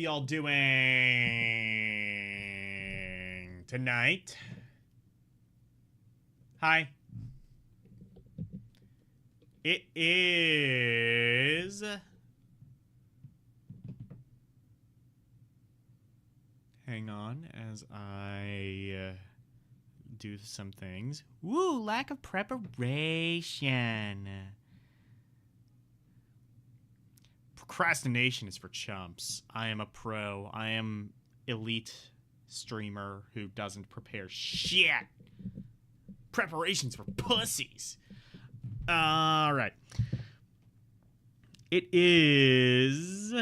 y'all doing tonight? Hi. It is... Hang on as I do some things. Woo, lack of preparation. Procrastination is for chumps. I am a pro. I am elite streamer who doesn't prepare shit. Preparation's for pussies. All right. It is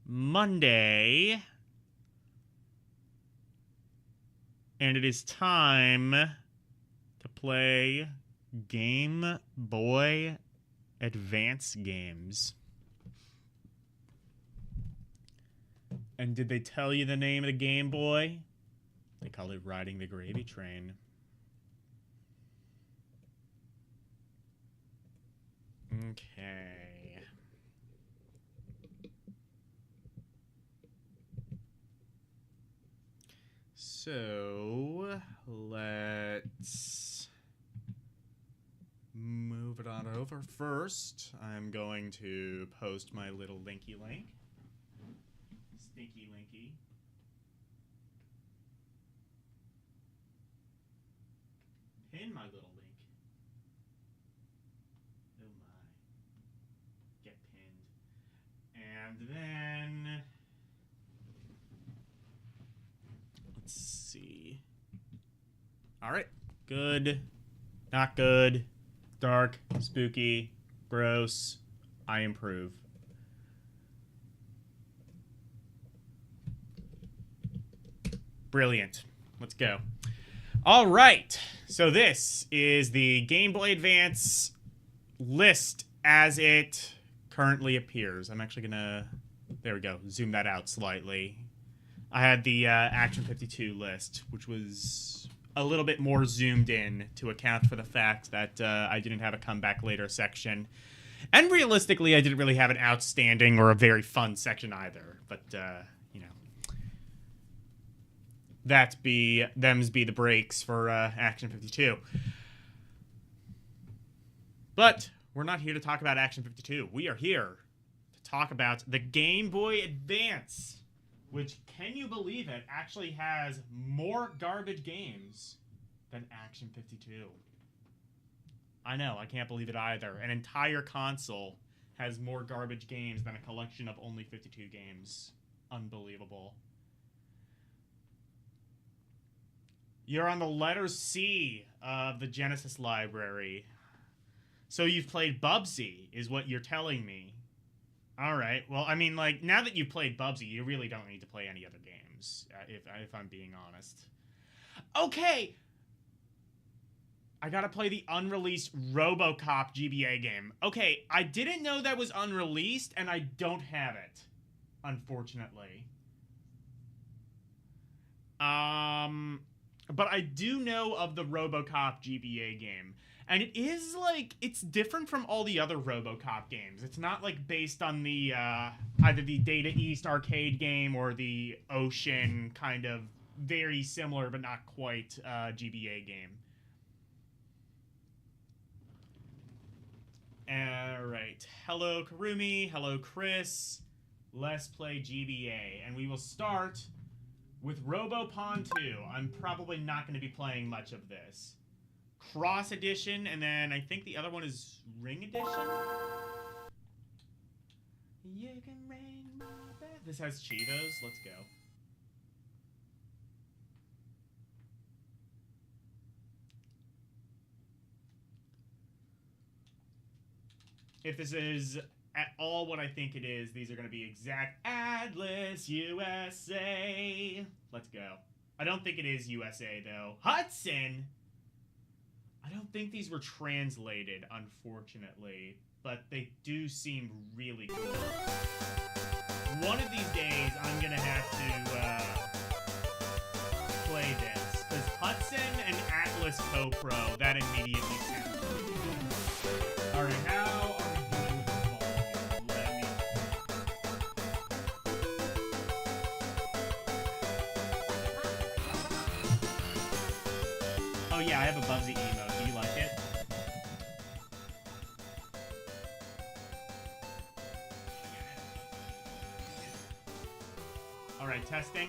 Monday. And it is time to play Game Boy Advance games. And did they tell you the name of the Game Boy? They call it Riding the Gravy Train. Okay. So let's move it on over. First, I'm going to post my little linky link. Stinky linky. Pin my little link. Oh my. Get pinned. And then let's see. All right. Good. Not good. Dark. Spooky. Gross. I improve. Brilliant. Let's go. All right. So this is the Game Boy Advance list as it currently appears. I'm actually going to, there we go, zoom that out slightly. I had the Action 52 list, which was a little bit more zoomed in to account for the fact that I didn't have a comeback later section. And realistically, I didn't really have an outstanding or a very fun section either. But, you know, them's be the breaks for Action 52. But we're not here to talk about Action 52. We are here to talk about the Game Boy Advance, which, can you believe it, actually has more garbage games than Action 52. I know, I can't believe it either. An entire console has more garbage games than a collection of only 52 games. Unbelievable. You're on the letter C of the Genesis library. So you've played Bubsy, is what you're telling me. All right. Well, I mean, like, now that you've played Bubsy, you really don't need to play any other games, if I'm being honest. Okay. I gotta play the unreleased RoboCop GBA game. Okay, I didn't know that was unreleased, and I don't have it, unfortunately. But I do know of the RoboCop GBA game. And it is, like, it's different from all the other RoboCop games. It's not, like, based on the, either the Data East arcade game or the Ocean kind of very similar but not quite GBA game. Alright. Hello, Karumi. Hello, Chris. Let's play GBA. And we will start with RoboPon 2. I'm probably not going to be playing much of this. Cross Edition, and then I think the other one is Ring Edition? You can ring my bell. This has Cheetos. Let's go. If this is at all what I think it is, these are going to be exact Atlas USA. Let's go. I don't think it is USA, though. Hudson! I don't think these were translated, unfortunately, but they do seem really cool. One of these days, I'm going to have to play this, because Hudson and Atlas Co-Pro, that immediately sounds really good. Alright, how are we doing with the volume? Let me... Oh yeah, I have a Bubsy emote. Do you like it? Alright, testing.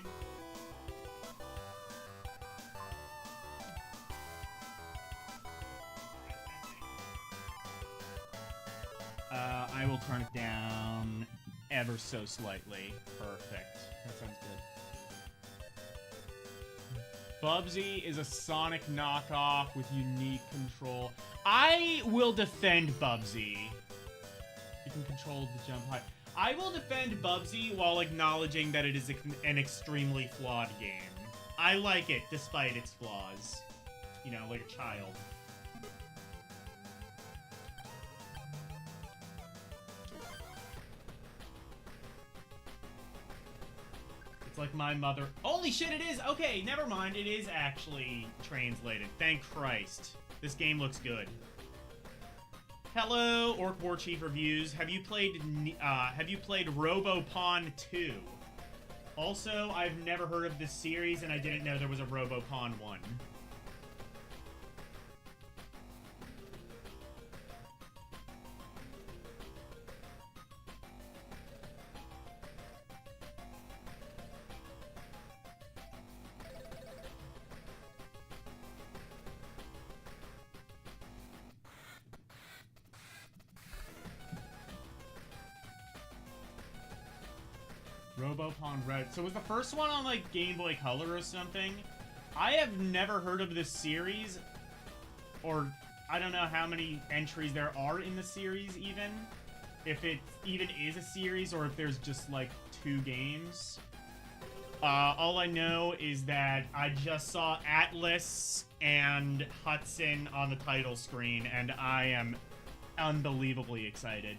I will turn it down ever so slightly. Perfect. That sounds good. Bubsy is a Sonic knockoff with unique control. I will defend Bubsy. You can control the jump height. I will defend Bubsy while acknowledging that it is an extremely flawed game. I like it despite its flaws. You know, like a child. It's like my mother. Holy shit, it is! Okay, never mind. It is actually translated. Thank Christ. This game looks good. Hello, Orc War Chief Reviews. Have you played RoboPon 2? Also, I've never heard of this series, and I didn't know there was a Robopon 1. Robopon Red. So was the first one on, like, Game Boy Color or something? I have never heard of this series, or I don't know how many entries there are in the series, even. If it even is a series, or if there's just, like, 2 games. All I know is that I just saw Atlas and Hudson on the title screen, and I am unbelievably excited.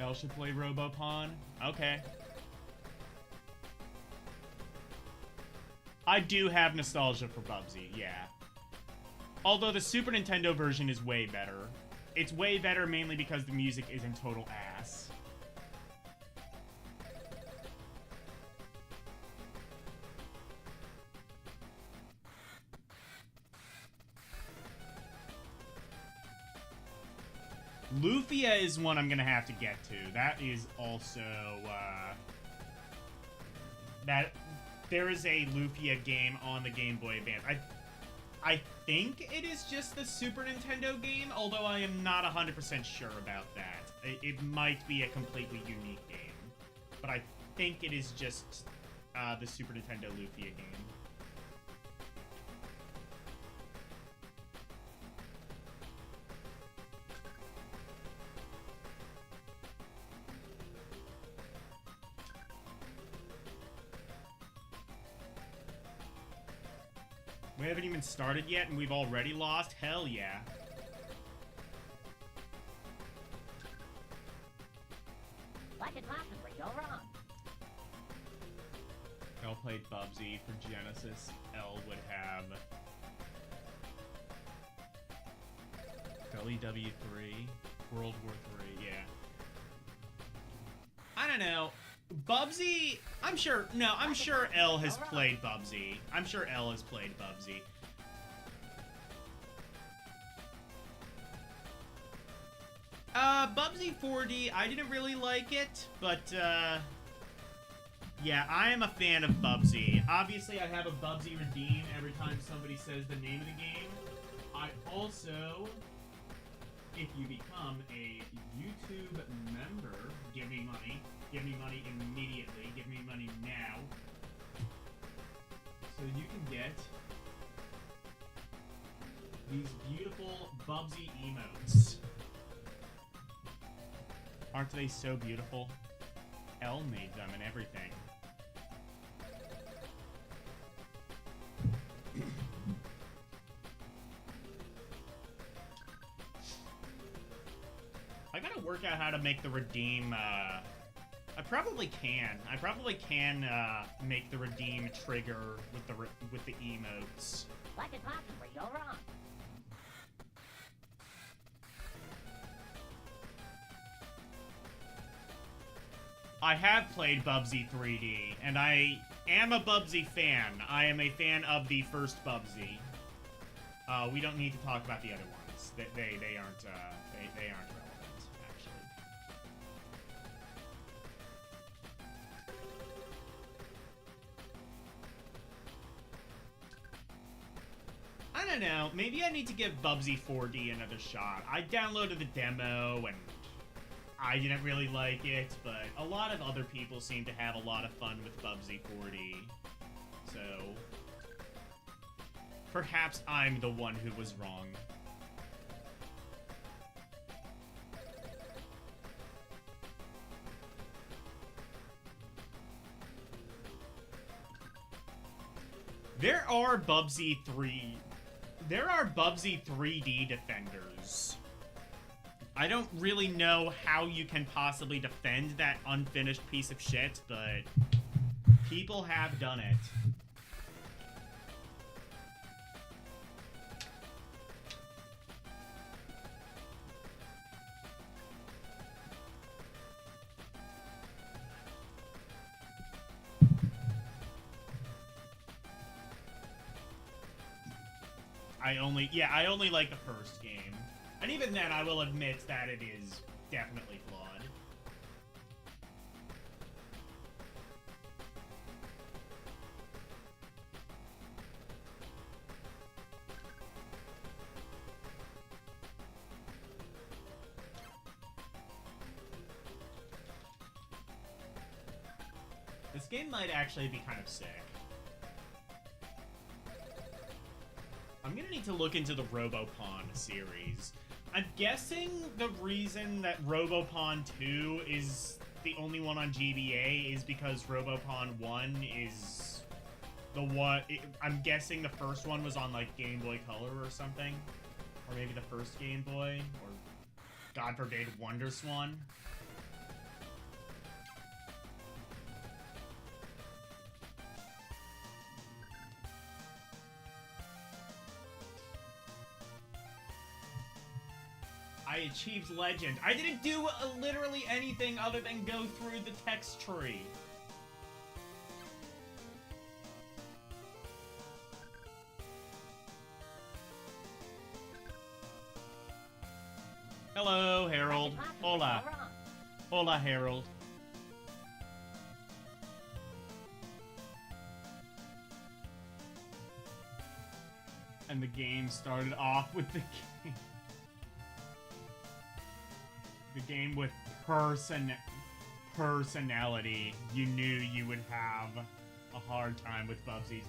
Elle should play Robopon? Okay. I do have nostalgia for Bubsy, yeah. Although the Super Nintendo version is way better. It's way better mainly because the music isn't total ass. Lufia is one I'm gonna have to get to. That is also, there is a Lufia game on the Game Boy Advance. I think it is just the Super Nintendo game, although I am not 100% sure about that. It might be a completely unique game. But I think it is just, the Super Nintendo Lufia game. We haven't even started yet, and we've already lost? Hell yeah. What could possibly go wrong? Elle played Bubsy for Genesis. Elle would have WW3, World War III, yeah. I don't know. Bubsy, I'm sure Elle has played Bubsy. I'm sure Elle has played Bubsy. Bubsy 4D, I didn't really like it, but, yeah, I am a fan of Bubsy. Obviously, I have a Bubsy redeem every time somebody says the name of the game. I also, if you become a YouTube member, give me money. Give me money immediately. Give me money now. So you can get these beautiful Bubsy emotes. Aren't they so beautiful? Elle made them and everything. I gotta work out how to make the redeem, I probably can make the redeem trigger with the emotes. What could possibly go wrong? I have played Bubsy 3D, and I am a Bubsy fan. I am a fan of the first Bubsy. We don't need to talk about the other ones. They aren't relevant, actually. I don't know. Maybe I need to give Bubsy 4D another shot. I downloaded the demo, and I didn't really like it, but a lot of other people seem to have a lot of fun with Bubsy 4D. So perhaps I'm the one who was wrong. There are Bubsy 3D defenders. I don't really know how you can possibly defend that unfinished piece of shit, but people have done it. I only like the first game. And even then, I will admit that it is definitely flawed. This game might actually be kind of sick. I'm gonna need to look into the Robopawn series. I'm guessing the reason that Robopawn 2 is the only one on GBA is because Robopawn 1 is the one... I'm guessing the first one was on, like, Game Boy Color or something. Or maybe the first Game Boy. Or, God forbid, WonderSwan. I achieved legend. I didn't do literally anything other than go through the text tree. Hello, Harold. Hola. Hola, Harold. And the game started off with the game. The game with personality. You knew you would have a hard time with Bubsy 2.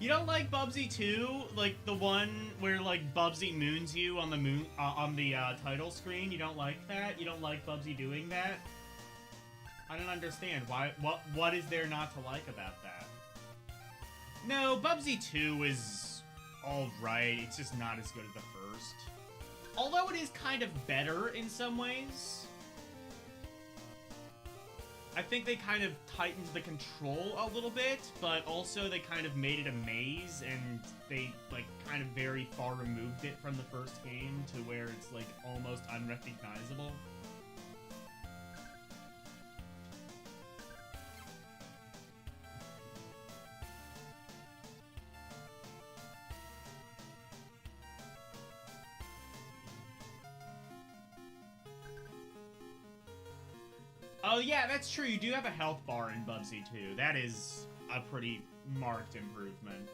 You don't like Bubsy 2? Like the one where like Bubsy moons you on the title screen? You don't like that? You don't like Bubsy doing that? I don't understand. Why? What is there not to like about that? No, Bubsy 2 is alright. It's just not as good as the first. Although it is kind of better in some ways. I think they kind of tightened the control a little bit, but also they kind of made it a maze, and they, like, kind of very far removed it from the first game to where it's, like, almost unrecognizable. Oh, yeah, that's true. You do have a health bar in Bubsy 2. That is a pretty marked improvement.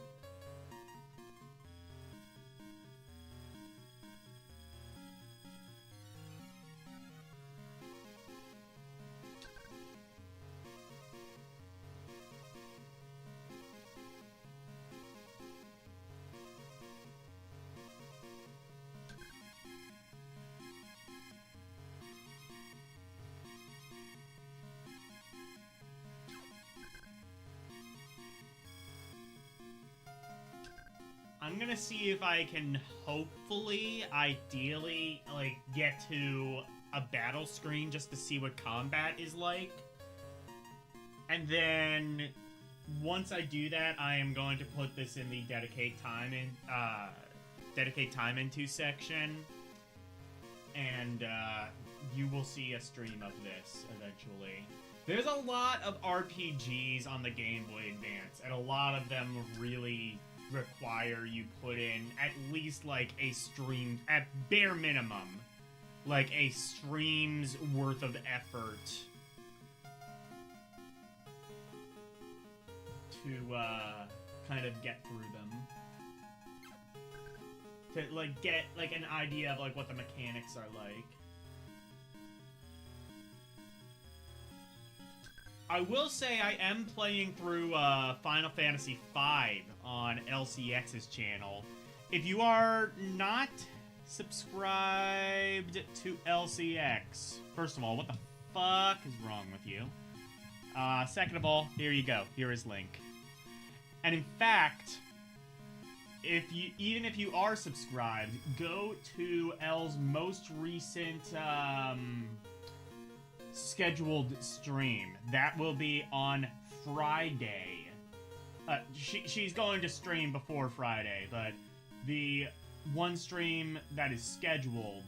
I'm gonna see if I can hopefully, ideally, like, get to a battle screen just to see what combat is like. And then, once I do that, I am going to put this in the dedicate time into section. And, you will see a stream of this, eventually. There's a lot of RPGs on the Game Boy Advance, and a lot of them really require you put in at least like a stream, at bare minimum, like a stream's worth of effort to kind of get through them, to like get like an idea of like what the mechanics are like. I will say I am playing through Final Fantasy V on LCX's channel. If you are not subscribed to LCX, first of all, what the fuck is wrong with you? Second of all, here you go. Here is link. And in fact, even if you are subscribed, go to L's most recent scheduled stream. That will be on Friday. She's going to stream before Friday, but the one stream that is scheduled,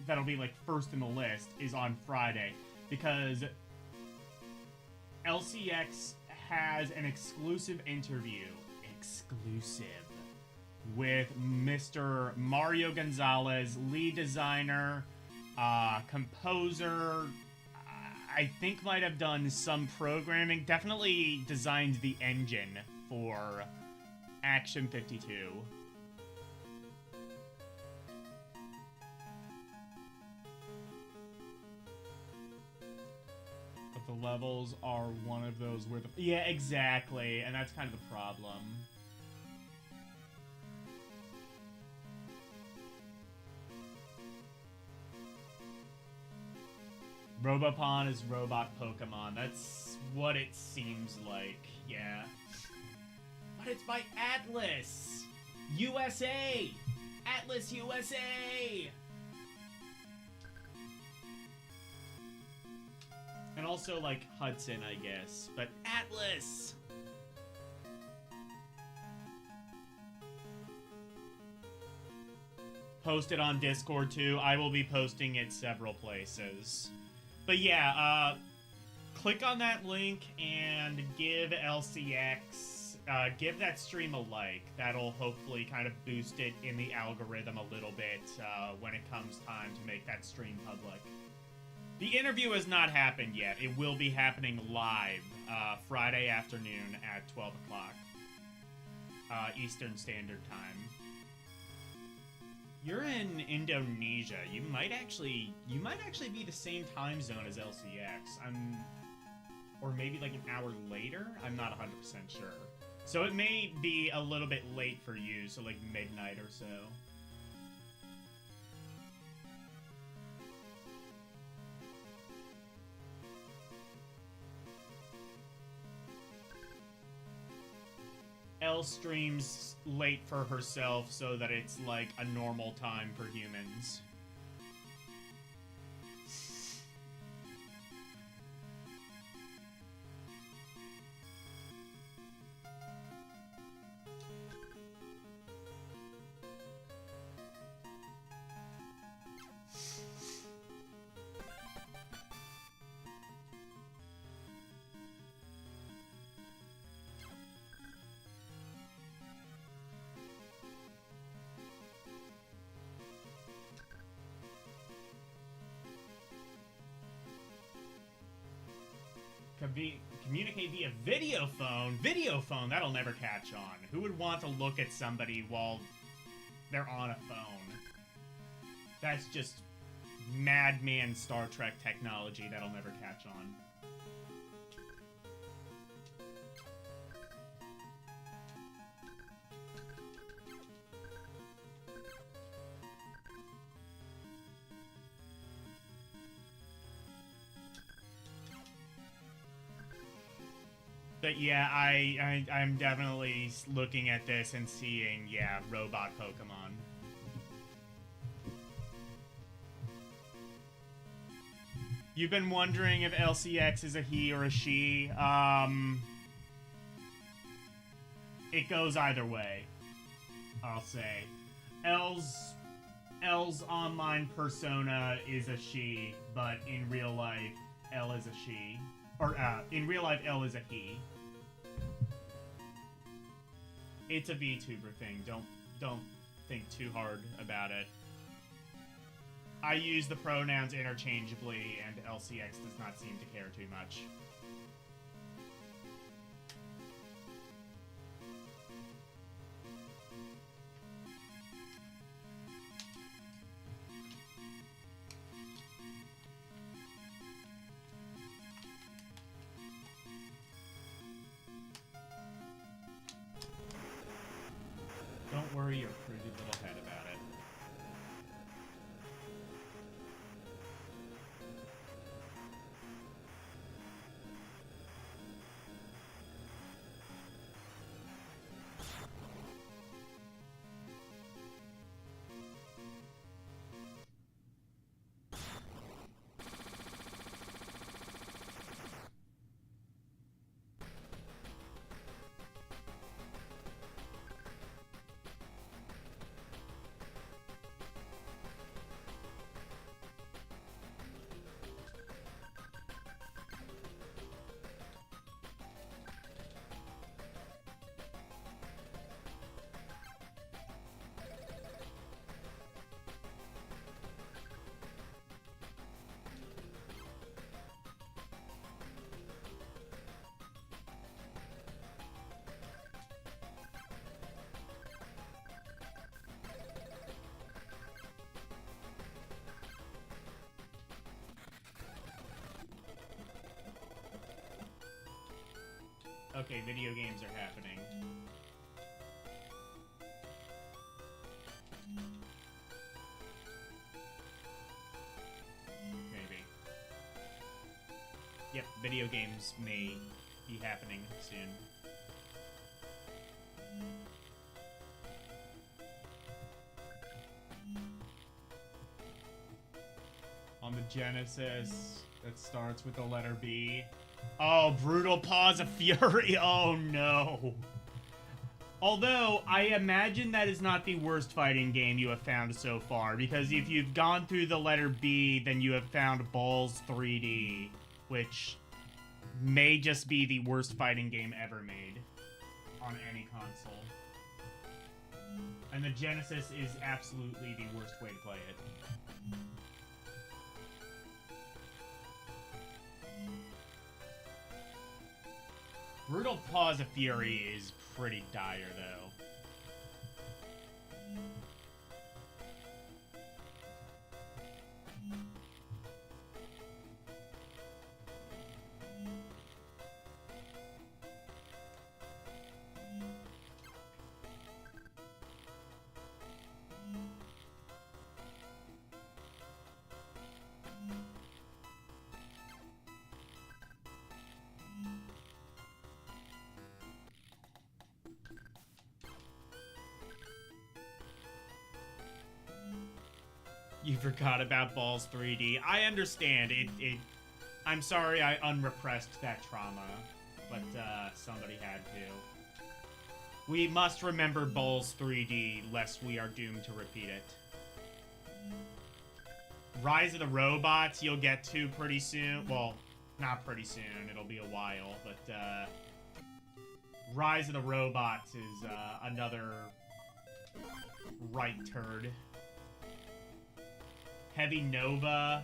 that'll be like first in the list, is on Friday, because LCX has an exclusive interview. Exclusive. with Mr. Mario Gonzalez, lead designer, composer. I think might have done some programming. Definitely designed the engine for Action 52. But the levels are one of those where the... Yeah, exactly. And that's kind of the problem. Robopon is robot Pokemon. That's what it seems like, yeah. But it's by Atlas! USA! Atlas USA! And also, like, Hudson, I guess. But Atlas! Post it on Discord, too. I will be posting it several places. But yeah, click on that link and give LCX, give that stream a like. That'll hopefully kind of boost it in the algorithm a little bit when it comes time to make that stream public. The interview has not happened yet. It will be happening live Friday afternoon at 12 o'clock Eastern Standard Time. You're in Indonesia. You might actually be the same time zone as LCX. Or maybe like an hour later. I'm not 100% sure. So it may be a little bit late for you, so like midnight or so. Elle streams late for herself so that it's like a normal time for humans. Communicate via video phone? Video phone? That'll never catch on. Who would want to look at somebody while they're on a phone? That's just madman Star Trek technology that'll never catch on. But yeah, I'm definitely looking at this and seeing, yeah, robot Pokemon. You've been wondering if LCX is a he or a she. It goes either way, I'll say. L's online persona is a she, but in real life, L is a she. Or, in real life, L is a he. It's a VTuber thing. Don't think too hard about it. I use the pronouns interchangeably, and LCX does not seem to care too much. Don't worry your pretty little head about it. Okay, video games are happening. Maybe. Yep, video games may be happening soon. On the Genesis, that starts with the letter B. Oh, Brutal Paws of Fury. Oh, no. Although, I imagine that is not the worst fighting game you have found so far, because if you've gone through the letter B, then you have found Balls 3D, which may just be the worst fighting game ever made on any console. And the Genesis is absolutely the worst way to play it. Brutal Paws of Fury is pretty dire, though. You forgot about Balls 3D. I understand. I'm sorry I unrepressed that trauma, but somebody had to. We must remember Balls 3D, lest we are doomed to repeat it. Rise of the Robots you'll get to pretty soon. Well, not pretty soon. It'll be a while, but Rise of the Robots is another right turd. Heavy Nova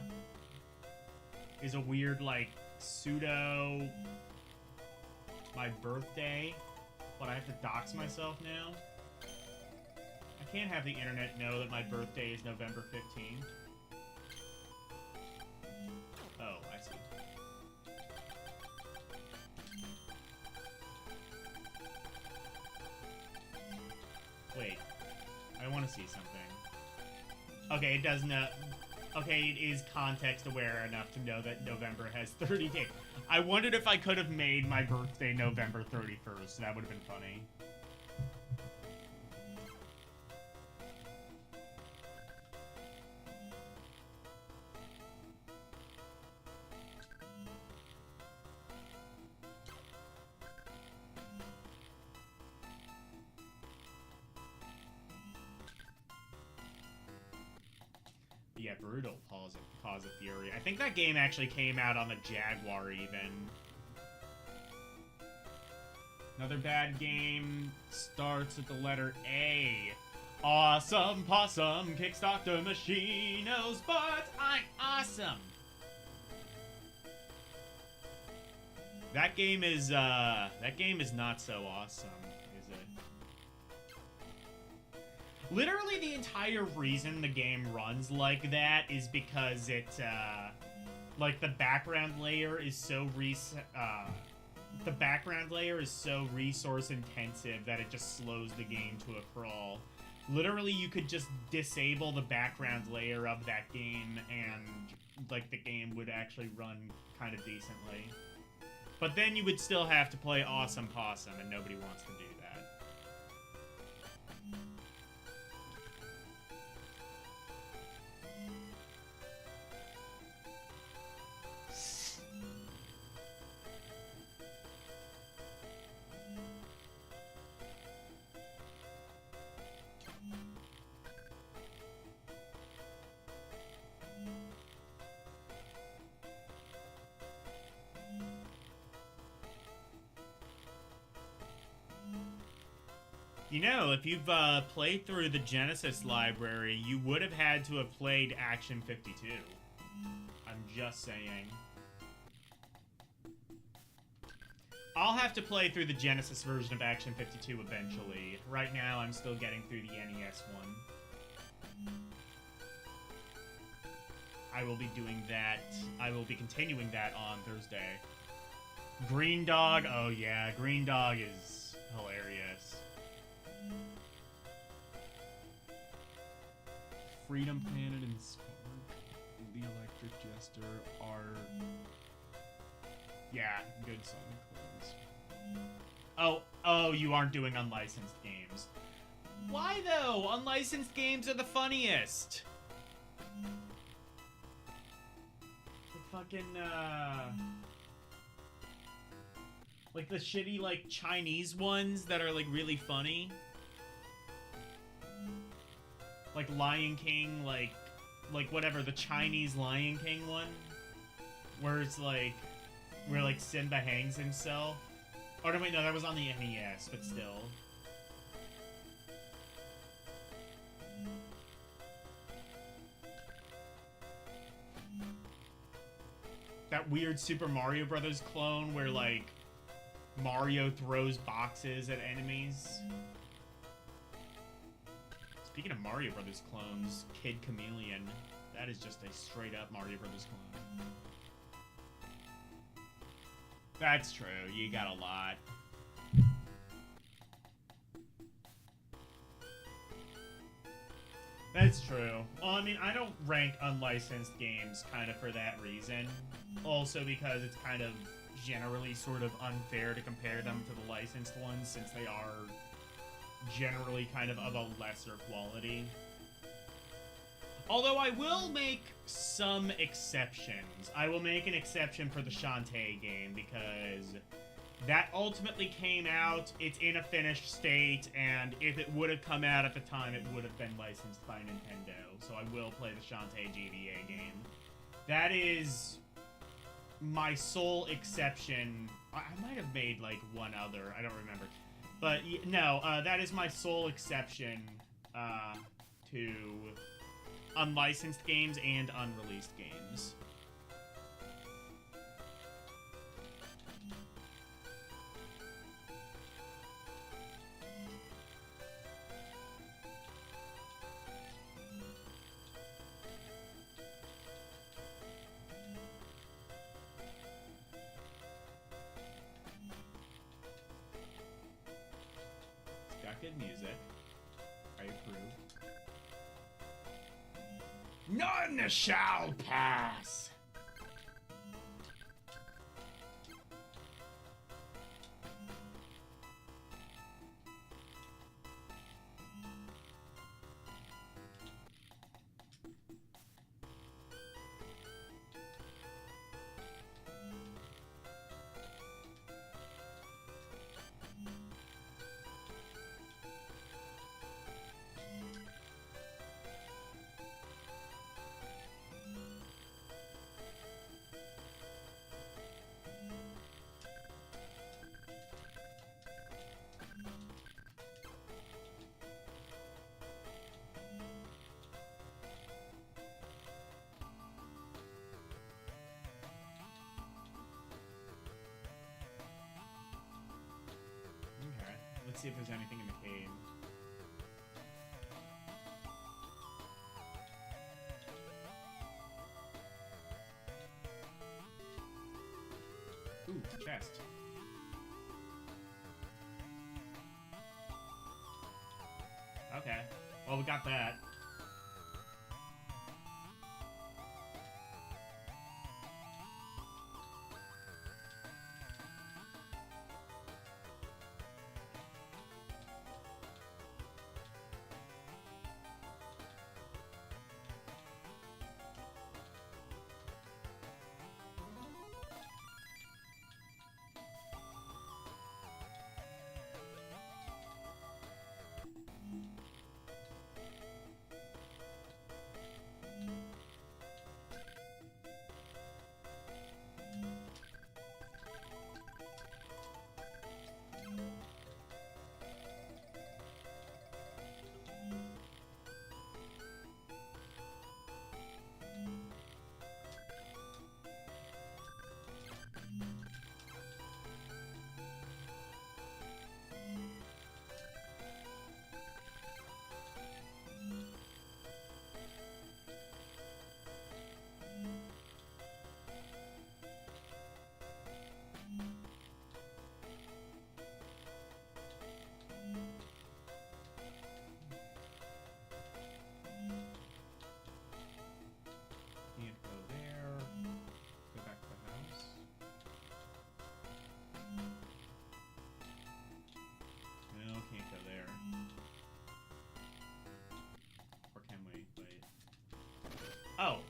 is a weird, like, pseudo my birthday, but I have to dox myself now. I can't have the internet know that my birthday is November 15th. Oh, I see. Wait, I want to see something. Okay, it does not. Okay, it is context aware enough to know that November has 30 days. I wondered if I could have made my birthday November 31st. That would have been funny. Yeah, Brutal Paws of Fury. I think that game actually came out on the Jaguar, even. Another bad game starts with the letter A. Awesome Possum kicks Dr. Machino's butt. I'm awesome. That game is not so awesome, is it? Literally, the entire reason the game runs like that is because it, like, the background layer is so resource intensive that it just slows the game to a crawl. Literally, you could just disable the background layer of that game and, like, the game would actually run kind of decently. But then you would still have to play Awesome Possum, and nobody wants to do that. You know, if you've played through the Genesis library, you would have had to have played Action 52. I'm just saying. I'll have to play through the Genesis version of Action 52 eventually. Right now, I'm still getting through the NES one. I will be doing that. I will be continuing that on Thursday. Green Dog. Oh yeah, Green Dog is hilarious. Freedom Planet and Spark, the Electric Jester are, yeah, good Sonic clones. Oh, you aren't doing unlicensed games. Why though? Unlicensed games are the funniest. The fucking like the shitty like Chinese ones that are like really funny. Like Lion King, like whatever, the Chinese Lion King one. Where it's like, where like Simba hangs himself. Oh no, wait, no, that was on the NES, but still. That weird Super Mario Brothers clone where like Mario throws boxes at enemies. Speaking of Mario Brothers clones, Kid Chameleon, that is just a straight up Mario Brothers clone. That's true, you got a lot. That's true. Well, I mean, I don't rank unlicensed games kind of for that reason. Also because it's kind of generally sort of unfair to compare them to the licensed ones since they are generally kind of a lesser quality. Although I will make some exceptions. I will make an exception for the Shantae game because that ultimately came out, it's in a finished state, and if it would have come out at the time, it would have been licensed by Nintendo. So I will play the Shantae GBA game. That is my sole exception. I might have made like one other, I don't remember. But no, that is my sole exception to unlicensed games and unreleased games. It's got good music. I approve. None shall pass! Okay, let's see if there's anything in the cave. Ooh, chest. Okay, well, we got that.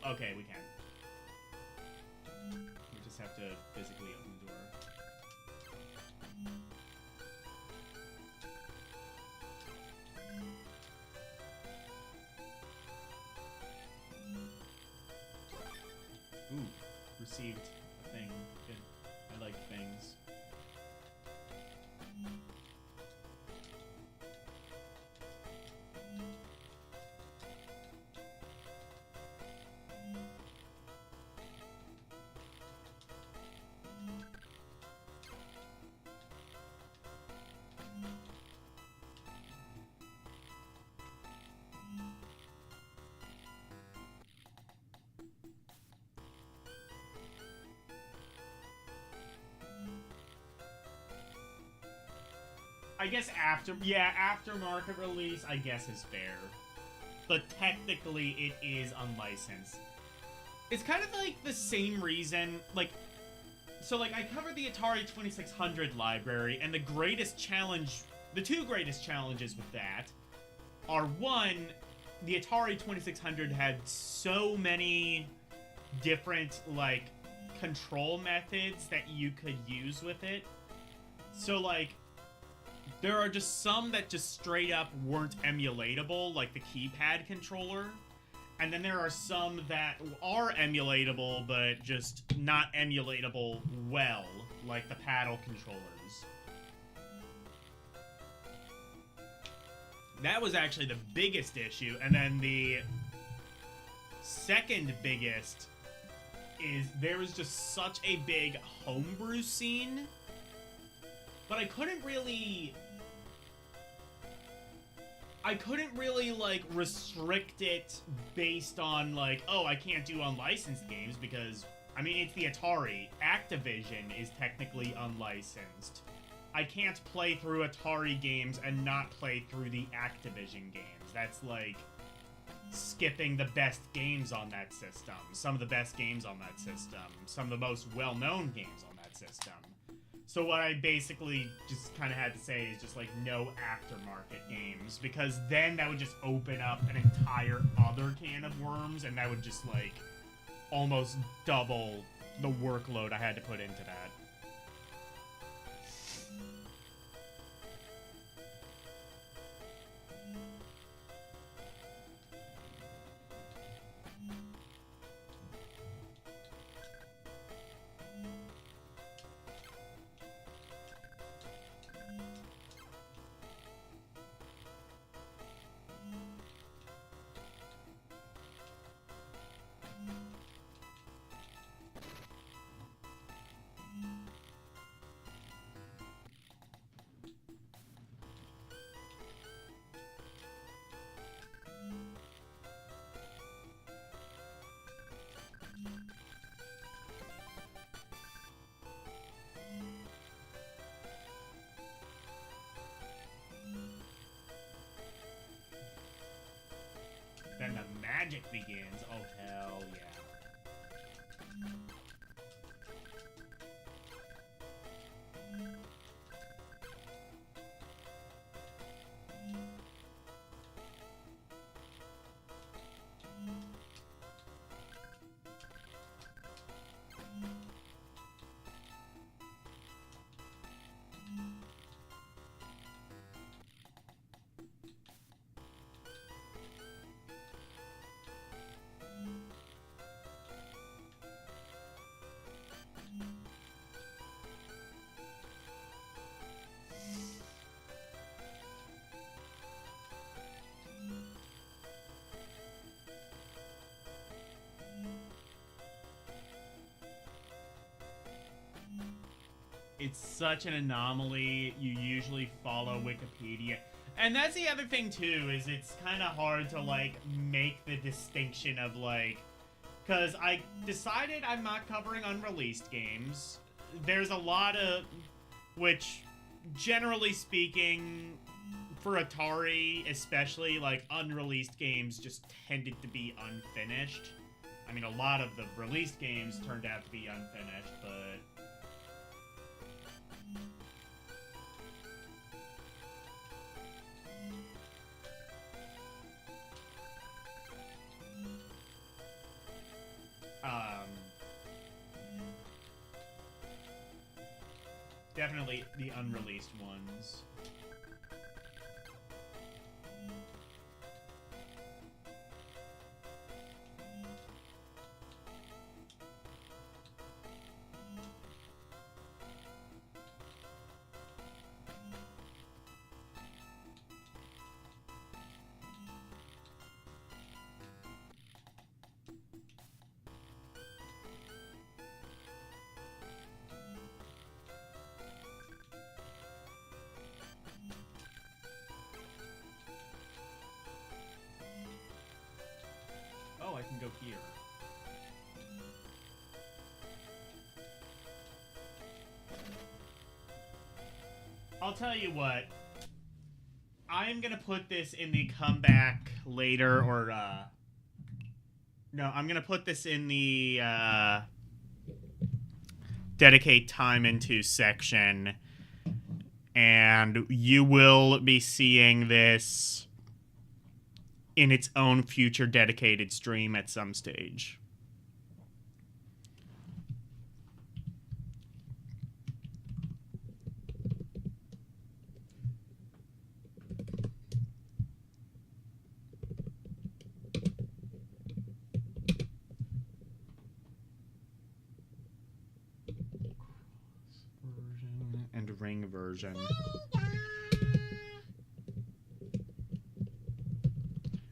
Okay, we can. We just have to physically open the door. Ooh, received a thing. Good. I like things. I guess aftermarket release, I guess, is fair. But technically, it is unlicensed. It's kind of like the same reason, like, so, like, I covered the Atari 2600 library, and the two greatest challenges with that are, one, the Atari 2600 had so many different, like, control methods that you could use with it. So, like, there are just some that just straight up weren't emulatable, like the keypad controller. And then there are some that are emulatable, but just not emulatable well, like the paddle controllers. That was actually the biggest issue. And then the second biggest is there was just such a big homebrew scene, but I couldn't really, like, restrict it based on, like, oh, I can't do unlicensed games because, I mean, it's the Atari. Activision is technically unlicensed. I can't play through Atari games and not play through the Activision games. That's, like, skipping the best games on that system. Some of the best games on that system. Some of the most well-known games on that system. So what I basically just kind of had to say is just, like, no aftermarket games, because then that would just open up an entire other can of worms, and that would just, like, almost double the workload I had to put into that. Then the magic begins. Oh, hell yeah. It's such an anomaly. You usually follow Wikipedia. And that's the other thing, too, is it's kind of hard to, like, make the distinction of, like... Because I decided I'm not covering unreleased games. There's a lot of... Which, generally speaking, for Atari, especially, like, unreleased games just tended to be unfinished. I mean, a lot of the released games turned out to be unfinished, but... Definitely the unreleased ones. Oh, I can go here. I'll tell you what. I'm gonna put this in the comeback later, or no, I'm gonna put this in the dedicate time into section, and you will be seeing this in its own future dedicated stream at some stage. Version and ring version.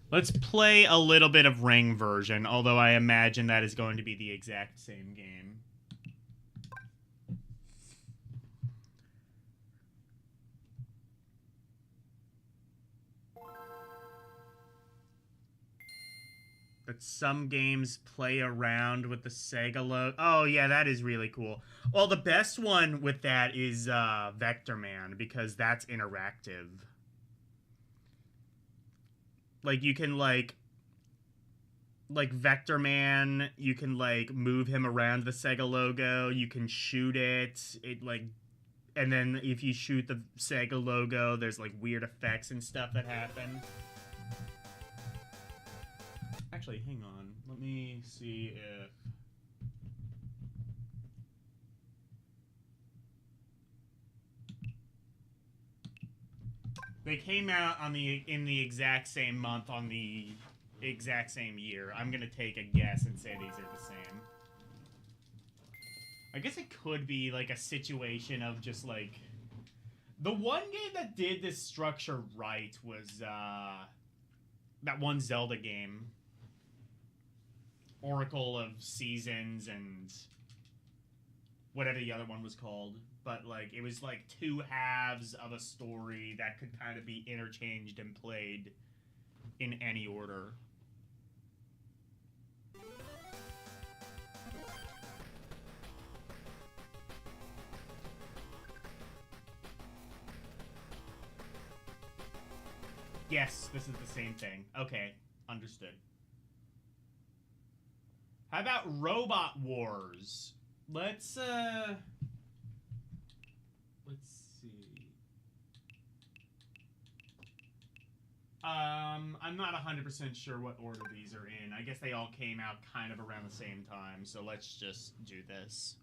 Let's play a little bit of ring version, although I imagine that is going to be the exact same game. But some games play around with the Sega logo. Oh, yeah, that is really cool. Well, the best one with that is Vector Man, because that's interactive. Like, you can, like Vector Man, you can, like, move him around the Sega logo. You can shoot it. And then if you shoot the Sega logo, there's, like, weird effects and stuff that happen. Actually, hang on. Let me see if... They came out in the exact same month on the exact same year. I'm gonna take a guess and say these are the same. I guess it could be like a situation of just like... The one game that did this structure right was that one Zelda game. Oracle of Seasons and whatever the other one was called. But, like, it was, like, two halves of a story that could kind of be interchanged and played in any order. Yes, this is the same thing. Okay, understood. How about Robot Wars? Let's see. I'm not 100% sure what order these are in. I guess they all came out kind of around the same time, so let's just do this.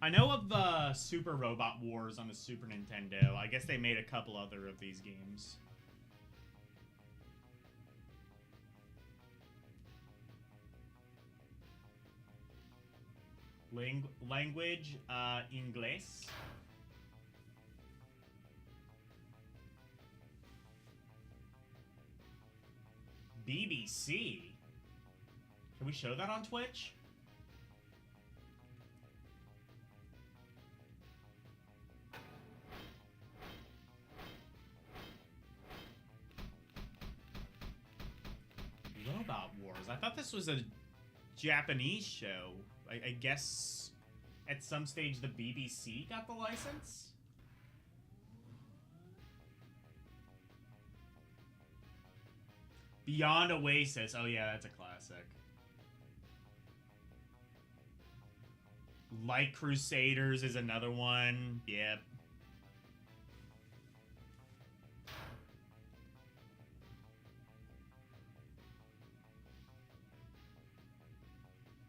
I know of Super Robot Wars on the Super Nintendo. I guess they made a couple other of these games. Language, Inglés. BBC? Can we show that on Twitch? Robot Wars. I thought this was a Japanese show. I guess at some stage the BBC got the license? Beyond Oasis. Oh yeah, that's a classic. Light Crusaders is another one. Yep.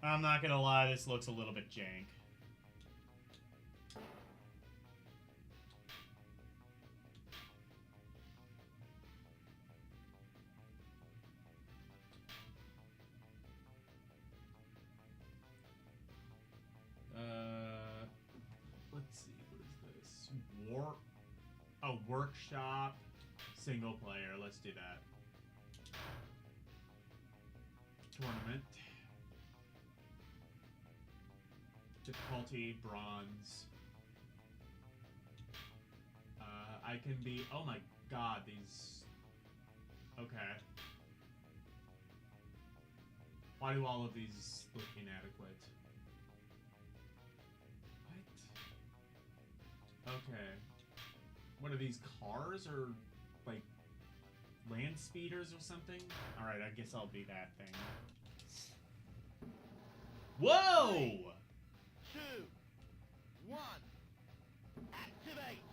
I'm not gonna lie, this looks a little bit jank. Let's see, what is this? Workshop single player. Let's do that. Tournament. Difficulty, bronze. I can be... Oh my god, these... Okay. Why do all of these look inadequate? What? Okay. What are these, cars or, like, land speeders or something? Alright, I guess I'll be that thing. Whoa! 2, 1, activate!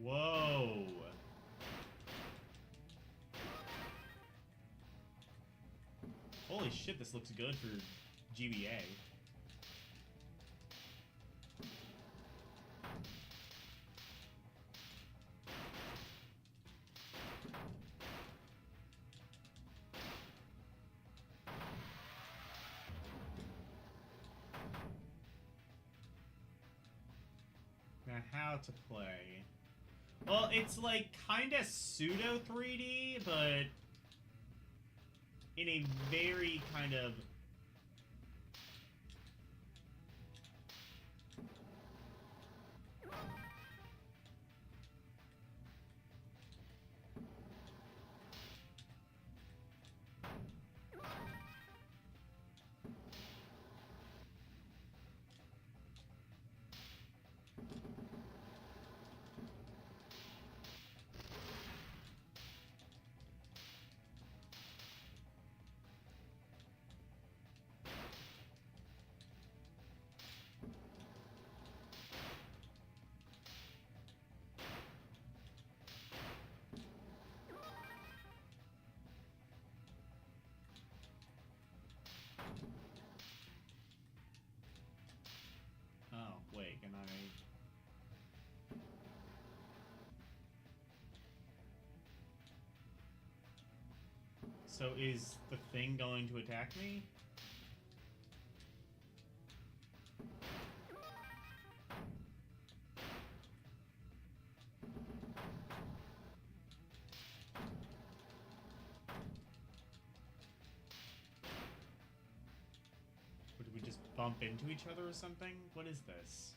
Whoa! Holy shit, this looks good for GBA. Now, how to play? Well, it's like kinda pseudo 3D, but in a very kind of... Oh, wait, can I... So is the thing going to attack me? Or did we just bump into each other or something? What is this?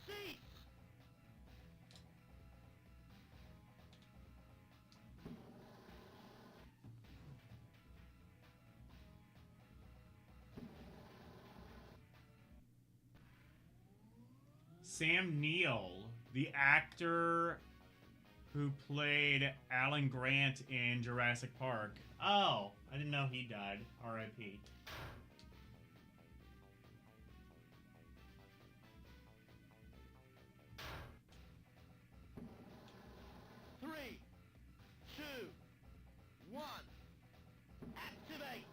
Cease! Sam Neill, the actor who played Alan Grant in Jurassic Park. Oh, I didn't know he died. R.I.P. Three, two, one. Activate.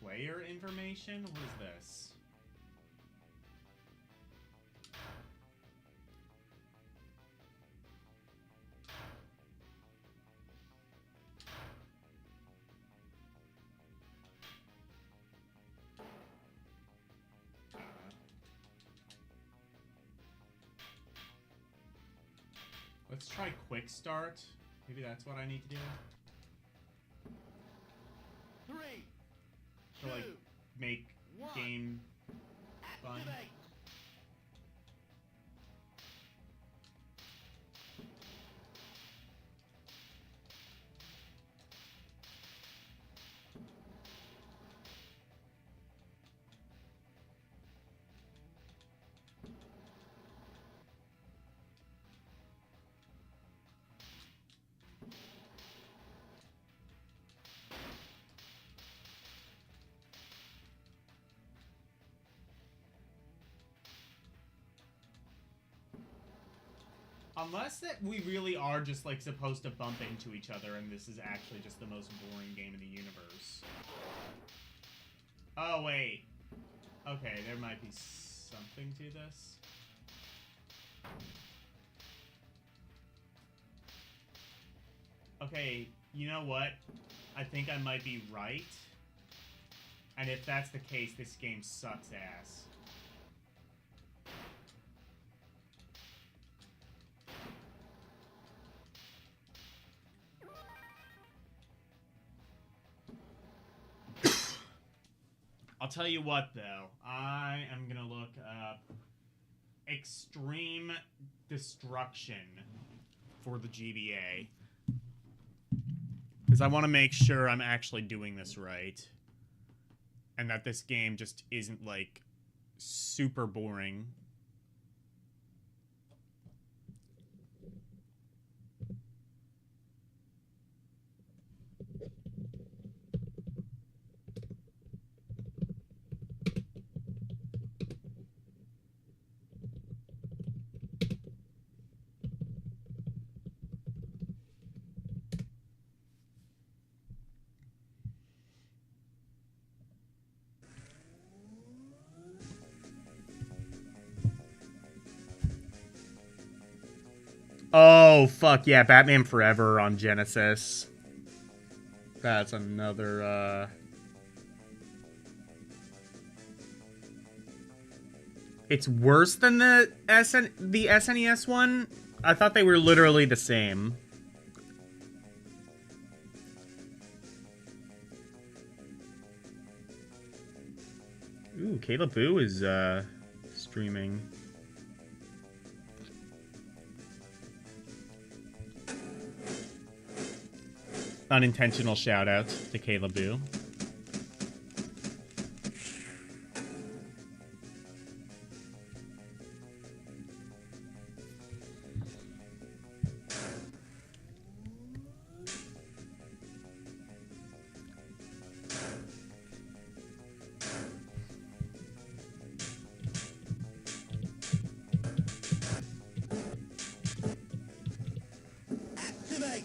Player information? What is this? Let's try quick start. Maybe that's what I need to do. Three, To like two, make one. game fun. Activate. Unless that we really are just like supposed to bump into each other and this is actually just the most boring game in the universe. Oh wait. Okay, there might be something to this. Okay, you know what? I think I might be right. And if that's the case, this game sucks ass. I'll tell you what, though. I am gonna look up Extreme Destruction for the GBA. Because I want to make sure I'm actually doing this right. And that this game just isn't, like, super boring. Oh, fuck yeah, Batman Forever on Genesis. That's another, It's worse than the SNES one? I thought they were literally the same. Ooh, Kayla Boo is, streaming. Unintentional shout out to Kayla Boo. Activate.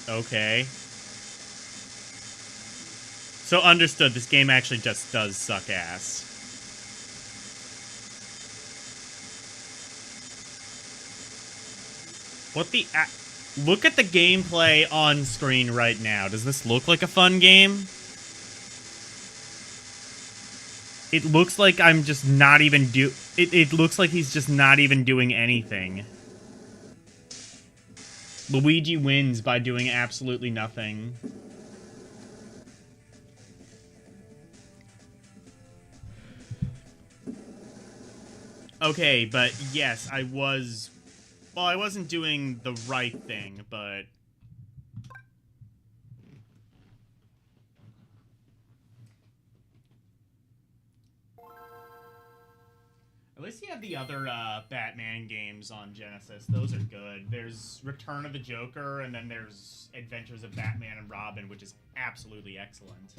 Okay. So understood, this game actually just does suck ass. What the... Look at the gameplay on screen right now. Does this look like a fun game? It looks like I'm just not even It looks like he's just not even doing anything. Luigi wins by doing absolutely nothing. Okay, but yes, I was... Well, I wasn't doing the right thing, but... At least you have the other Batman games on Genesis. Those are good. There's Return of the Joker, and then there's Adventures of Batman and Robin, which is absolutely excellent.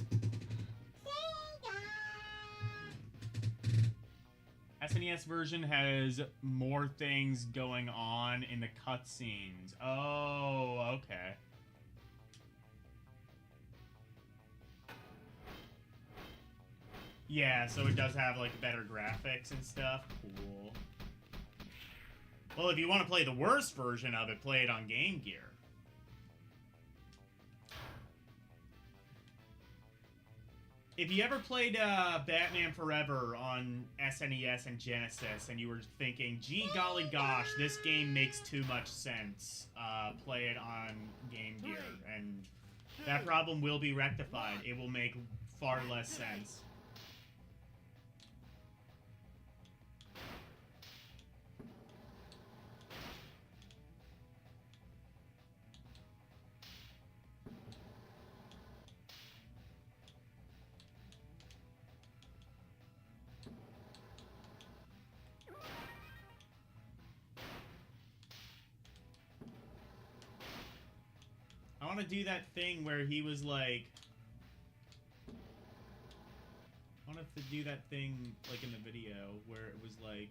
SNES version has more things going on in the cutscenes. Oh, okay. Yeah, so it does have, like, better graphics and stuff. Cool. Well, if you want to play the worst version of it, play it on Game Gear. If you ever played Batman Forever on SNES and Genesis, and you were thinking, gee golly gosh, this game makes too much sense, play it on Game Gear, and that problem will be rectified. It will make far less sense. I want to do that thing where he was like... I want to do that thing, like, in the video, where it was like...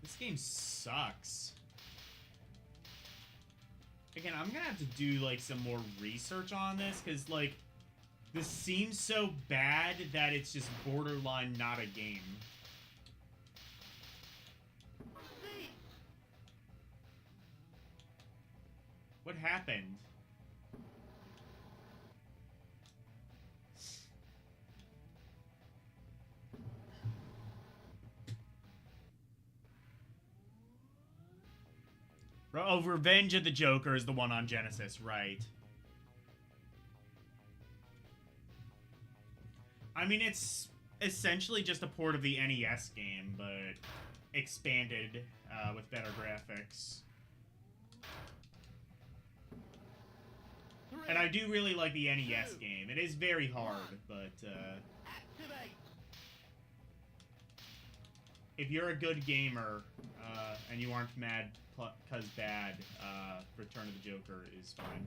This game sucks. Again, I'm gonna have to do, like, some more research on this, because, like, this seems so bad that it's just borderline not a game. What happened? Oh, Revenge of the Joker is the one on Genesis, right. I mean, it's essentially just a port of the NES game, but expanded with better graphics. And I do really like the NES game. It is very hard, but if you're a good gamer and you aren't mad because bad, Return of the Joker is fine.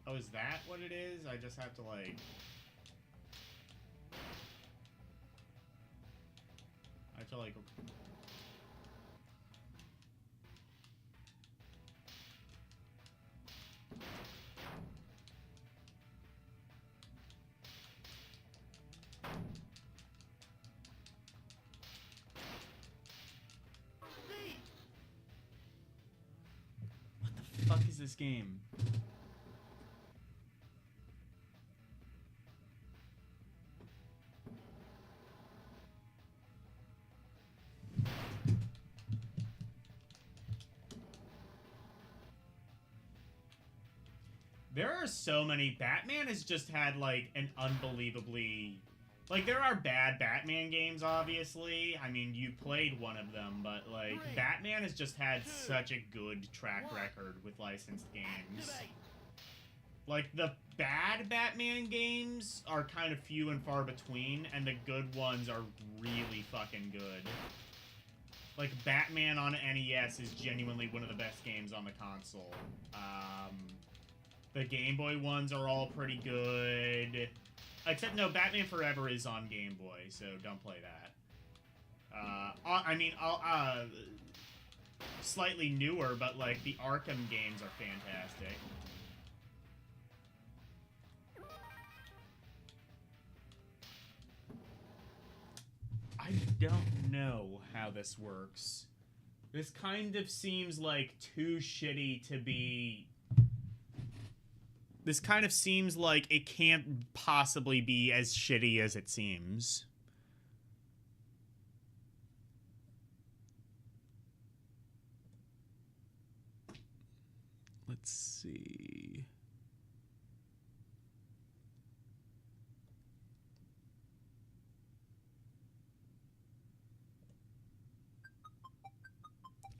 Oh, is that what it is? I just have to, like... I have to, like... this game? There are so many. Batman has just had, like, an unbelievably... Like, there are bad Batman games, obviously. I mean, you played one of them, but, like, Batman has just had such a good track record with licensed games. Like, the bad Batman games are kind of few and far between, and the good ones are really fucking good. Like, Batman on NES is genuinely one of the best games on the console. The Game Boy ones are all pretty good. Except, no, Batman Forever is on Game Boy, so don't play that. I mean, slightly newer, but, like, the Arkham games are fantastic. I don't know how this works. This kind of seems like too shitty to be... This kind of seems like it can't possibly be as shitty as it seems. Let's see.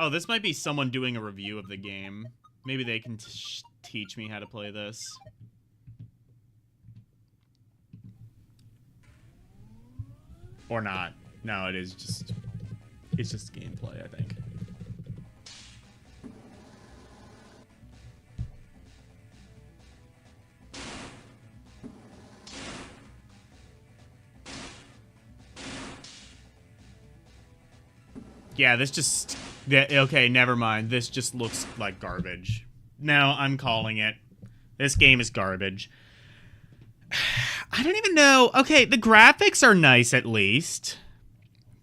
Oh, this might be someone doing a review of the game. Maybe they can teach me how to play this. Or not. No, it is just... It's just gameplay, I think. Yeah, this just... Okay, never mind. This just looks like garbage. No, I'm calling it. This game is garbage. I don't even know. Okay, the graphics are nice at least.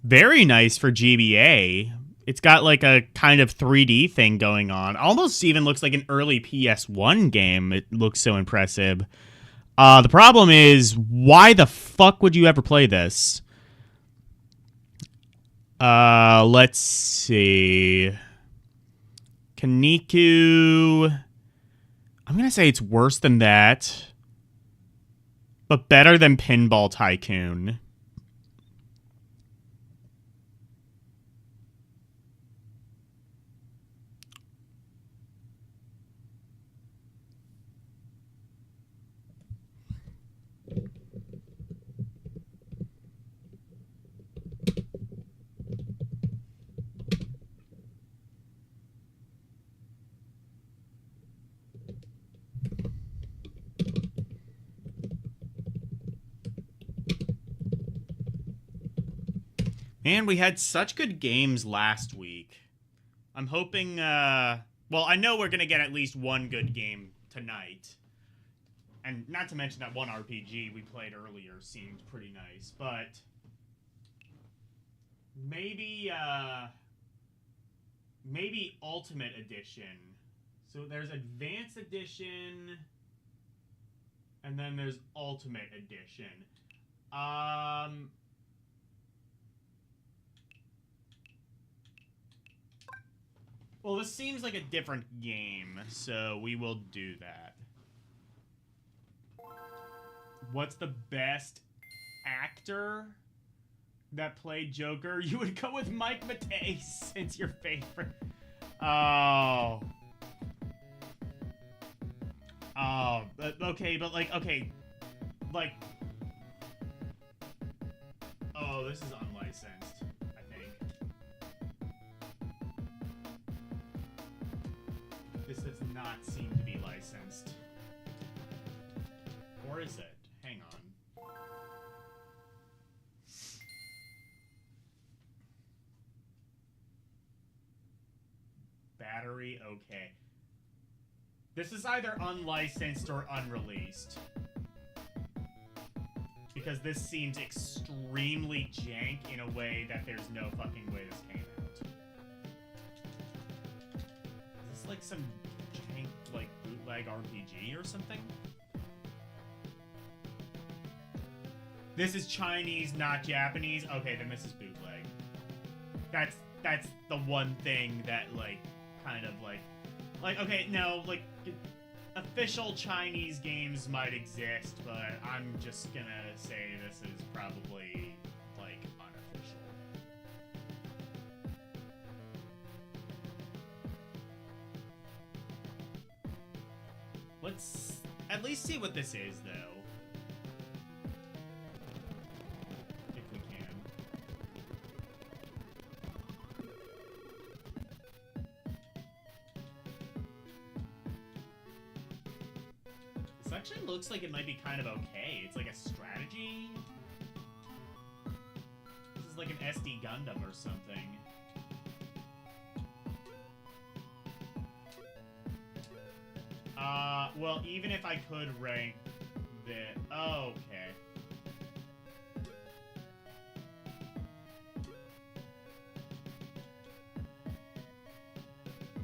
Very nice for GBA. It's got like a kind of 3D thing going on. Almost even looks like an early PS1 game. It looks so impressive. The problem is, why the fuck would you ever play this? Let's see. Kaniku. I'm gonna say it's worse than that, but better than Pinball Tycoon. Man, we had such good games last week. I'm hoping, well, I know we're gonna get at least one good game tonight. And not to mention that one RPG we played earlier seemed pretty nice, but... Maybe, maybe Ultimate Edition. So there's Advanced Edition, and then there's Ultimate Edition. Well, this seems like a different game, so we will do that. What's the best actor that played Joker? You would go with Mike Matei since your favorite. Oh. Oh, okay, but like, okay. Like. Oh, this is unlicensed, I think. This does not seem to be licensed. Or is it? Hang on. Battery, okay. This is either unlicensed or unreleased. Because this seems extremely jank in a way that there's no fucking way this came out. Is this like some jank like bootleg RPG or something. This is Chinese, not Japanese. Okay, then this is bootleg. That's the one thing that like kind of like okay, no, like official Chinese games might exist, but I'm just gonna say this is probably like unofficial. Let's at least see what this is, though. If we can. This actually looks like it might be kind of okay. It's like a strategy. This is like an SD Gundam or something. Well, even if I could rank the... Oh, okay.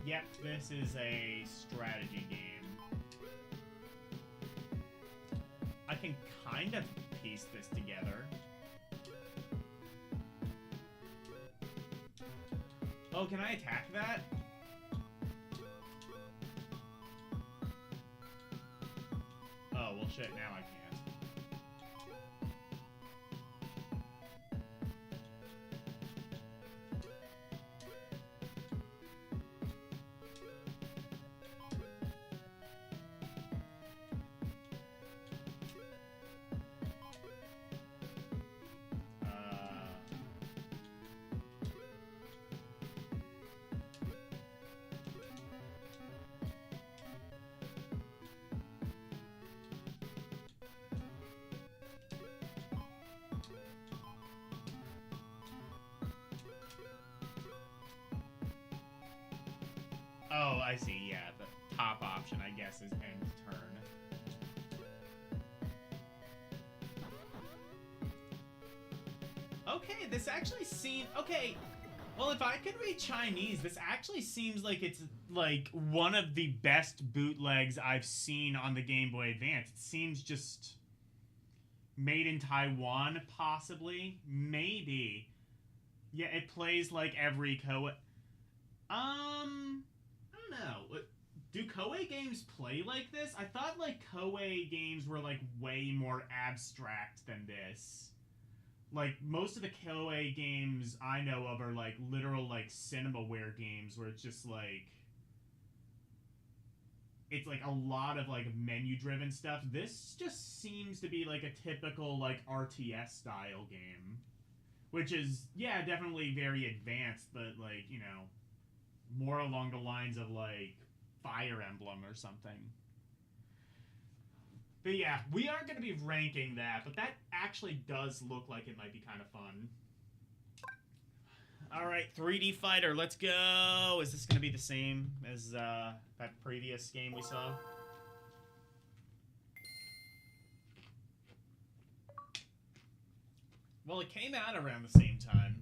Yep, this is a strategy game. I can kind of piece this together. Oh, can I attack that? Oh, well shit, now I can't. Oh, I see, yeah. The top option, I guess, is end turn. Okay, this actually seems... Okay, well, if I could read Chinese, this actually seems like it's, like, one of the best bootlegs I've seen on the Game Boy Advance. It seems just... made in Taiwan, possibly? Maybe. Yeah, it plays like every Koei... I don't know. Do Koei games play like this? I thought, like, Koei games were, like, way more abstract than this. Like, most of the Koei games I know of are, like, literal, like, cinemaware games where it's just, like... It's, like, a lot of, like, menu-driven stuff. This just seems to be, like, a typical, like, RTS-style game. Which is, yeah, definitely very advanced, but, like, you know... more along the lines of, like, Fire Emblem or something. But yeah, we aren't going to be ranking that, but that actually does look like it might be kind of fun. Alright, 3D Fighter, let's go! Is this going to be the same as that previous game we saw? Well, it came out around the same time.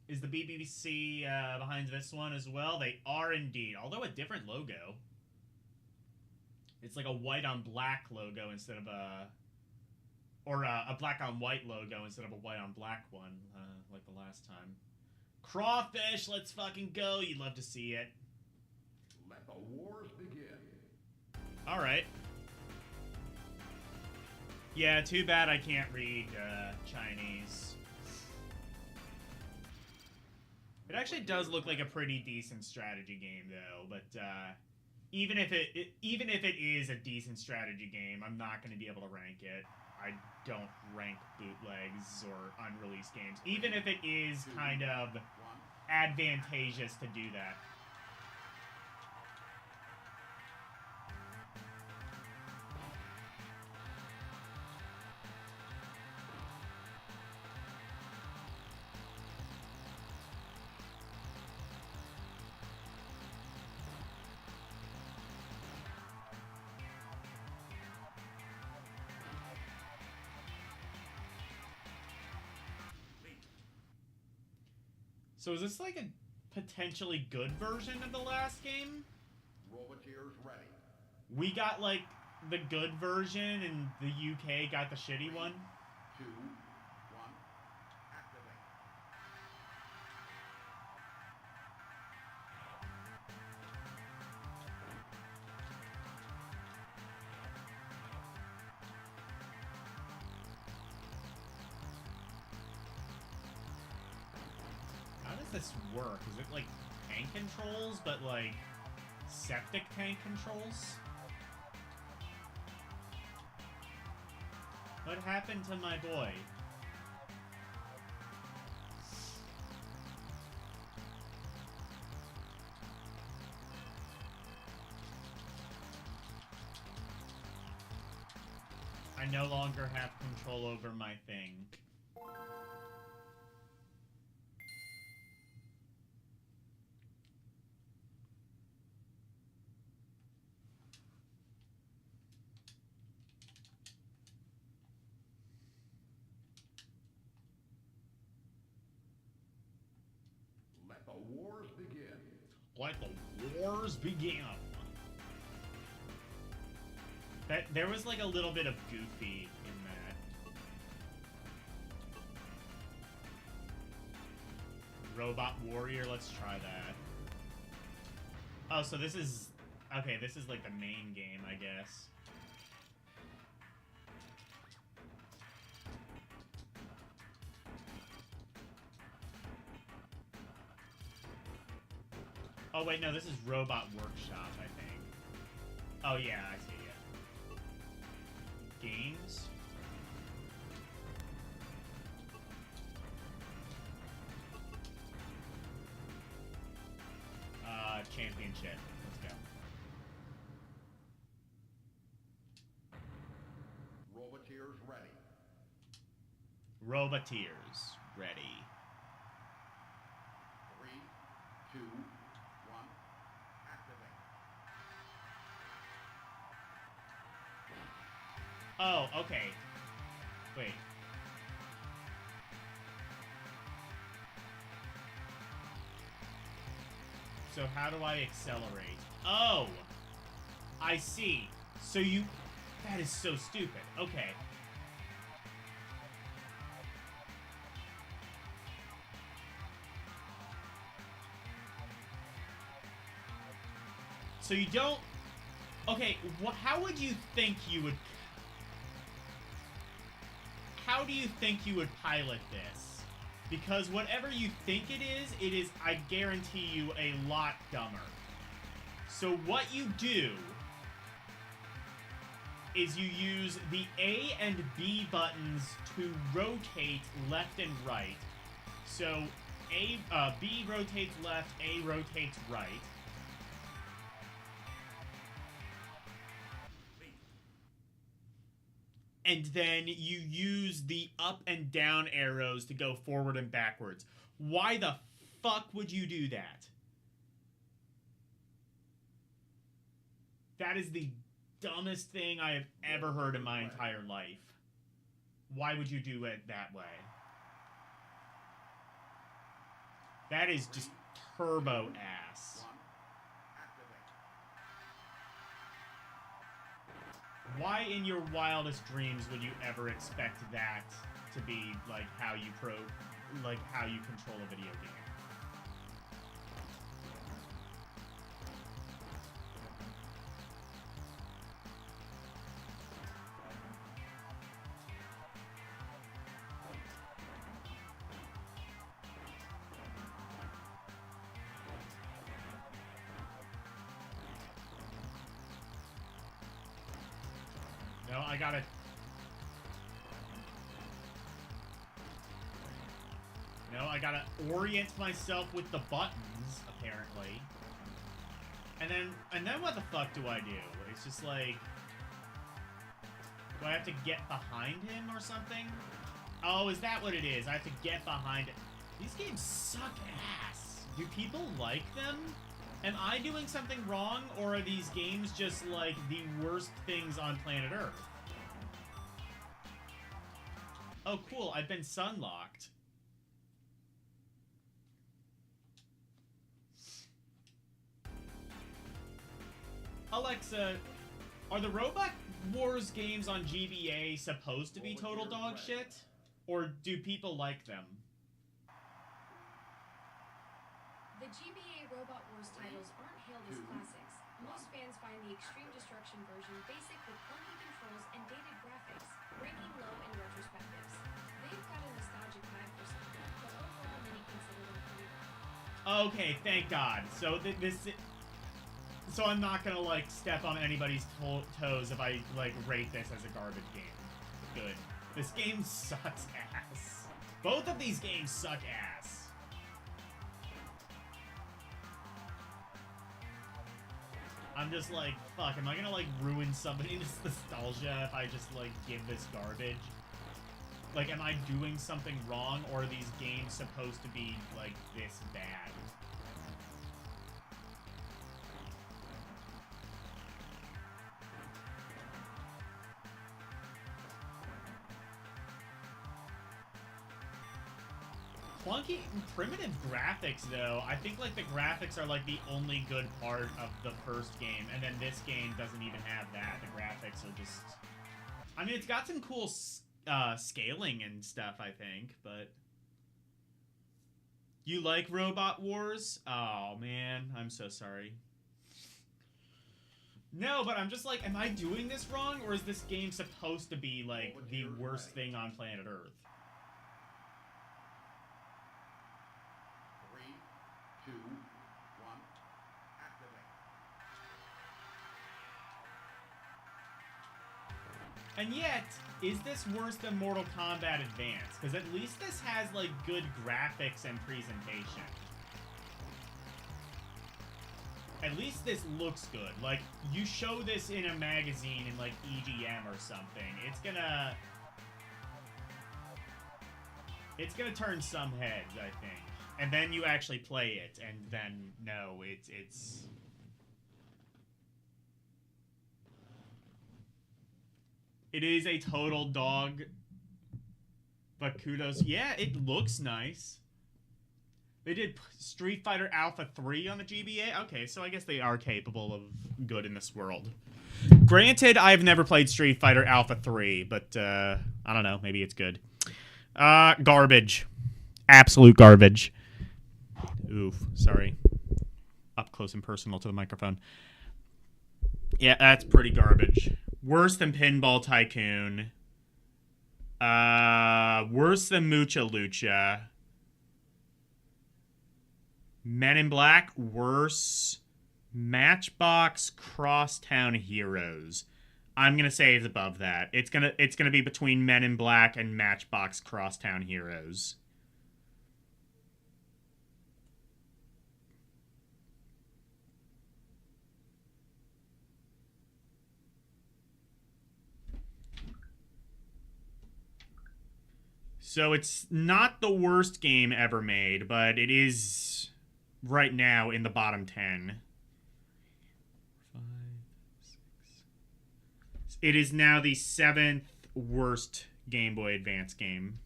Is the BBC behind this one as well? They are indeed, although a different logo. It's like a white on black logo instead of a... Or a black on white logo instead of a white on black one, like the last time. Crawfish, let's fucking go. You'd love to see it. Let the wars begin. Alright. Yeah, too bad I can't read Chinese. It actually does look like a pretty decent strategy game, though. But even if it is a decent strategy game, I'm not going to be able to rank it. I don't rank bootlegs or unreleased games, even if it is kind of advantageous to do that. So is this like a potentially good version of the last game. Roboteers ready. We got, like, the good version, and the UK got the shitty one. 2, 1, activate. How does this work? Is it, like, tank controls, but, like, septic tank controls? What happened to my boy? I no longer have control over my thing. Let the wars begin. Let the wars begin. There was like a little bit of Goofy in that. Robot Warrior, let's try that. Oh, so this is... Okay, this is like the main game, I guess. Oh, wait, no, this is Robot Workshop, I think. Oh, yeah, I see, yeah. Games? Championship. Let's go. Roboteers ready. Roboteers ready. 3, 2, 1, activate. Oh, okay. Wait. So how do I accelerate? Oh! I see. So you... That is so stupid. Okay. So you don't... Okay, how would you think you would... How do you think you would pilot this? Because whatever you think it is, I guarantee you, a lot dumber. So what you do is you use the A and B buttons to rotate left and right. So B rotates left, A rotates right. And then you use the up and down arrows to go forward and backwards. Why the fuck would you do that? That is the dumbest thing I have ever heard in my entire life. Why would you do it that way? That is just turbo ass. Why in your wildest dreams would you ever expect that to be like how you control a video game? No, I gotta... No, I gotta orient myself with the buttons, apparently. And then what the fuck do I do? It's just like... Do I have to get behind him or something? Oh, is that what it is? I have to get behind it. These games suck ass. Do people like them? Am I doing something wrong, or are these games just, like, the worst things on planet Earth? Oh, cool, I've been sunlocked. Alexa, are the Robot Wars games on GBA supposed to be total dog shit? Or do people like them? The GBA Robot Wars titles aren't hailed as classics. Most fans find the Extreme Destruction version basic with clunky controls and dated graphics, ranking low in retrospectives. They've got a nostalgic vibe for some, but overall many consider them pretty rough. Okay, thank God. So so I'm not gonna like step on anybody's toes if I like rate this as a garbage game. Good. This game sucks ass. Both of these games suck ass. I'm just like, fuck, am I gonna like ruin somebody's nostalgia if I just like give this garbage? Like, am I doing something wrong, or are these games supposed to be like this bad? Clunky, primitive graphics, though. I think, like, the graphics are, like, the only good part of the first game, and then this game doesn't even have that. The graphics are just... I mean, it's got some cool scaling and stuff, I think, but... You like Robot Wars? Oh, man. I'm so sorry. No, but I'm just like, am I doing this wrong, or is this game supposed to be, like, the worst thing on planet Earth? 3, 2, 1, activate. And yet, is this worse than Mortal Kombat Advance? Because at least this has, like, good graphics and presentation. At least this looks good. Like, you show this in a magazine in, like, EGM or something, it's gonna turn some heads, I think. And then you actually play it, and then, no, it's... It is a total dog, but kudos. Yeah, it looks nice. They did Street Fighter Alpha 3 on the GBA? Okay, so I guess they are capable of good in this world. Granted, I've never played Street Fighter Alpha 3, but, I don't know, maybe it's good. Garbage. Absolute garbage. Oof, sorry. Up close and personal to the microphone. Yeah, that's pretty garbage. Worse than Pinball Tycoon. Worse than Mucha Lucha. Men in Black, worse. Matchbox Crosstown Heroes. I'm gonna say it's above that. It's gonna be between Men in Black and Matchbox Crosstown Heroes. So it's not the worst game ever made, but it is right now in the bottom 10. 5, 6. It is now the 7th worst Game Boy Advance game.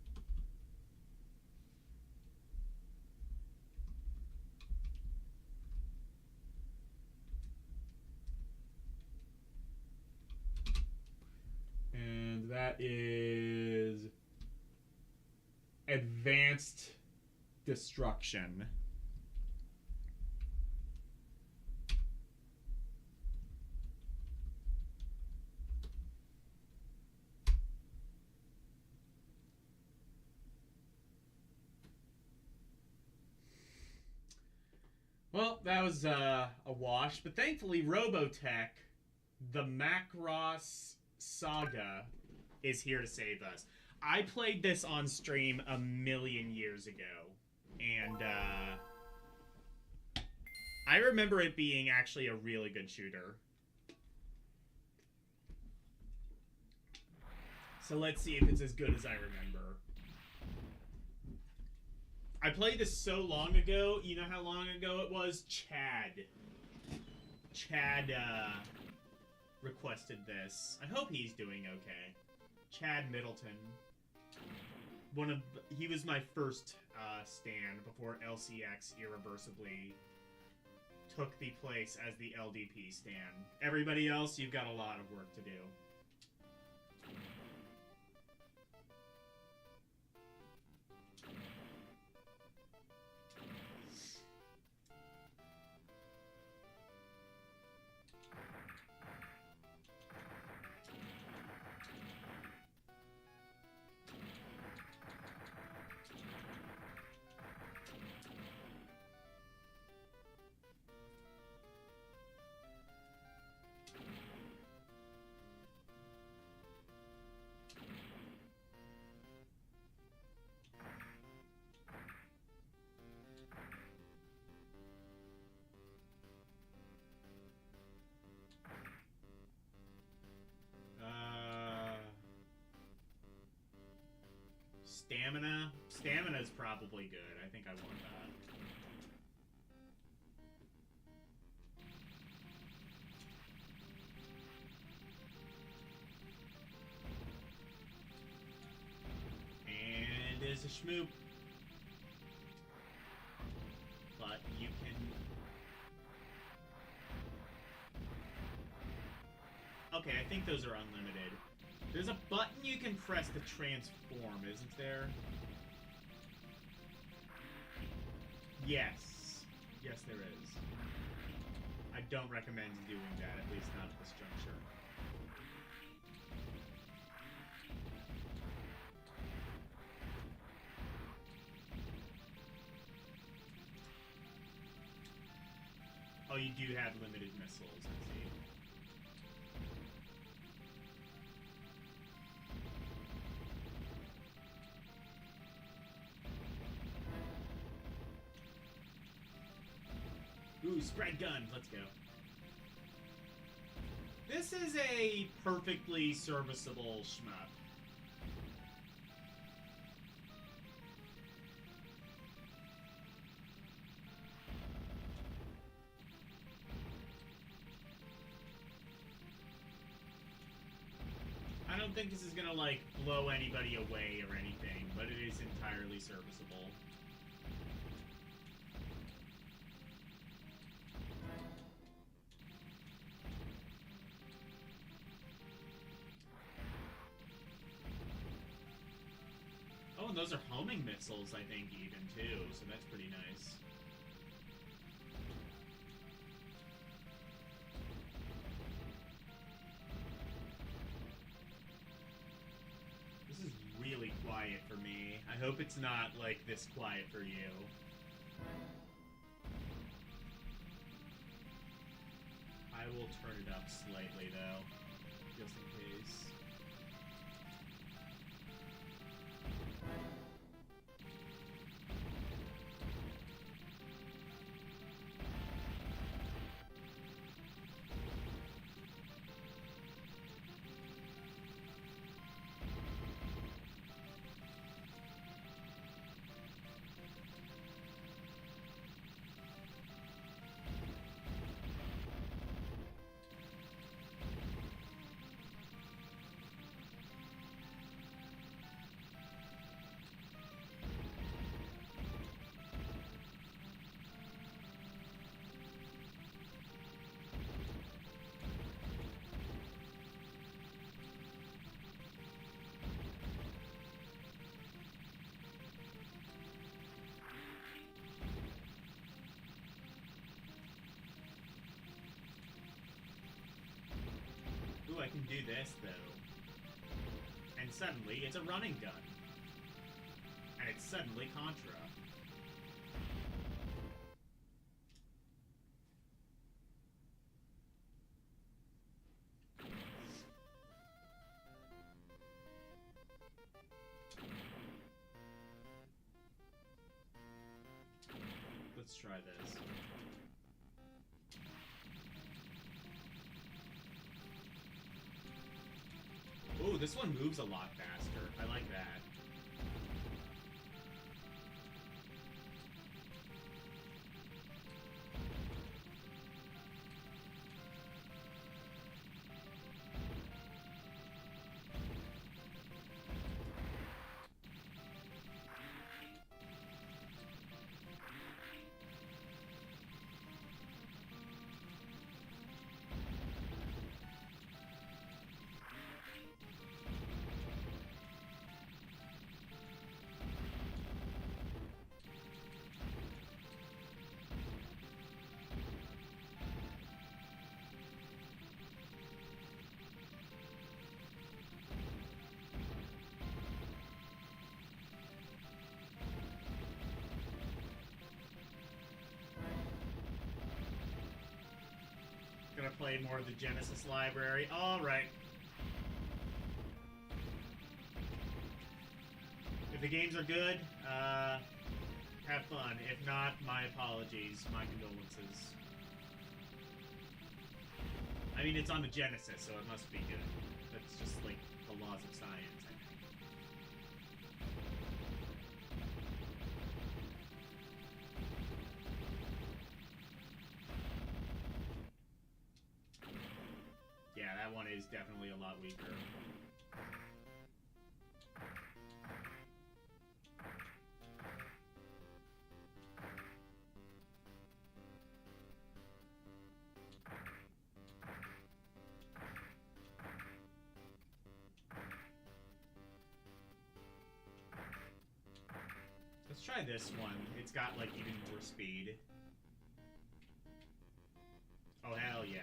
And that is Advanced Destruction. Well, that was a wash, but thankfully Robotech, the Macross Saga, is here to save us. I played this on stream a million years ago, and I remember it being actually a really good shooter. So let's see if it's as good as I remember. I played this so long ago. You know how long ago it was? Chad requested this. I hope he's doing okay. Chad Middleton. He was my first stand before LCX irreversibly took the place as the LDP stand. Everybody else, you've got a lot of work to do. Stamina? Stamina's probably good. I think I want that. And there's a schmoop. But you can... Okay, I think those are unlimited. There's a button you can press to transform, isn't there? Yes. Yes, there is. I don't recommend doing that, at least not at this juncture. Oh, you do have limited missiles, I see. Ooh, spread guns. Let's go. This is a perfectly serviceable shmup. I don't think this is gonna, like, blow anybody away or anything, but it is entirely serviceable. Oh, and those are homing missiles, I think, even, too, so that's pretty nice. This is really quiet for me. I hope it's not, like, this quiet for you. I will turn it up slightly, though, just in case. Ooh, I can do this, though. And suddenly, it's a running gun. And it's suddenly Contra. Let's try this. Ooh, this one moves a lot faster. I like that. play more of the Genesis library. Alright. If the games are good, have fun. If not, my apologies. My condolences. I mean, it's on the Genesis, so it must be good. That's just, like, the laws of science, I think. Yeah, that one is definitely a lot weaker. Let's try this one. It's got, like, even more speed. Oh, hell yeah.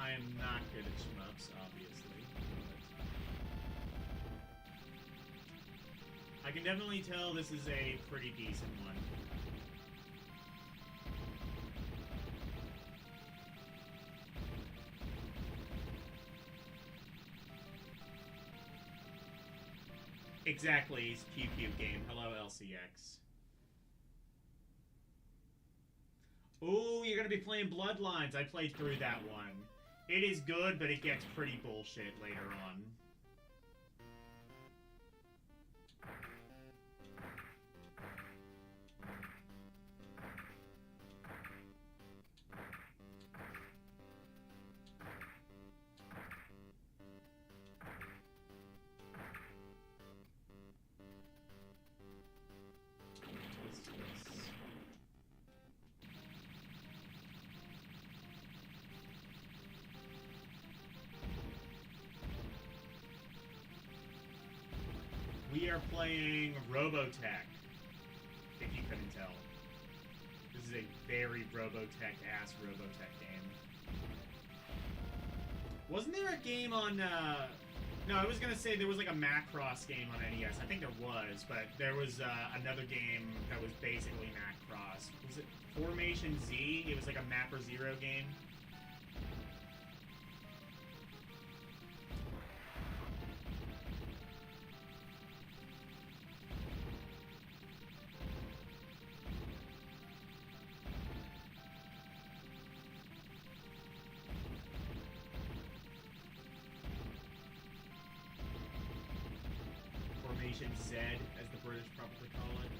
I am not good at shmups, obviously. But I can definitely tell this is a pretty decent one. Exactly, it's QQ game. Hello, LCX. Ooh, you're gonna be playing Bloodlines. I played through that one. It is good, but it gets pretty bullshit later on. What's this? We are playing Robotech, if you couldn't tell. This is a very Robotech-ass Robotech game. Wasn't there a game on, No, I was gonna say there was like a Macross game on NES. I think there was, but there was another game that was basically Macross. Was it Formation Z? It was like a Mapper Zero game. Formation Z, as the British probably call it.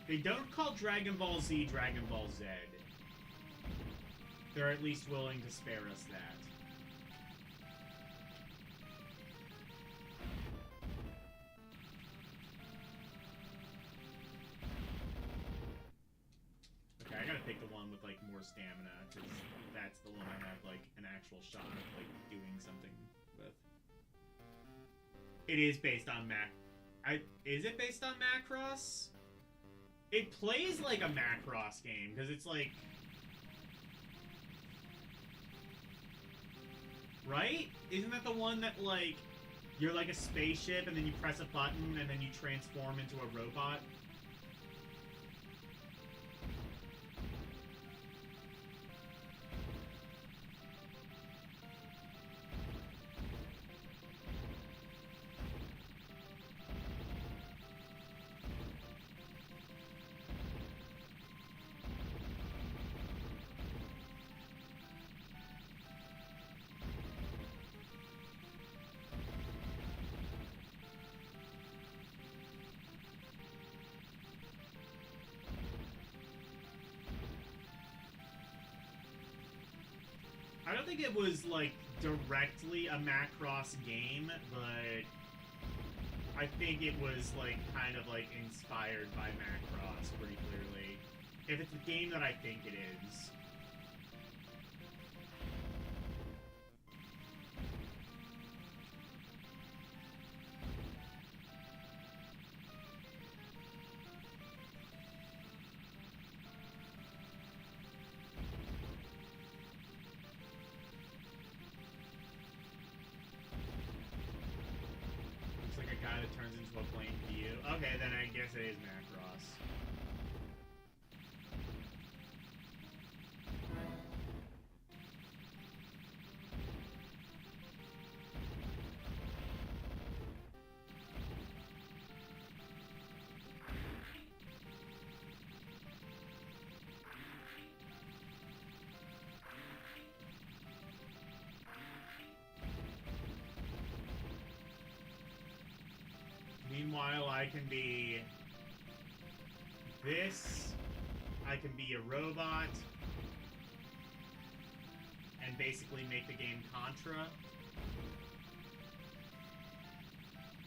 They don't call Dragon Ball Z Dragon Ball Z. They're at least willing to spare us that. Okay, I gotta pick the one with, like, more stamina, because that's the one I have, like, an actual shot of, like, doing something with. It is based on Is it based on Macross? It plays like a Macross game, because it's, like... Right? Isn't that the one that, like, you're like a spaceship, and then you press a button, and then you transform into a robot? I don't think it was, like, directly a Macross game, but I think it was, like, kind of, like, inspired by Macross pretty clearly. If it's the game that I think it is. Looks like a guy that turns into a plane view. Okay, then I guess it is Macross. Meanwhile, I can be this. I can be a robot. And basically make the game Contra.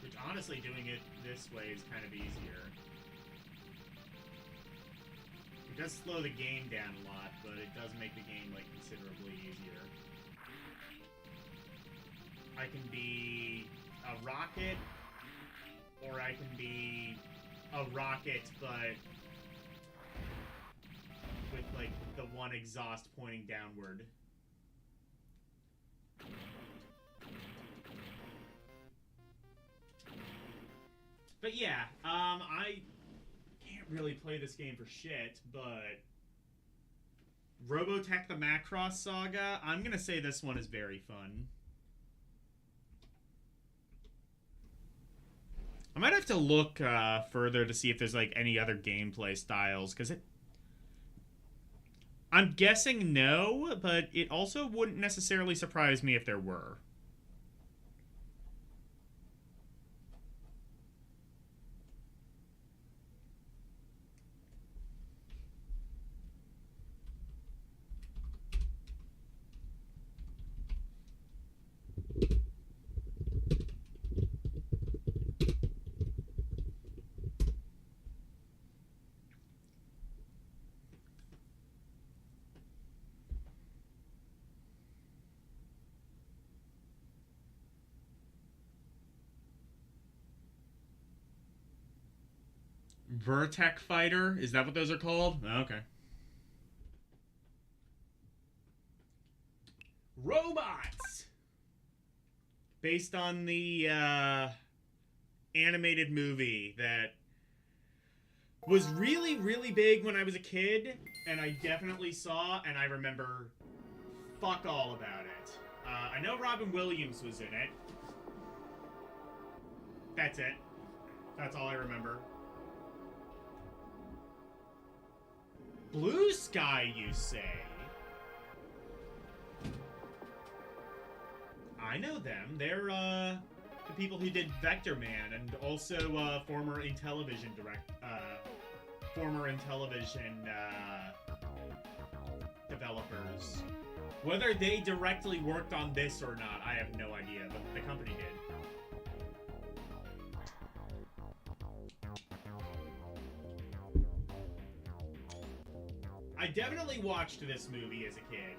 Which, honestly, doing it this way is kind of easier. It does slow the game down a lot, but it does make the game, like, considerably easier. I can be a rocket, or I can be a rocket, but with, like, the one exhaust pointing downward. But yeah, I can't really play this game for shit, but Robotech the Macross Saga, I'm gonna say this one is very fun. I might have to look further to see if there's, like, any other gameplay styles, because I'm guessing no, but it also wouldn't necessarily surprise me if there were. Vertec Fighter? Is that what those are called? Okay. Robots! Based on the animated movie that was really, really big when I was a kid, and I definitely saw, and I remember fuck all about it. I know Robin Williams was in it. That's it. That's all I remember. Blue Sky, you say? I know them. They're, the people who did Vector Man, and also, former Intellivision developers. Whether they directly worked on this or not, I have no idea, but the company did. I definitely watched this movie as a kid.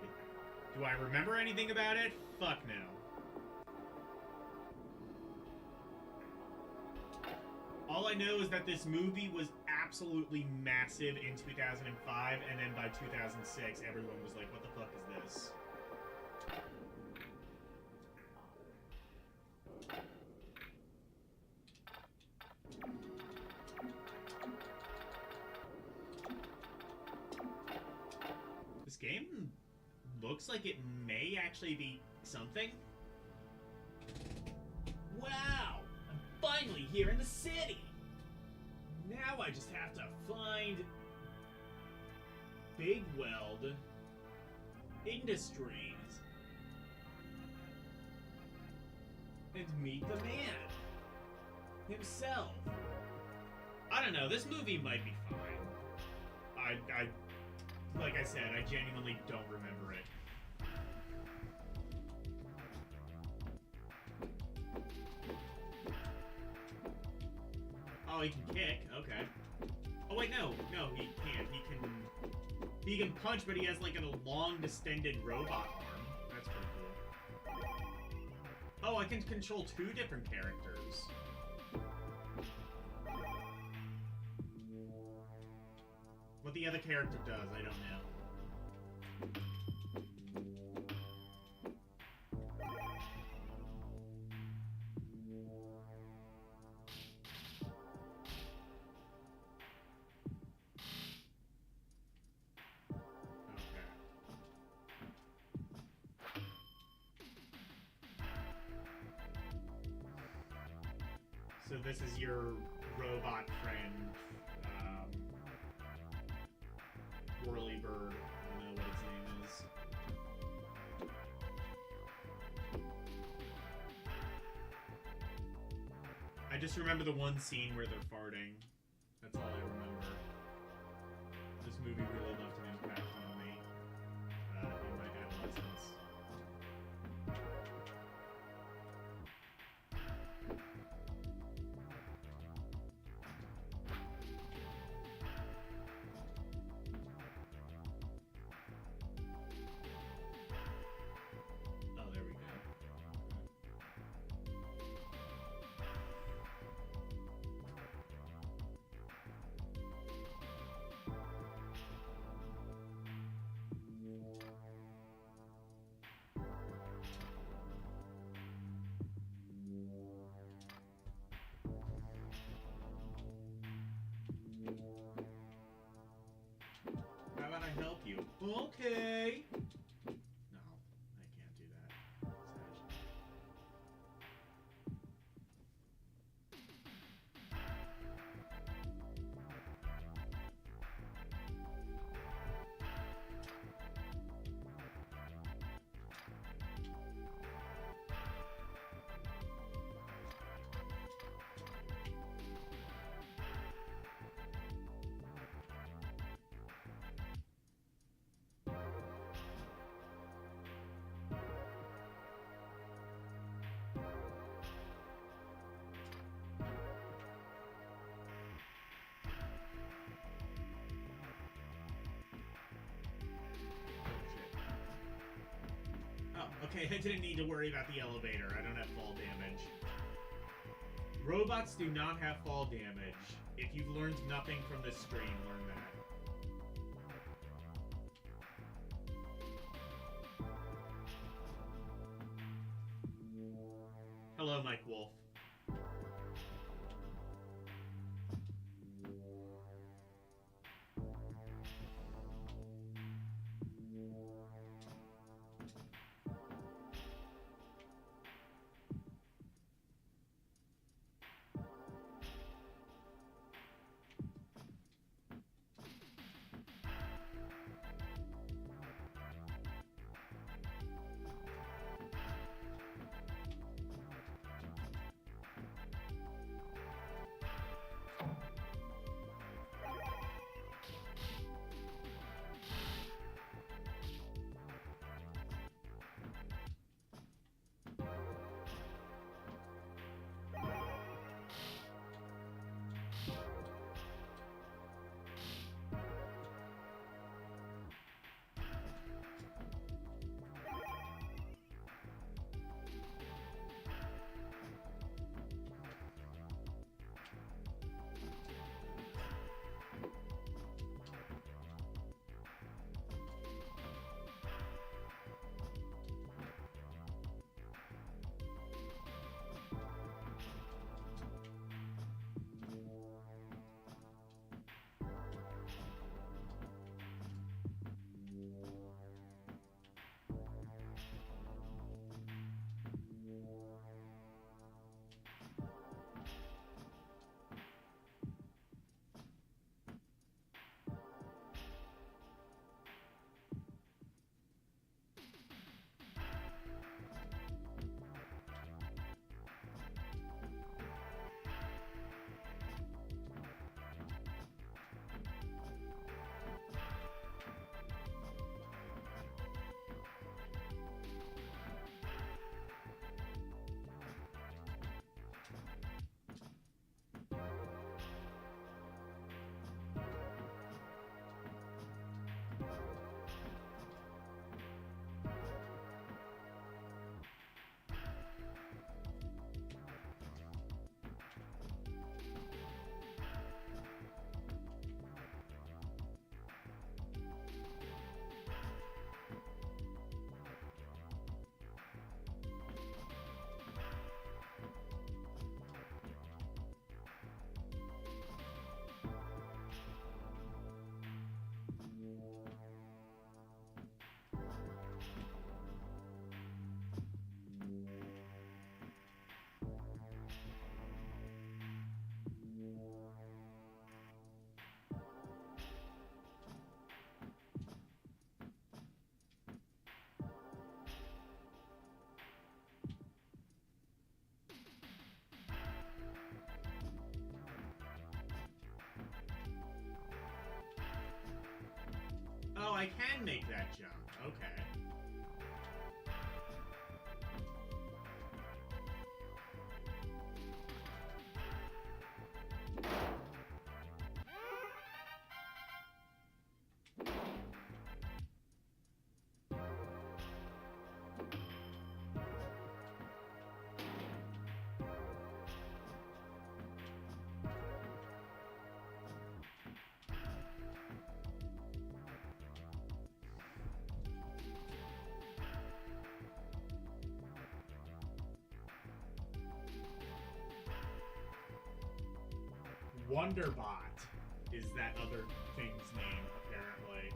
Do I remember anything about it? Fuck no. All I know is that this movie was absolutely massive in 2005, and then by 2006, everyone was like, what the fuck is this? This game looks like it may actually be something. Wow! I'm finally here in the city! Now I just have to find Big Weld Industries and meet the man himself. I don't know, this movie might be fine. Like I said, I genuinely don't remember it. Oh, he can kick. Okay. Oh wait, no, he can't. He can punch, but he has like a long, distended robot arm. That's pretty cool. Oh, I can control 2 different characters. What the other character does, I don't know. So this is your robot friend, Whirly Bird. I don't know what its name is. I just remember the one scene where they're farting. That's all I remember. This movie really left an impact on me in my adolescence. Oh, there we go. How about I help you? Okay. No, I can't do that. Sad. Oh, okay, I didn't need to worry about the elevator. I don't have fall damage. Robots do not have fall damage. If you've learned nothing from this stream, learn that. Hello, Mike Wolf. I can make that jump. Okay. Wonderbot is that other thing's name, apparently.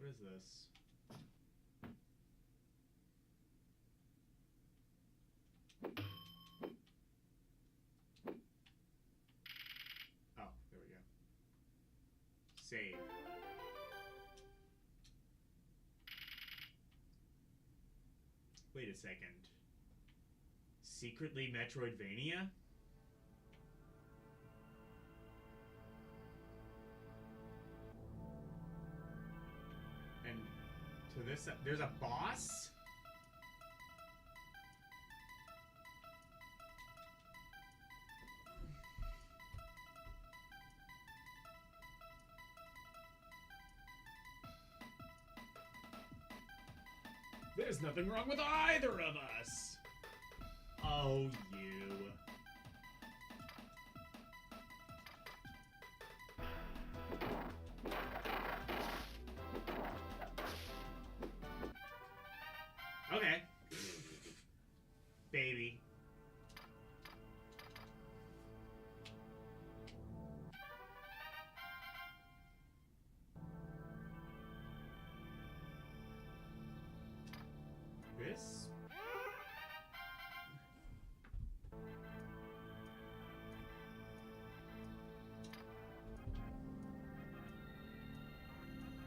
What is this? Oh, there we go. Save. Wait a second. Secretly Metroidvania? And to this, there's a boss? There's nothing wrong with either of us! Oh, you. Okay. Baby. This?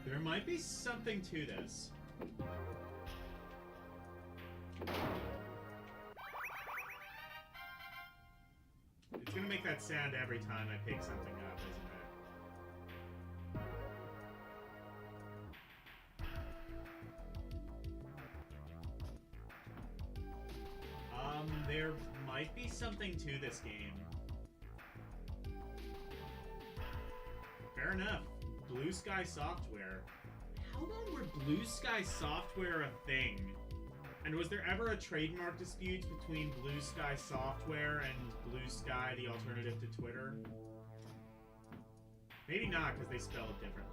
There might be something to this. It's gonna make that sound every time I pick something up, isn't it? There might be something to this game. Fair enough. Blue Sky Software. How long were Blue Sky Software a thing? And was there ever a trademark dispute between Blue Sky Software and Blue Sky, the alternative to Twitter? Maybe not, because they spell it differently.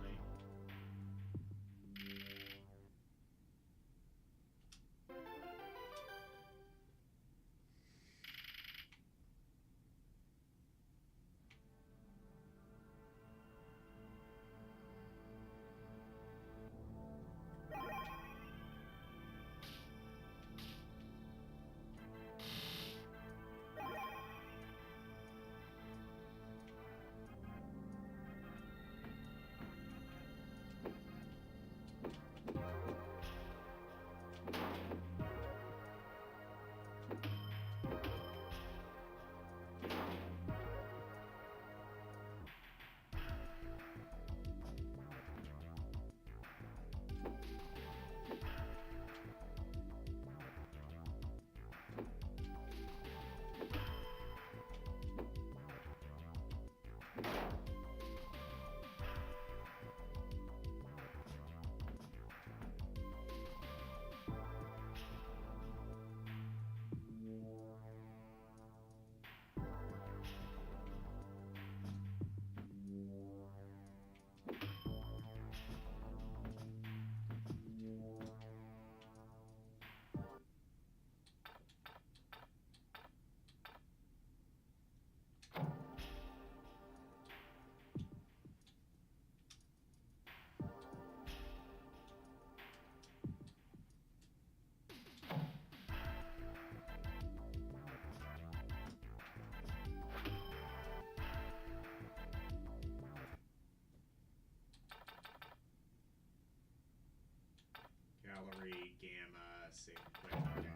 cavalry, gamma, sig. Wait, okay.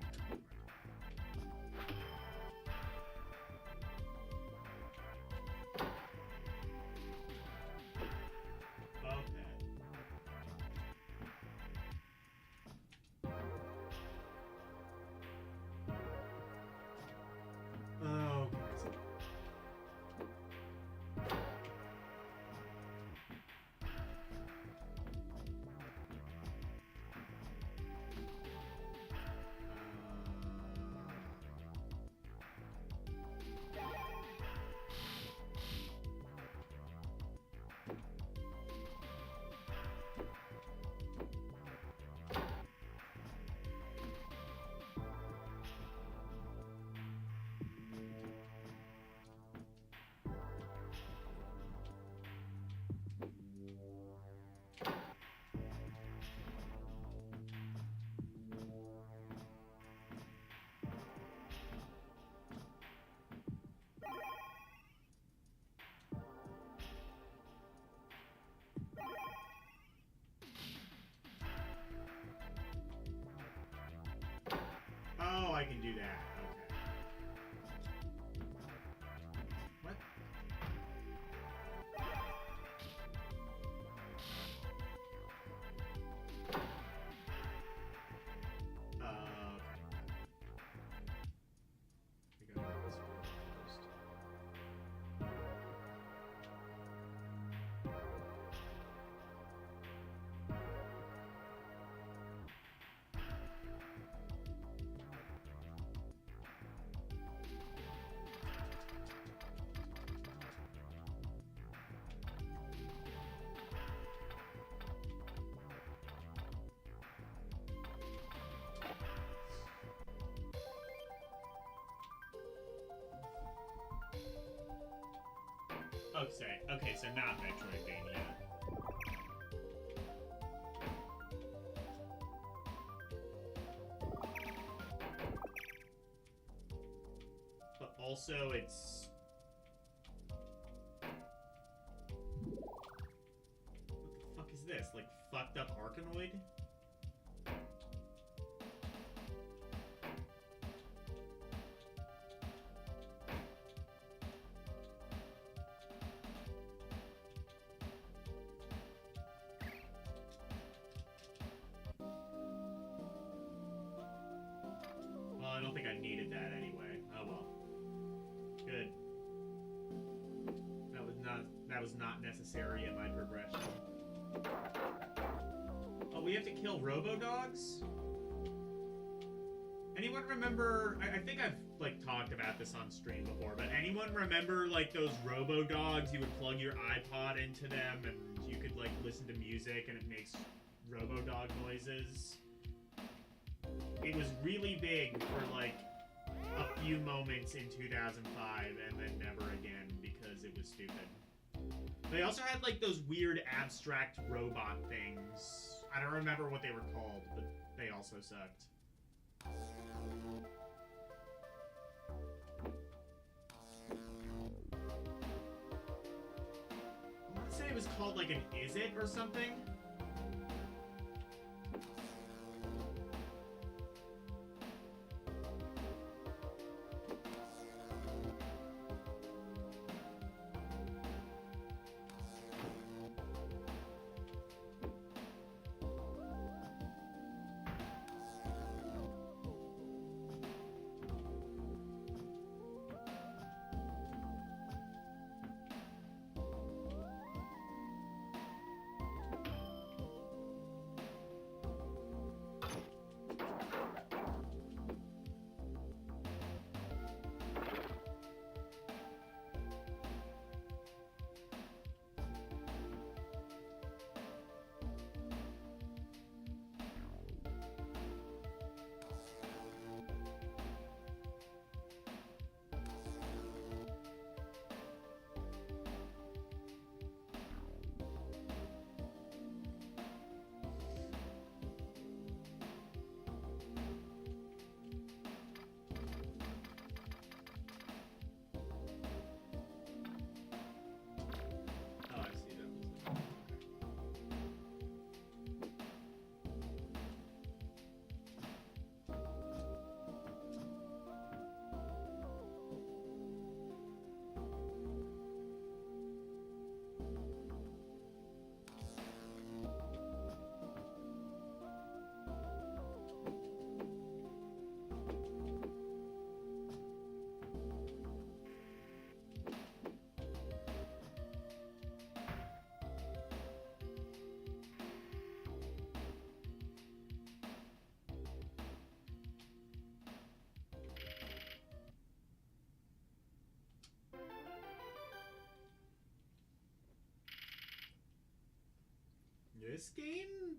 Okay. Oh, okay. Oh, I can do that. Okay. What? Okay. We go this way first. Okay, so not Metroidvania. But also it's... What the fuck is this? Like, fucked up Arkanoid? Well, I don't think I needed that anyway. Oh well. Good. That was not necessary in my progression. Oh, we have to kill robo-dogs? Anyone remember... I think I've, like, talked about this on stream before, but anyone remember, like, those robo-dogs? You would plug your iPod into them, and you could, like, listen to music, and it makes robo-dog noises? It was really big for, like, a few moments in 2005, and then never again, because it was stupid. They also had, like, those weird abstract robot things. I don't remember what they were called, but they also sucked. I want to say it was called, like, an Is It or something? This game?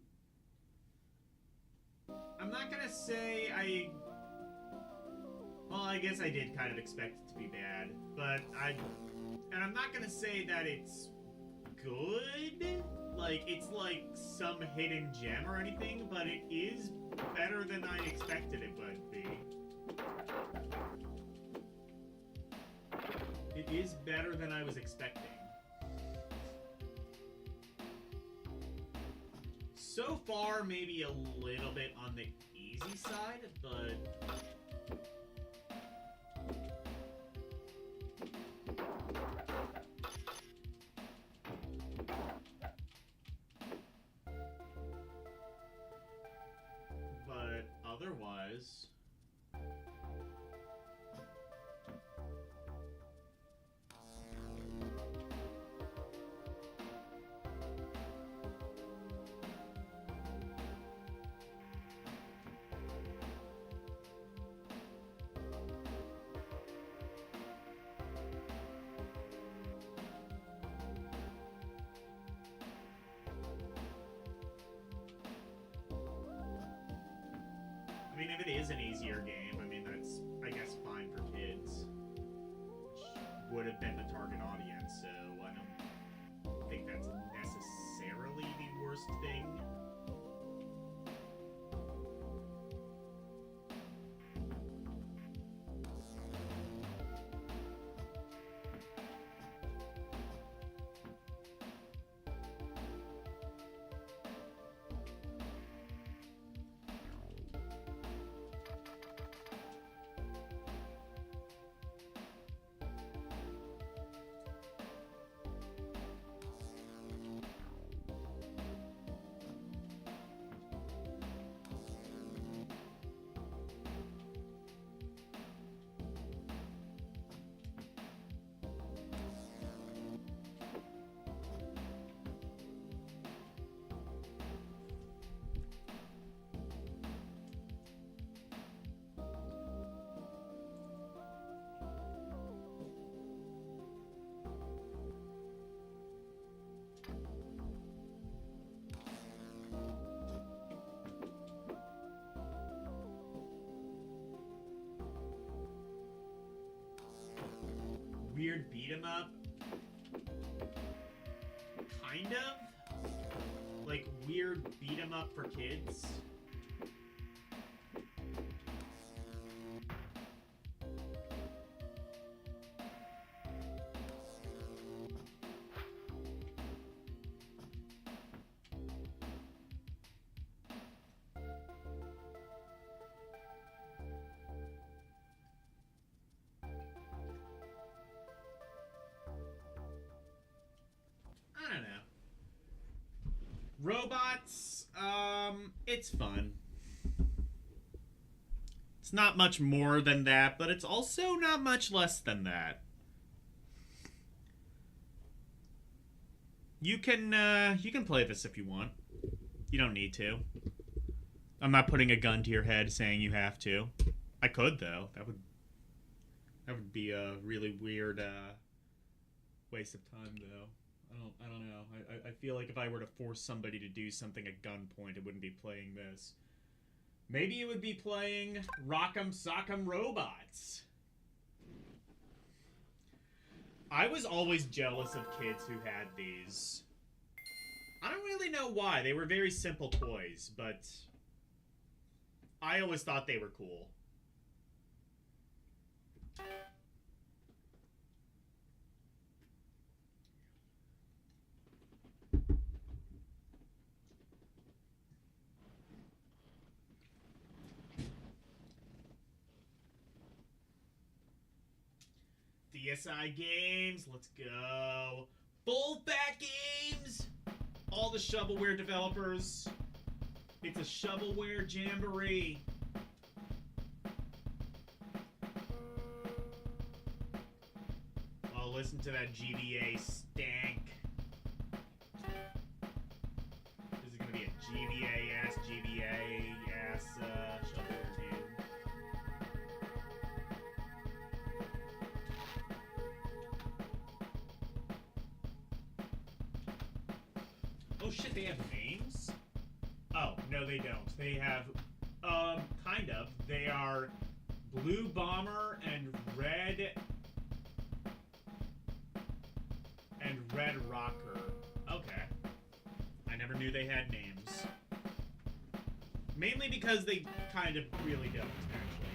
I'm not gonna say well, I guess I did kind of expect it to be bad, but I'm not gonna say that it's good. Like, it's like some hidden gem or anything, but it is better than I expected it would be. It is better than I was expecting. So far, maybe a little bit on the easy side, but... But otherwise... I mean, if it is an easier game, I mean, that's, I guess, fine for kids. Which would have been the target audience, so I don't think that's necessarily the worst thing. Weird beat 'em up. Kind of. Like weird beat 'em up for kids. I don't know. Robots, it's fun. It's not much more than that, but it's also not much less than that. You can play this if you want. You don't need to. I'm not putting a gun to your head saying you have to. I could though. That would be a really weird waste of time though. I don't know. I feel like if I were to force somebody to do something at gunpoint, it wouldn't be playing this. Maybe it would be playing Rock'em Sock'em Robots. I was always jealous of kids who had these. I don't really know why. They were very simple toys, but I always thought they were cool. DSi Games, let's go. Full Fat Games! All the shovelware developers. It's a shovelware jamboree. Oh, listen to that GBA stank. This is gonna be a GBA-ass shovelware game. Oh shit, they have names? Oh, no, they don't. They have, kind of. They are Blue Bomber and Red Rocker. Okay. I never knew they had names. Mainly because they kind of really don't, actually.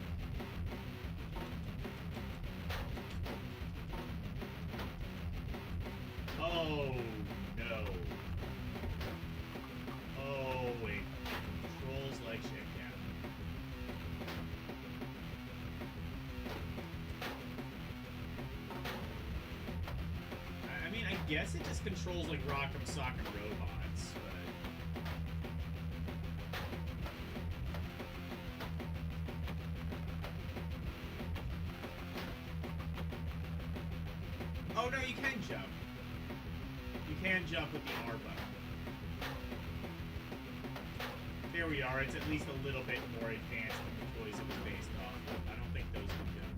Oh, no. Oh, wait. Controls like shit, yeah. I mean, I guess it just controls like Rock'em Sock'em Robots, but... Oh, no, you can jump. You can jump with the R button. There we are. It's at least a little bit more advanced than the toys it was based off of. I don't think those would jump.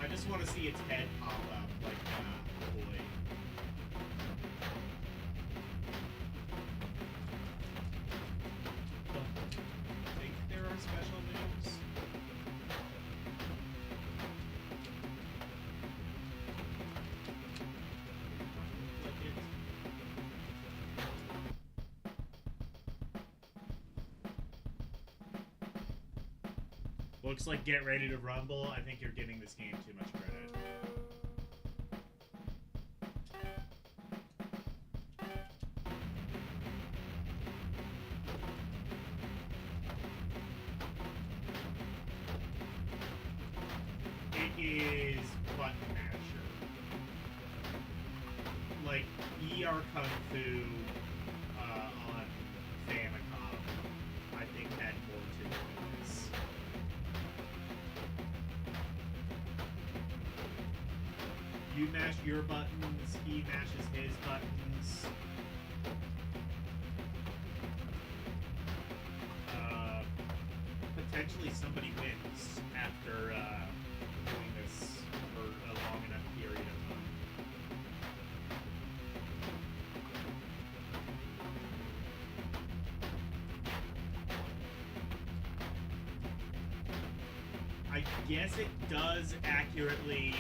I just want to see its head pop up like a toy. I think there are special moves. Like it. Looks like Get Ready to Rumble. I think you're giving this game too much credit. It is Button Masher. Like ER Kung Fu on Famicom, I think had more to do with this. You mash your buttons, he mashes his buttons. Potentially somebody wins after doing this for a long enough period of time. I guess it does accurately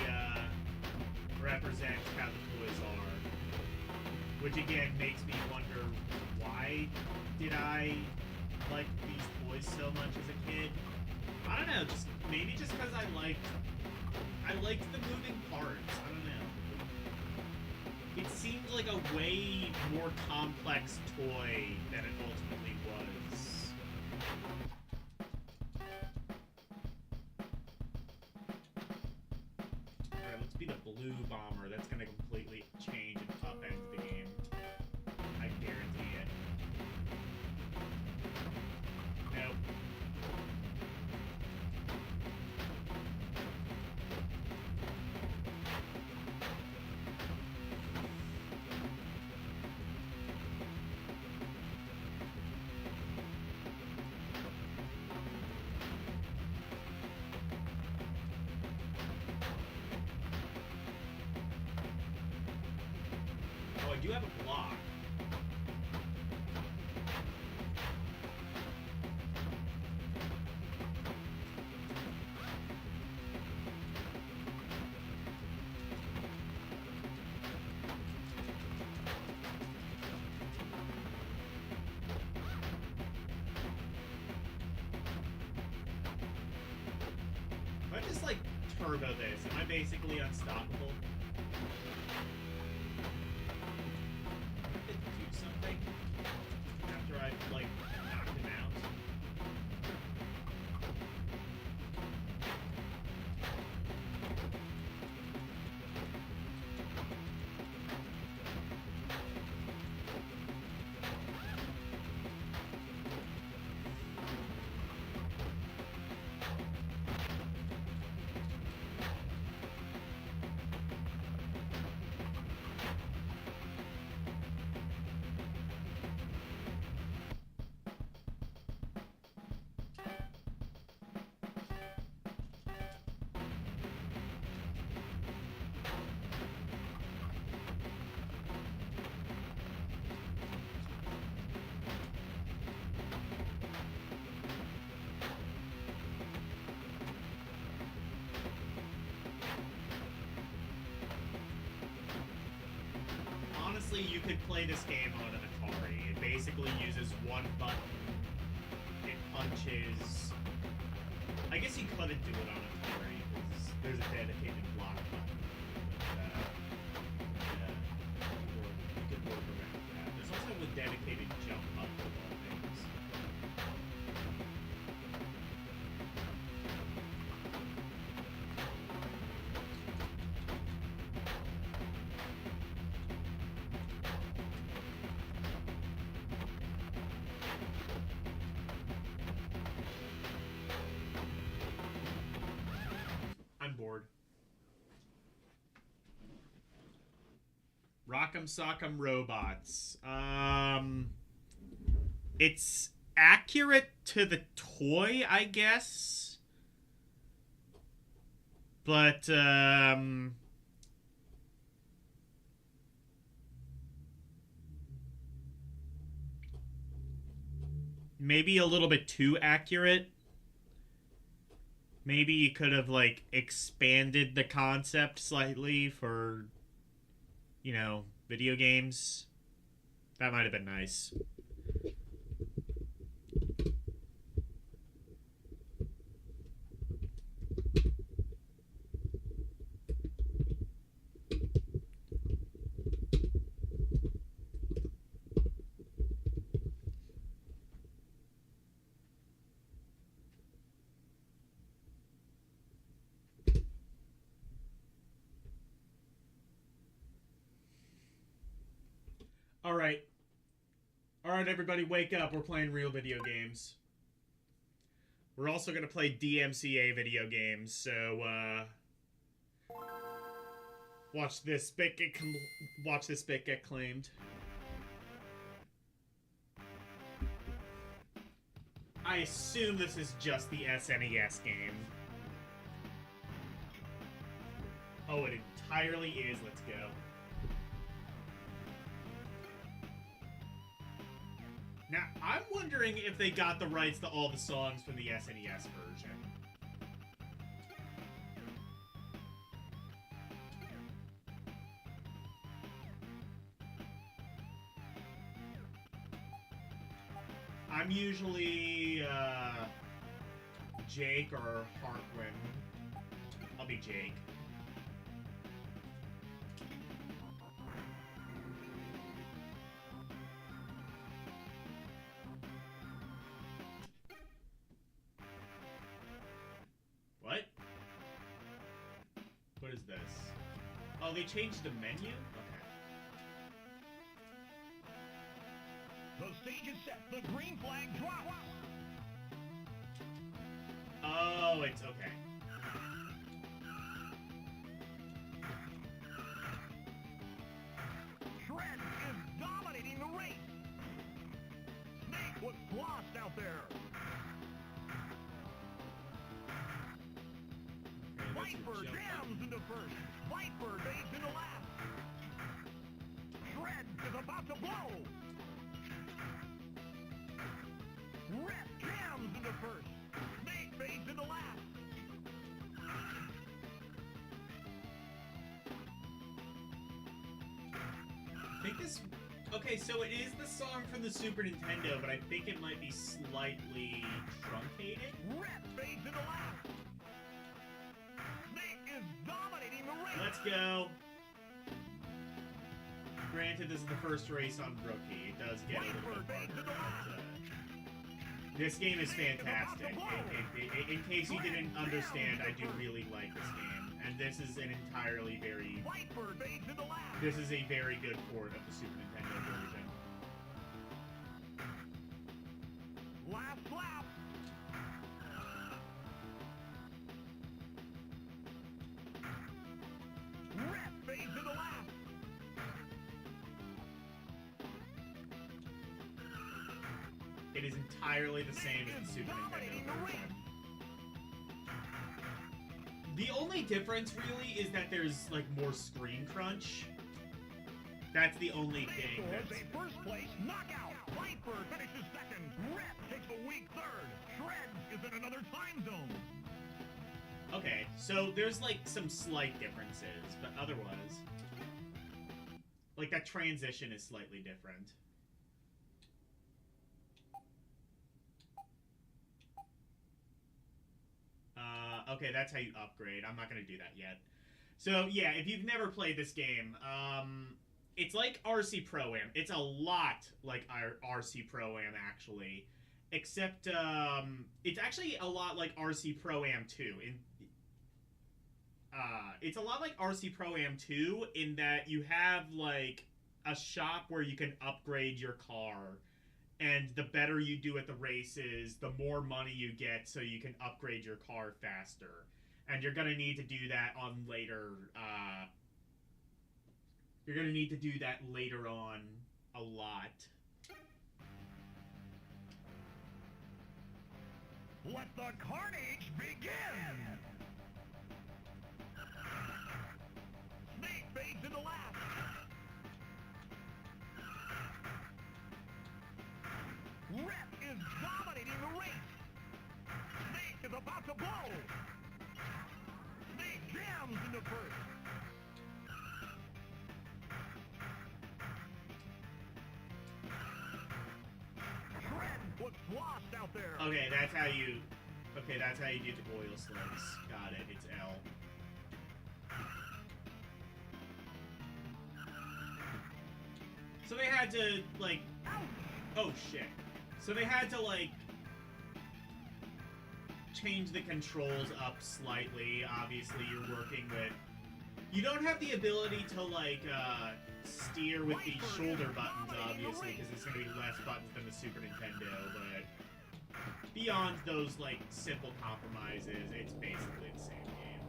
represent how the toys are. Which again makes me wonder, why did I like these toys so much as a kid? I don't know, just maybe just because I liked the moving parts. I don't know. It seemed like a way more complex toy than it ultimately was. Alright, let's be the Blue Bomber. That's gonna completely change and upend the game. I guarantee it. Nope. Oh, I do have a block. If I just like turbo this, am I basically unstoppable? Did it do something after I like knocked him out? honestly, you could play this game on an Atari. It basically uses one button. It punches. I guess you couldn't do it on Atari because there's a dedicated block button. You could work around that. There's also a dedicated jump button of all things. I'm bored. Rock'em Sock'em Robots. It's accurate to the toy, I guess. But, maybe a little bit too accurate. Maybe you could have, like, expanded the concept slightly for, you know, video games. That might have been nice. All right. All right, everybody, wake up. We're playing real video games. We're also going to play DMCA video games, so, watch this bit get claimed. I assume this is just the SNES game. Oh, it entirely is. Let's go. Now, I'm wondering if they got the rights to all the songs from the SNES version. I'm usually, Jake or Hartwin. I'll be Jake. What? What is this? Oh, they changed the menu? Okay. The stage is set. The green flag drops. Oh, it's okay. Shred is dominating the race. Snake was lost out there. Viper jams into first. Viper fades into last. Shred is about to blow. Rep jams into first. Snake fades into last. I think this... Okay, so it is the song from the Super Nintendo, but I think it might be slightly truncated. Rep fades into last. Snake is dominating the race. Let's go. Granted, this is the first race on Rookie. It does get a little bit harder, but, this game is fantastic. In case you didn't understand, I do really like this game. And this is an entirely very... This is a very good port of the Super Nintendo version. Last lap. Rep fades into lap. It is entirely the same as the Super Nintendo version. The only difference, really, is that there's, like, more screen crunch. That's the only thing. That's a first place knockout. Viper finishes second. Rep takes a weak third. Shred is in another time zone. Okay, so there's, like, some slight differences, but otherwise... Like, that transition is slightly different. Okay, that's how you upgrade. I'm not going to do that yet. So, yeah, if you've never played this game, it's like RC Pro-Am. It's a lot like RC Pro-Am, actually. Except, it's actually a lot like RC Pro-Am 2. It's a lot like RC Pro-Am 2 in that you have, like, a shop where you can upgrade your car. And the better you do at the races, the more money you get so you can upgrade your car faster. And you're going to need to do that on later... you're going to need to do that later on a lot. Let the carnage begin! Snake fades into last. Rep is dominating the race. Snake is about to blow. Snake jams into first. Shred was lost out there. Okay, that's how you... Okay, that's how you do the oil slicks. Got it, it's L. So they had to, like... Oh, shit. So they had to, like... change the controls up slightly. Obviously, you're working with... You don't have the ability to, like, steer with the shoulder buttons, obviously, because it's going to be less buttons than the Super Nintendo, but... Beyond those, like, simple compromises, it's basically the same game.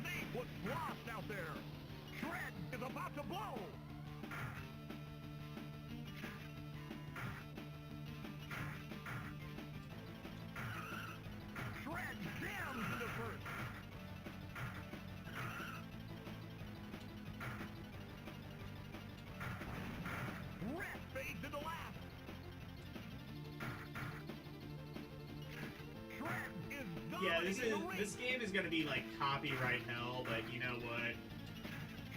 Snake was lost out there. Shred is about to blow. Shred jams into first. Red fades into last. Shred is Yeah, dominating the race. this game is gonna be like copyright hell, but you know what?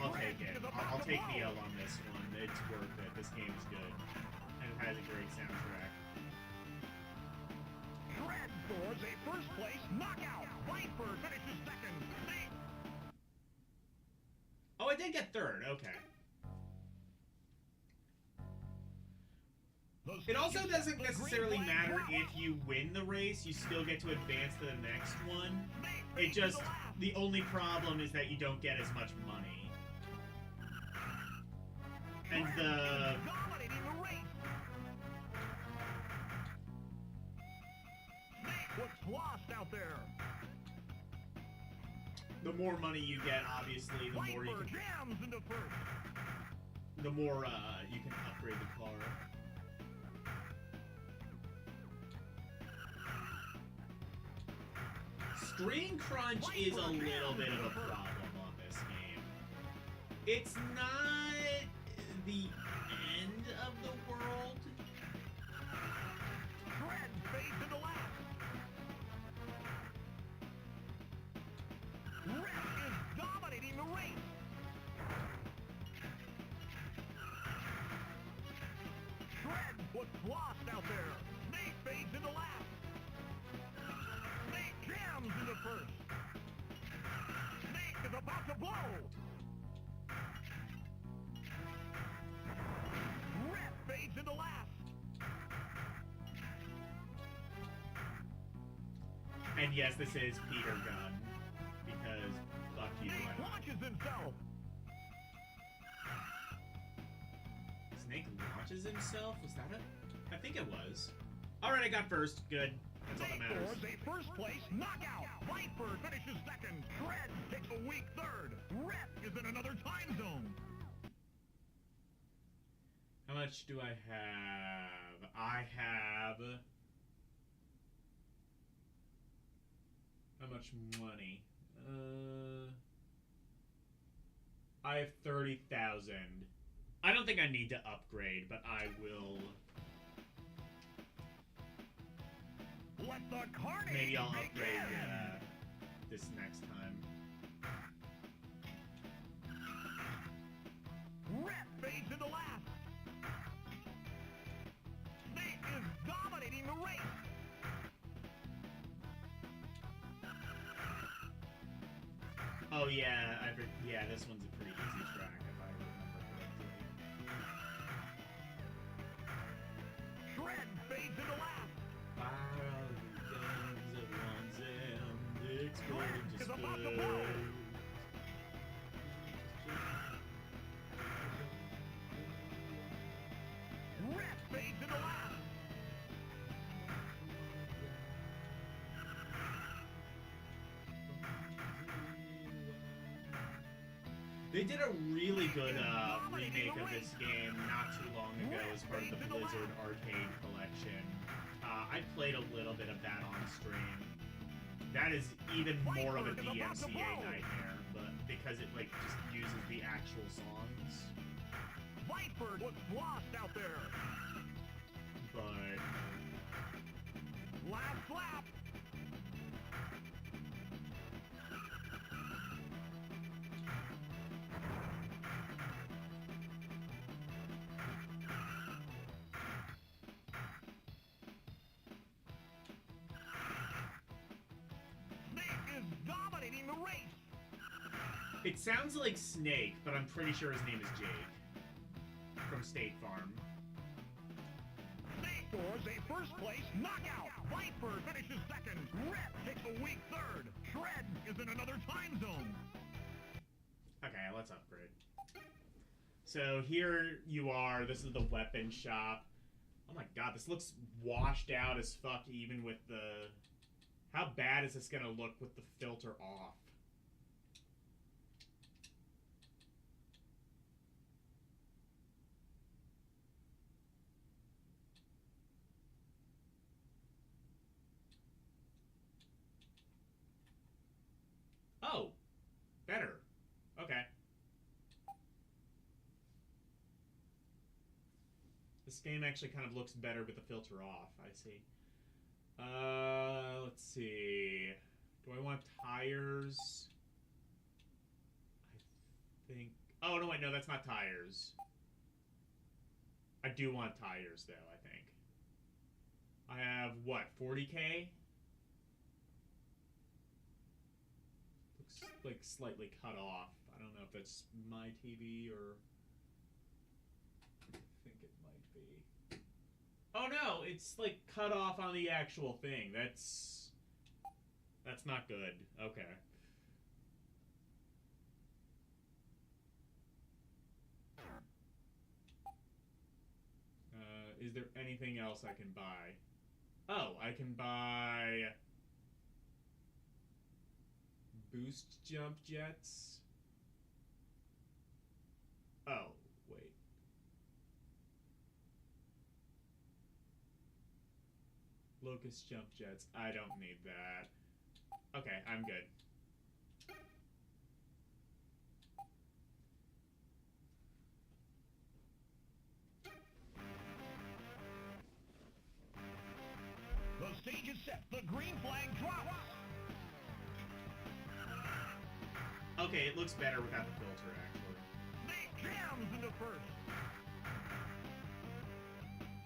I'll take it. I'll take the L on this one. It's worth it. This game is good. And it has a great soundtrack. Shred scores a first place knockout. Viper finishes second. Snake. Oh, I did get third. Okay. It also doesn't necessarily matter if you win the race. You still get to advance to the next one. It just... The only problem is that you don't get as much money. And the... Dominating the race. Snake was lost out there. The more money you get, obviously, the more you Viper can... jams into first. The more, you can upgrade the car. Screen crunch is a little bit of a problem on this game. It's not the end of the world. Shred fades into last. Red is dominating the race. Shred was lost out there. Snake fades into last. Snake jams into first. Snake is about to blow. Red fades into last. And yes, this is Peter Gunn. Because, fuck you. Snake launches himself. Snake launches himself? Was that it? I think it was. Alright, I got first. Good. That's all that Snake matters. scores a first place knockout. Viper finishes second. Shred takes a weak third. Rep is in another time zone. How much do I have? I have... How much money? I have 30,000. I don't think I need to upgrade, but I will... Let the carnage Maybe I'll upgrade begin. this next time. dominating the race. Oh yeah, yeah, this one's a pretty easy track if I remember correctly. Shred fades into last. Fire all your guns at once and explode Is into about to blow. space. Red fades into last. They did a really good remake of this game not too long ago as part of the Blizzard Arcade collection. I played a little bit of that on stream. That is even more of a DMCA nightmare, but because it like just uses the actual songs. Viper looks lost out there. But Last lap. Snake is dominating the race. it sounds like Snake, but I'm pretty sure his name is Jake from State Farm. Snake scores a first place knockout. Viper finishes second. Red takes a weak third. Shred is in another time zone. Okay, let's upgrade. So here you are. This is the weapon shop. Oh my god, this looks washed out as fuck even with the... How bad is this gonna look with the filter off? Oh! Better. Okay. This game actually kind of looks better with the filter off, I see. Let's see. Do I want tires? I think... Oh, no, wait, no, that's not tires. I do want tires, though, I think. I have, what, 40K? Looks, like, slightly cut off. I don't know if that's my TV or... I think it might be. Oh no, it's like cut off on the actual thing. That's not good. Okay. Is there anything else I can buy? Oh, I can buy boost jump jets. Oh, wait. Locust jump jets. I don't need that. Okay, I'm good. The stage is set. The green flag drops. Okay, it looks better without the filter, actually. Snake jams into first.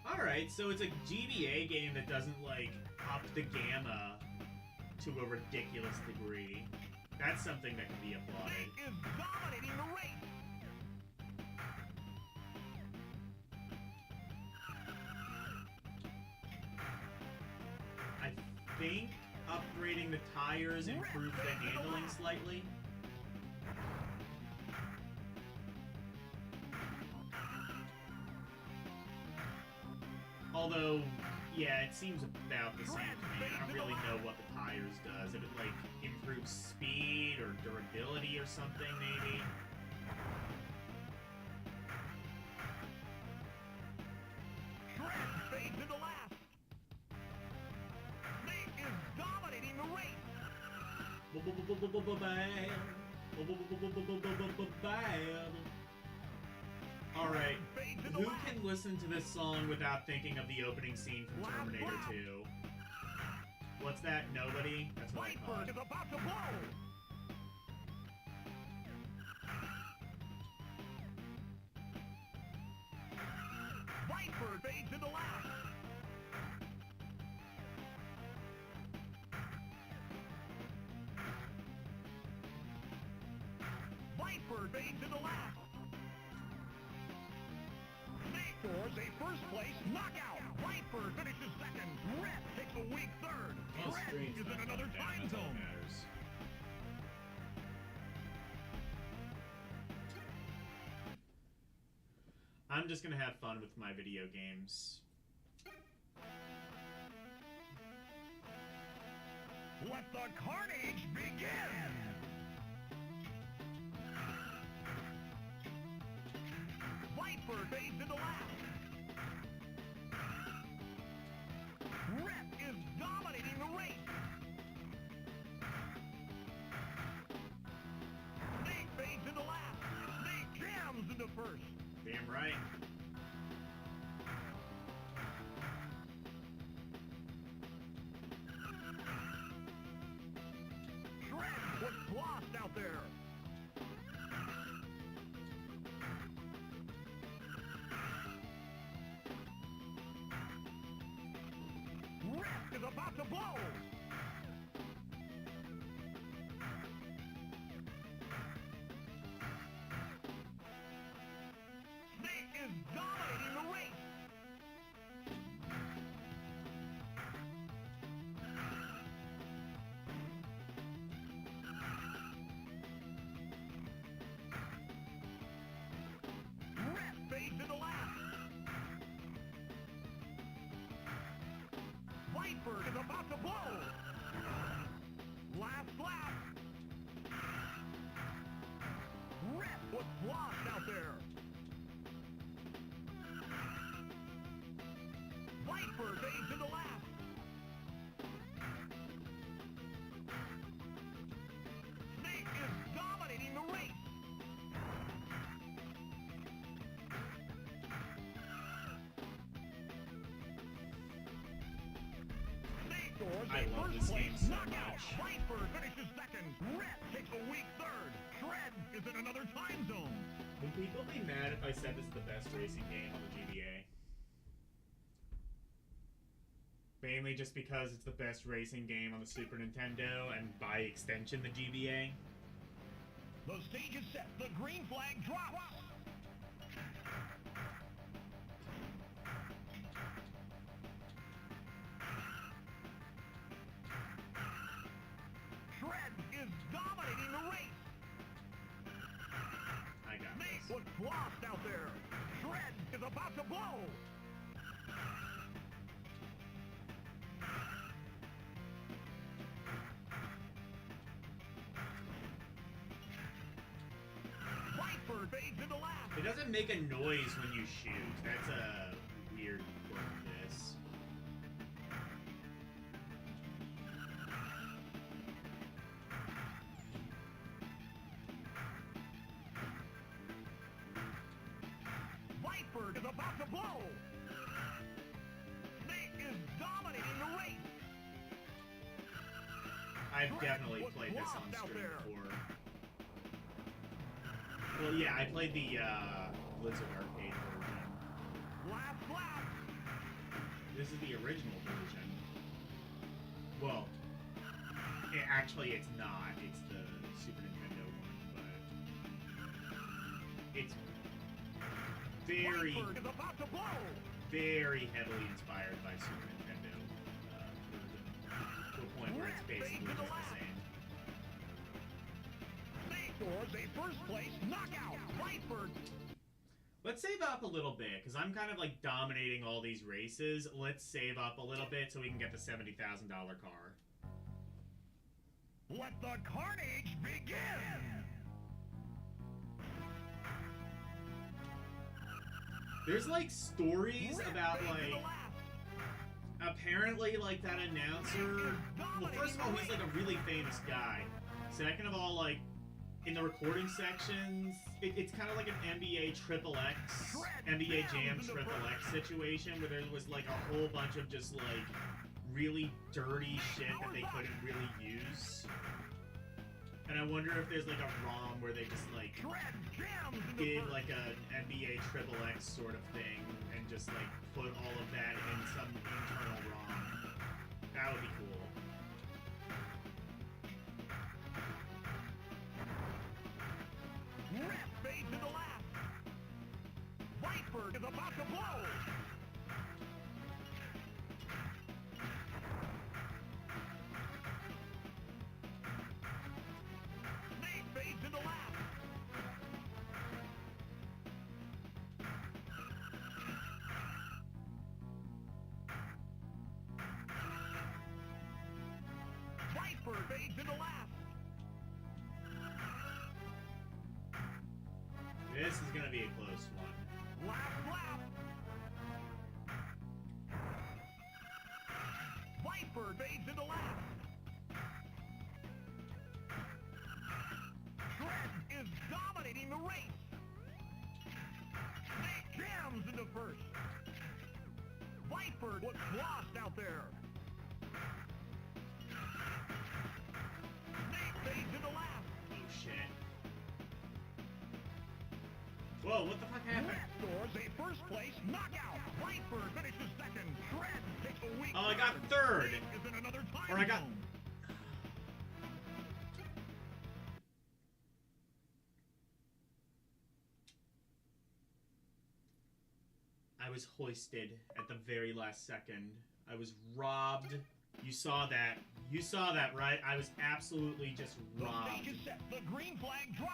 Alright, so it's a GBA game that doesn't, like, up the gamma to a ridiculous degree. That's something that can be applauded. Snake is dominating the race. I think upgrading the tires improves the handling slightly. Although, yeah, it seems about the same to me. I don't really know what the tires does. If it, like, improves speed or durability or something, maybe. Shred fades into last. Snake is dominating the race. Alright, who can listen to this song without thinking of the opening scene from Terminator 2? What's that? Nobody? That's what I Viper thought. is about to blow. Viper fades into last. Viper fades into last. Snake scores a first-place knockout. Viper finishes second. Rep takes a weak third. Well, Shred screen's is not in another going down, time that's all that zone. matters. I'm just gonna have fun with my video games. Let the carnage begin! Viper fades into last. Rep is dominating the race. Snake fades into last. Snake jams into first. Damn right. Shred was lost out there. Rep is about to blow. Snake is dominating the race. Rep fades into last. Viper is about to blow. Last lap. Rep was lost out there. Viper fades into last. Snake is dominating the race. Snake scores I a love first this game place so knockout. much. Viper finishes second. Rep takes a weak third. Shred is in another time zone. Would people be mad if I said this is the best racing game on the GBA? Mainly just because it's the best racing game on the Super Nintendo, and by extension, the GBA. The stage is set. The green flag drops. Shred is dominating the race. I got Snake this. was lost out there. Shred is about to blow. Viper fades into last. It doesn't make a noise when you shoot. That's a weird quirk of this. Viper is about to blow. Snake is dominating the race. I've definitely played this on Lost out stream there. before. Well, yeah, I played the Blizzard arcade version. Last lap. This is the original version. Well, actually, it's not. It's the Super Nintendo one, but it's very, Viper is about to blow. very heavily inspired by Super Nintendo version, to a point where it's basically just the same. Snake scores a first place knockout. Viper. Let's save up a little bit, because I'm kind of like dominating all these races. Let's save up a little bit so we can get the $70,000 car. Let the carnage begin. There's like stories Rip about fades into like, last. apparently like that announcer, well, first of all, he's like a really famous guy. Second of all, like, in the recording sections, it's kind of like an NBA Triple X, NBA Jam Triple X situation where there was like a whole bunch of just like really dirty shit that they couldn't really use. And I wonder if there's like a ROM where they just like Shred jams into did first. like an NBA Triple X sort of thing and just like put all of that in some internal ROM. That would be cool. Rip about to blow. Snake fades into last. Viper fades into last. This is gonna be a close one. Last lap. Viper fades into last. Shred is dominating the race. Snake jams into first. Viper looks lost out there. Snake fades into last. Oh shit. Whoa, what the fuck happened? Red scores a first place knockout. Viper finishes second. Shred takes a week. Oh, I got third. Snake is in another time Or I got- zone. I was hoisted at the very last second. I was robbed. You saw that. You saw that, right? I was absolutely just The robbed. stage is set. The green flag drops.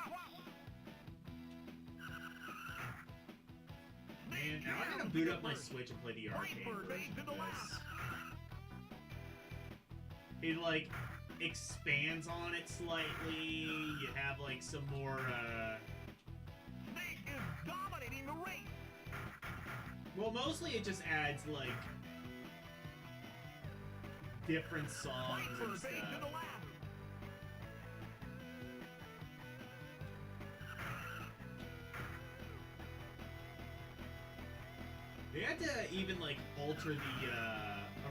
Man, now I'm gonna boot up my Switch and play the arcade Viper version fades of into this. last. It, like, expands on it slightly. You have, like, some more, Snake is dominating the race. well, mostly it just adds, like, different songs Viper and fades into stuff. last. They had to even, like, alter the,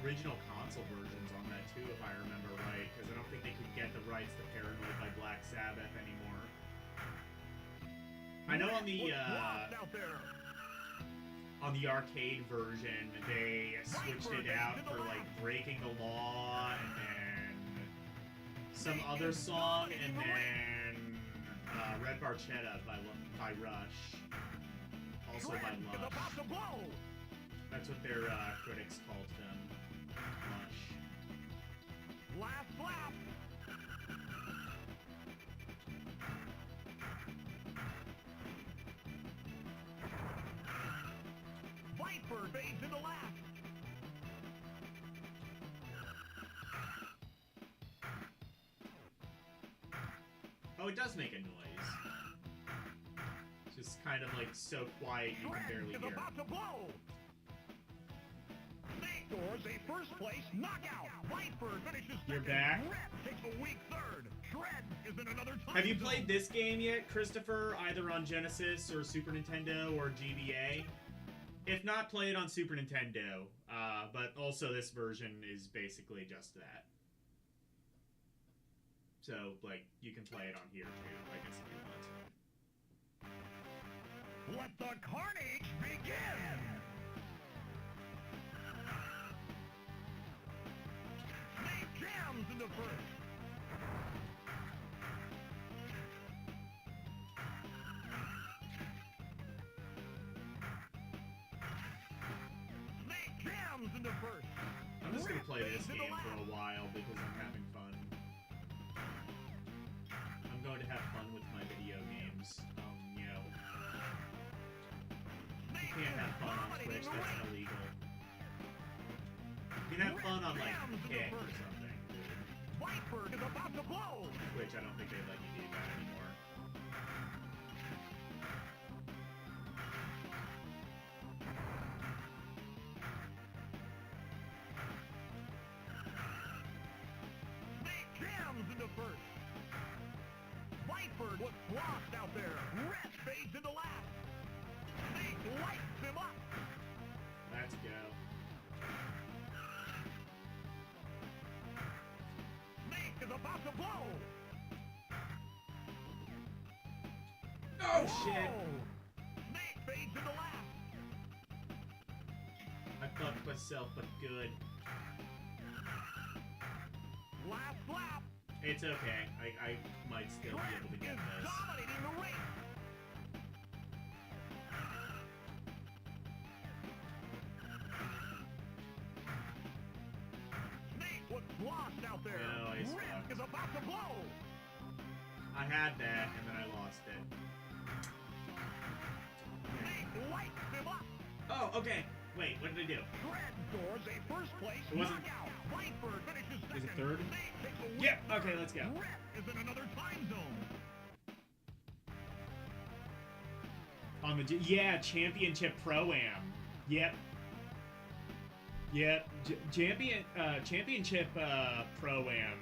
original console versions on that, too, if I remember right, because I don't think they could get the rights to Paranoid by Black Sabbath anymore. I know on the, Looks lost out there. on the arcade version, they switched it out for, like, Breaking the Law, and then some other song, and then, Red Barchetta by Rush. Also by Shred is about Lush. to blow. That's what their critics called them. Lush. Last lap. Viper fades into last. Oh, it does make a noise. It's just kind of like so quiet you can Shred barely is hear. about to blow. Snake scores a first place knockout. Viper finishes second. You're back? Red takes a weak third. Shred is in another time Have you zone. played this game yet, Christopher? Either on Genesis or Super Nintendo or GBA? If not, play it on Super Nintendo. But also this version is basically just that. So, like, you can play it on here too, I guess if you want. Let the carnage begin! Snake jams into first. Snake jams into first. I'm just gonna play this Red fades game into for a last. while because I'm having fun. I'm going to have fun with my video games. You know, you Snake can't have is fun on dominating Twitch, the that's race. illegal. You can have fun on, like, Jams into Kick or first. something. Viper is about to blow. Twitch, I don't think they let you do that anymore. Snake jams into first. Viper looks lost out there. Red fades into last. Snake lights him up. Let's go. Snake is about to blow. Oh, shit! Whoa! Snake fades into last. I fucked myself, but good. Last lap. It's okay. I might still be able to Shred get is this. dominating the race. out there. No, it's Rip fucked. is about to blow. I had that, and then I lost it. Nate lights him up. Oh, okay. Wait, what did I do? Shred scores a first place It wasn't- knockout. Viper finishes second. Is it third? Nate takes a weak Yeah, third. okay, let's go. Rip is in another time zone. On the yeah, Championship Pro-Am. Yep. Yep. Championship Pro-Am.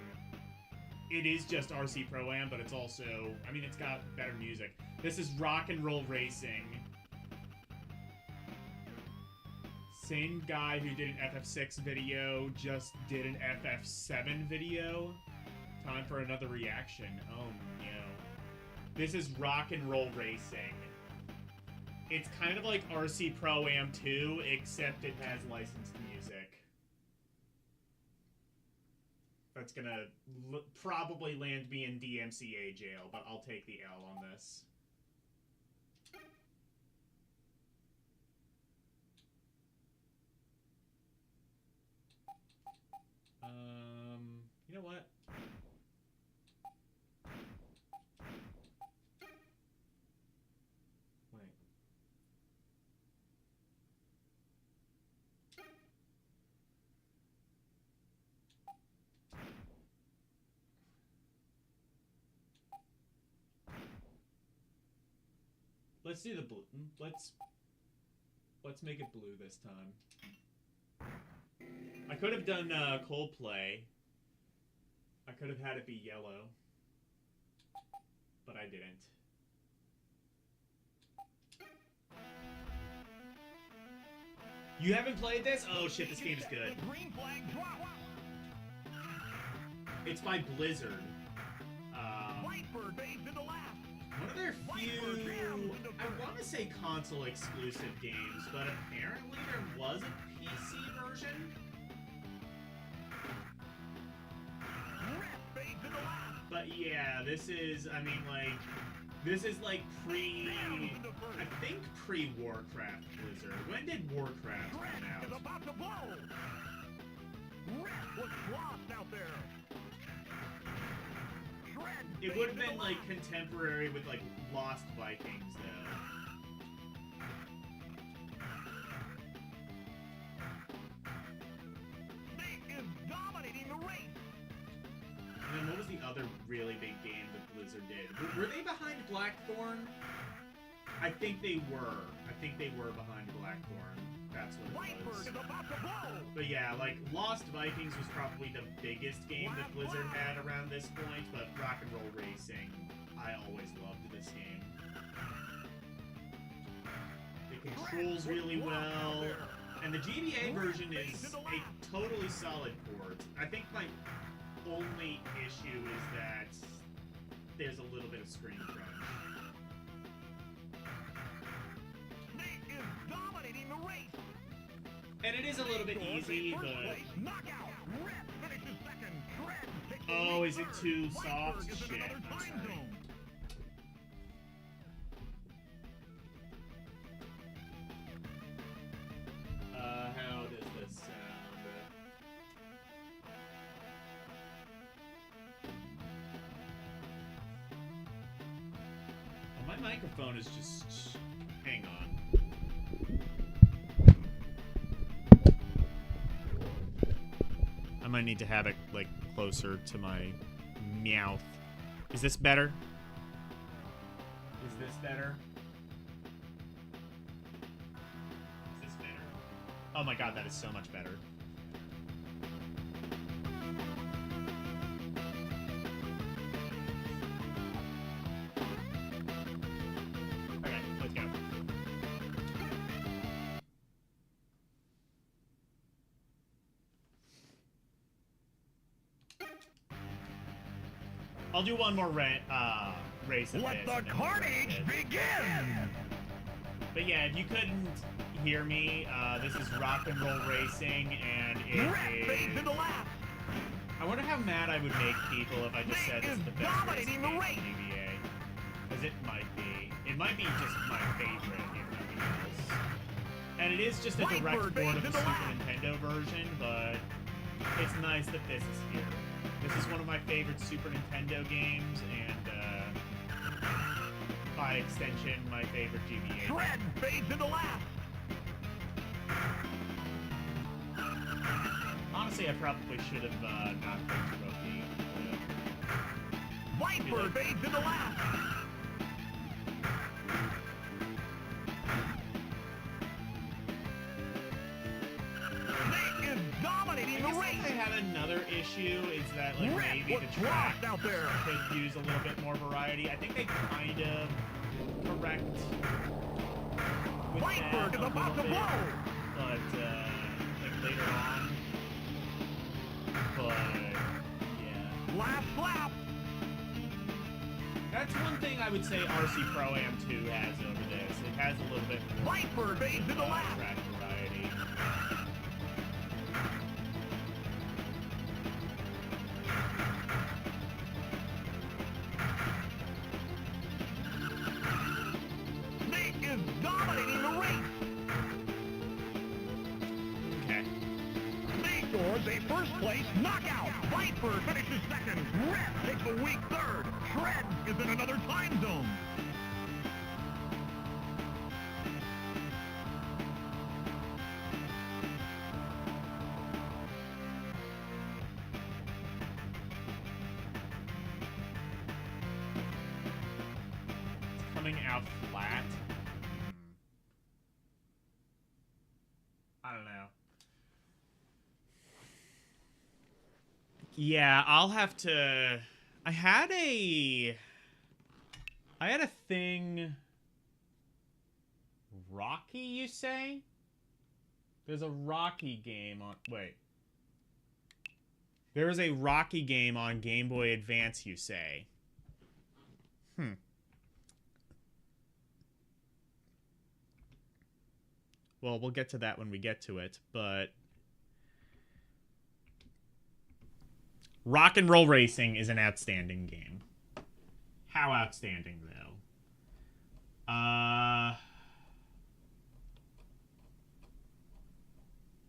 It is just RC Pro-Am, but it's also, I mean, it's got better music. This is Rock and Roll Racing. Same guy who did an FF6 video just did an FF7 video. Time for another reaction. Oh no. This is Rock and Roll Racing. It's kind of like RC Pro-Am 2, except it has licensed music. That's gonna probably land me in DMCA jail, but I'll take the L on this. You know what? Wait. Let's do the blue. Let's make it blue this time. I could have done Coldplay. I could have had it be yellow, but I didn't. You haven't played this? Oh shit, this game is good. The green flag drops. It's by Blizzard. Whitebird fades into last. One of their few, I want to say console exclusive games, but apparently there was a PC version. Rip fades into last. But yeah, this is, I mean, like, this is like I think pre-Warcraft Blizzard. When did Warcraft Shred come is out? about to blow. Rip was lost out there. Shred It would have fades been into like last. contemporary with like Lost Vikings though. Nate is dominating the race. And then what was the other really big game that Blizzard did? Were they behind Blackthorn? I think they were. I think they were behind Blackthorn. That's what it was. Whitebird is about to blow. But yeah, like, Lost Vikings was probably the biggest game that Blizzard had around this point, but Rock and Roll Racing, I always loved this game. It controls really well, and the GBA version is a totally solid port. I think my only issue is that there's a little bit of screen crunch. Nate is dominating the race. And it is a little bit easy, First but... place, knockout. Rip finishes second. Shred takes the Oh, lead is it third. too Whitebird soft? is in Shit, another I'm time sorry. zone. How does this sound? My microphone is just... Hang on. I might need to have it, like, closer to my mouth. Is this better? Is this better? Is this better? Oh my god, that is so much better. Okay, let's go. I'll do one more race of Let this, the and then we'll carnage wrap it. begin! But yeah, if you couldn't hear me, this is Rock and Roll Racing, and Rip fades it into is... last. I wonder how mad I would make people if I just said this is the best racing Dominating the game in race. GBA. Because it might be. It might be just my favorite, if nothing else. And it is just a direct Whitebird port of fades the into Super last. Nintendo version, but it's nice that this is here. This is one of my favorite Super Nintendo games, and by extension, my favorite GBA. Shred fades into last. Honestly, I probably should have not picked Roki. Viper fades into last. Snake is dominating the I race. have another issue is that like Rip maybe was the track lost out there. could use a little bit more variety. I think they kind of correct with Viper that is a about to little bit, blow. but like later on. But yeah, Last lap. that's one thing I would say RC Pro Am 2 has over this. It has a little bit more Viper fades into last. track variety. Snake is dominating the race. Okay. Snake scores a first place knockout. Viper finishes second. Red takes a weak third. Shred is in another time zone. It's coming out flat. I don't know. Yeah, I'll have to. I had a thing. Rocky, you say? There's a Rocky game on. Wait. There is a Rocky game on Game Boy Advance, you say? Well, we'll get to that when we get to it, but Rock and Roll Racing is an outstanding game. How outstanding, though?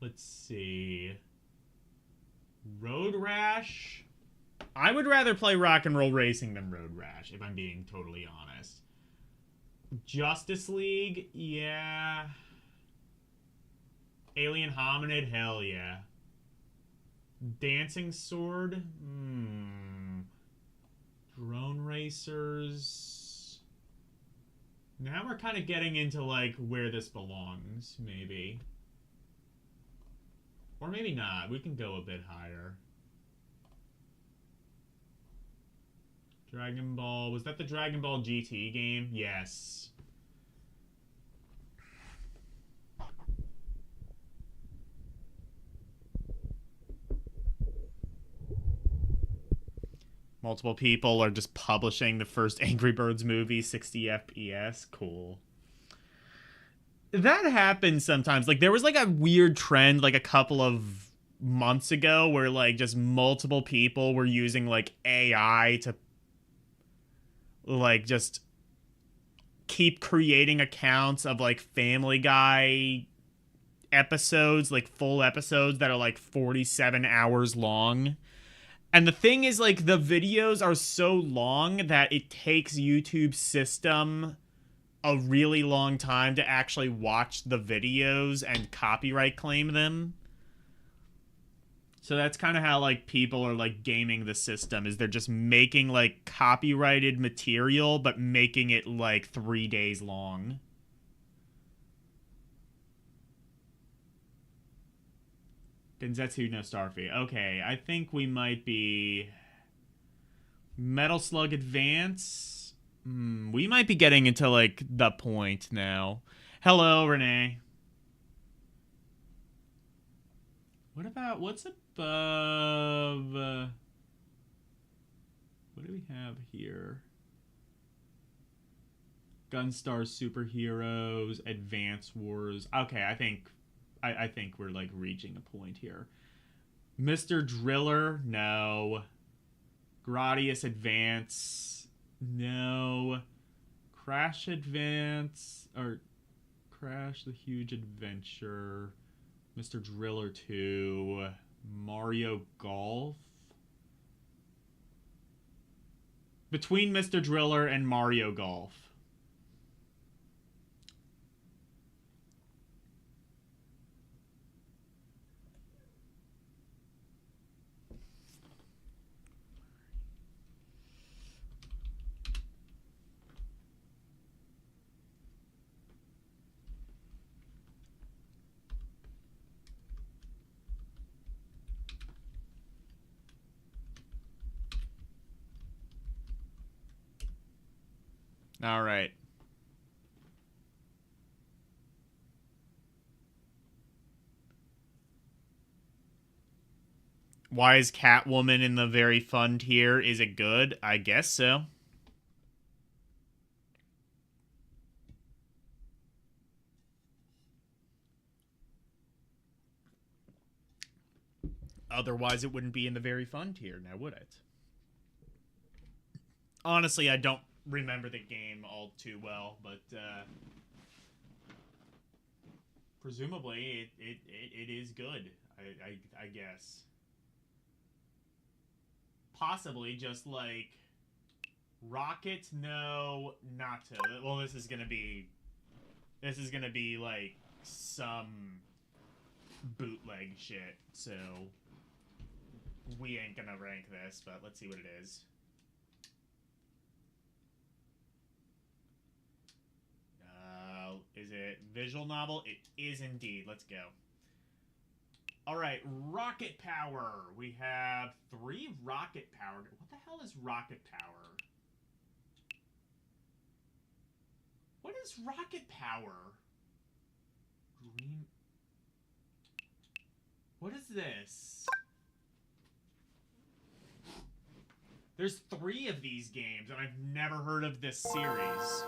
Let's see. Road Rash? I would rather play Rock and Roll Racing than Road Rash, if I'm being totally honest. Justice League? Yeah. Alien Hominid? Hell yeah. Dancing Sword? Drone Racers? Now we're kind of getting into, like, where this belongs, maybe. Or maybe not. We can go a bit higher. Dragon Ball. Was that the Dragon Ball GT game? Yes. Multiple people are just publishing the first Angry Birds movie, 60 FPS. Cool. That happens sometimes. Like, there was, like, a weird trend, like, a couple of months ago where, like, just multiple people were using, like, AI to, like, just keep creating accounts of, like, Family Guy episodes, like, full episodes that are, like, 47 hours long. And the thing is, like, the videos are so long that it takes YouTube's system a really long time to actually watch the videos and copyright claim them. So that's kind of how, like, people are, like, gaming the system, is they're just making, like, copyrighted material, but making it, like, 3 days long. Denzetsu no Starfy. Okay, I think we might be... Metal Slug Advance? We might be getting into, like, the point now. Hello, Renee. What about... What's above... what do we have here? Gunstar Superheroes, Advance Wars. Okay, I think we're, like, reaching a point here. Mr. Driller? No. Gradius Advance? No. Crash Advance? Or Crash the Huge Between Mr. Driller and Mario Golf. All right. Why is Catwoman in the very fun tier? Is it good? I guess so. Otherwise, it wouldn't be in the very fun tier, now would it? Honestly, I don't remember the game all too well, but presumably it is good. I guess. Possibly just like Rocket, no, not to. Well, this is gonna be like some bootleg shit, so we ain't gonna rank this, but let's see what it is. Is it visual novel? It is indeed. Let's go. All right, rocket power. We have 3 rocket power. What the hell is rocket power? What is rocket power? Green. What is this? There's 3 of these games, and I've never heard of this series.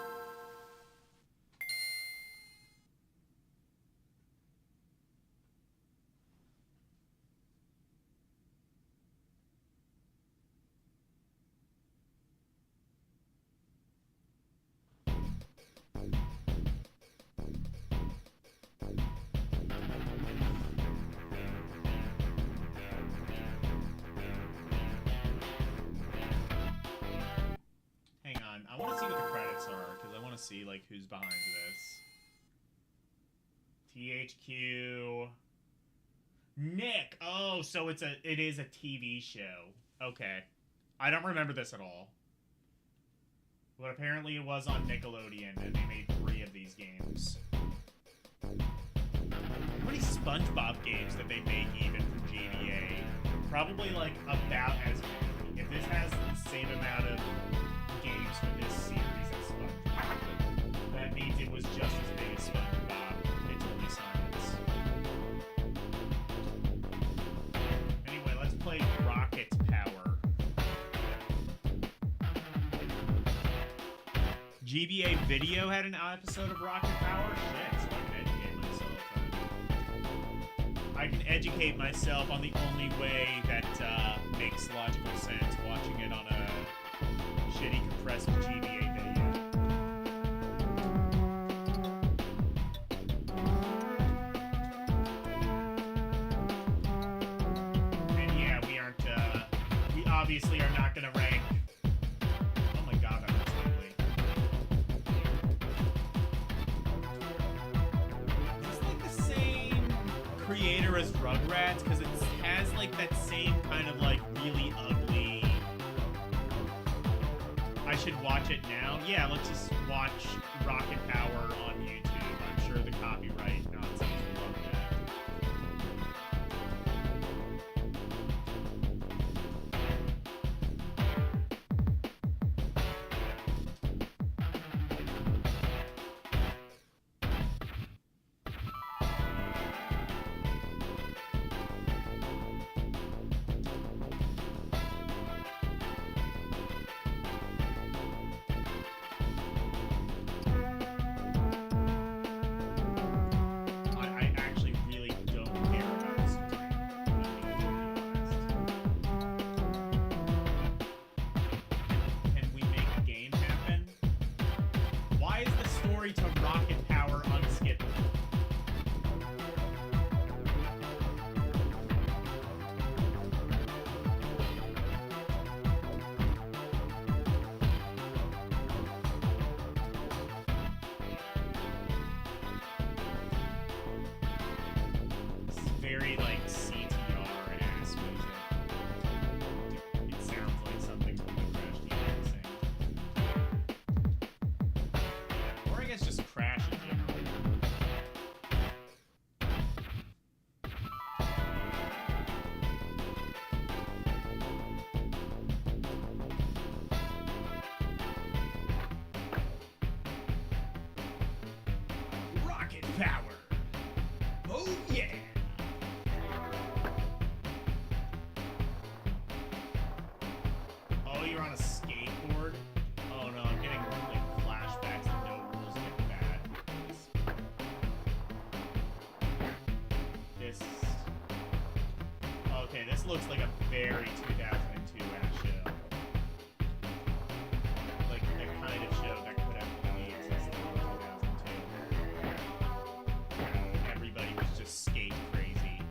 I want to see what the credits are, because I want to see, like, who's behind this. THQ. Nick! Oh, so it is a TV show. Okay. I don't remember this at all. But apparently it was on Nickelodeon, and they made 3 of these games. How many SpongeBob games that they make even for GBA? Probably, like, about as many. If this has the same amount of games for this series as SpongeBob, that means it was just as big as SpongeBob. It's only science. Anyway, let's play Rocket Power. GBA Video had an episode of Rocket Power? Shit, so I can educate myself. I can educate myself on the only way that makes logical sense, watching it on a shitty compressed GBA video. And yeah, we obviously are not gonna rank. Oh my god, that looks ugly. Is this like the same creator as Rugrats? Because it has like that same kind of like really ugly. I should watch it now. Yeah, let's just watch Rocket Power on YouTube. I'm sure the copyright nonsense will love that. Oh, you're on a skateboard? Oh no, I'm getting like flashbacks to No Rules Get Bad. This... Okay, this looks like a very 2002 ass show. Like the kind of show that could have only existed in 2002. Everybody was just skate crazy.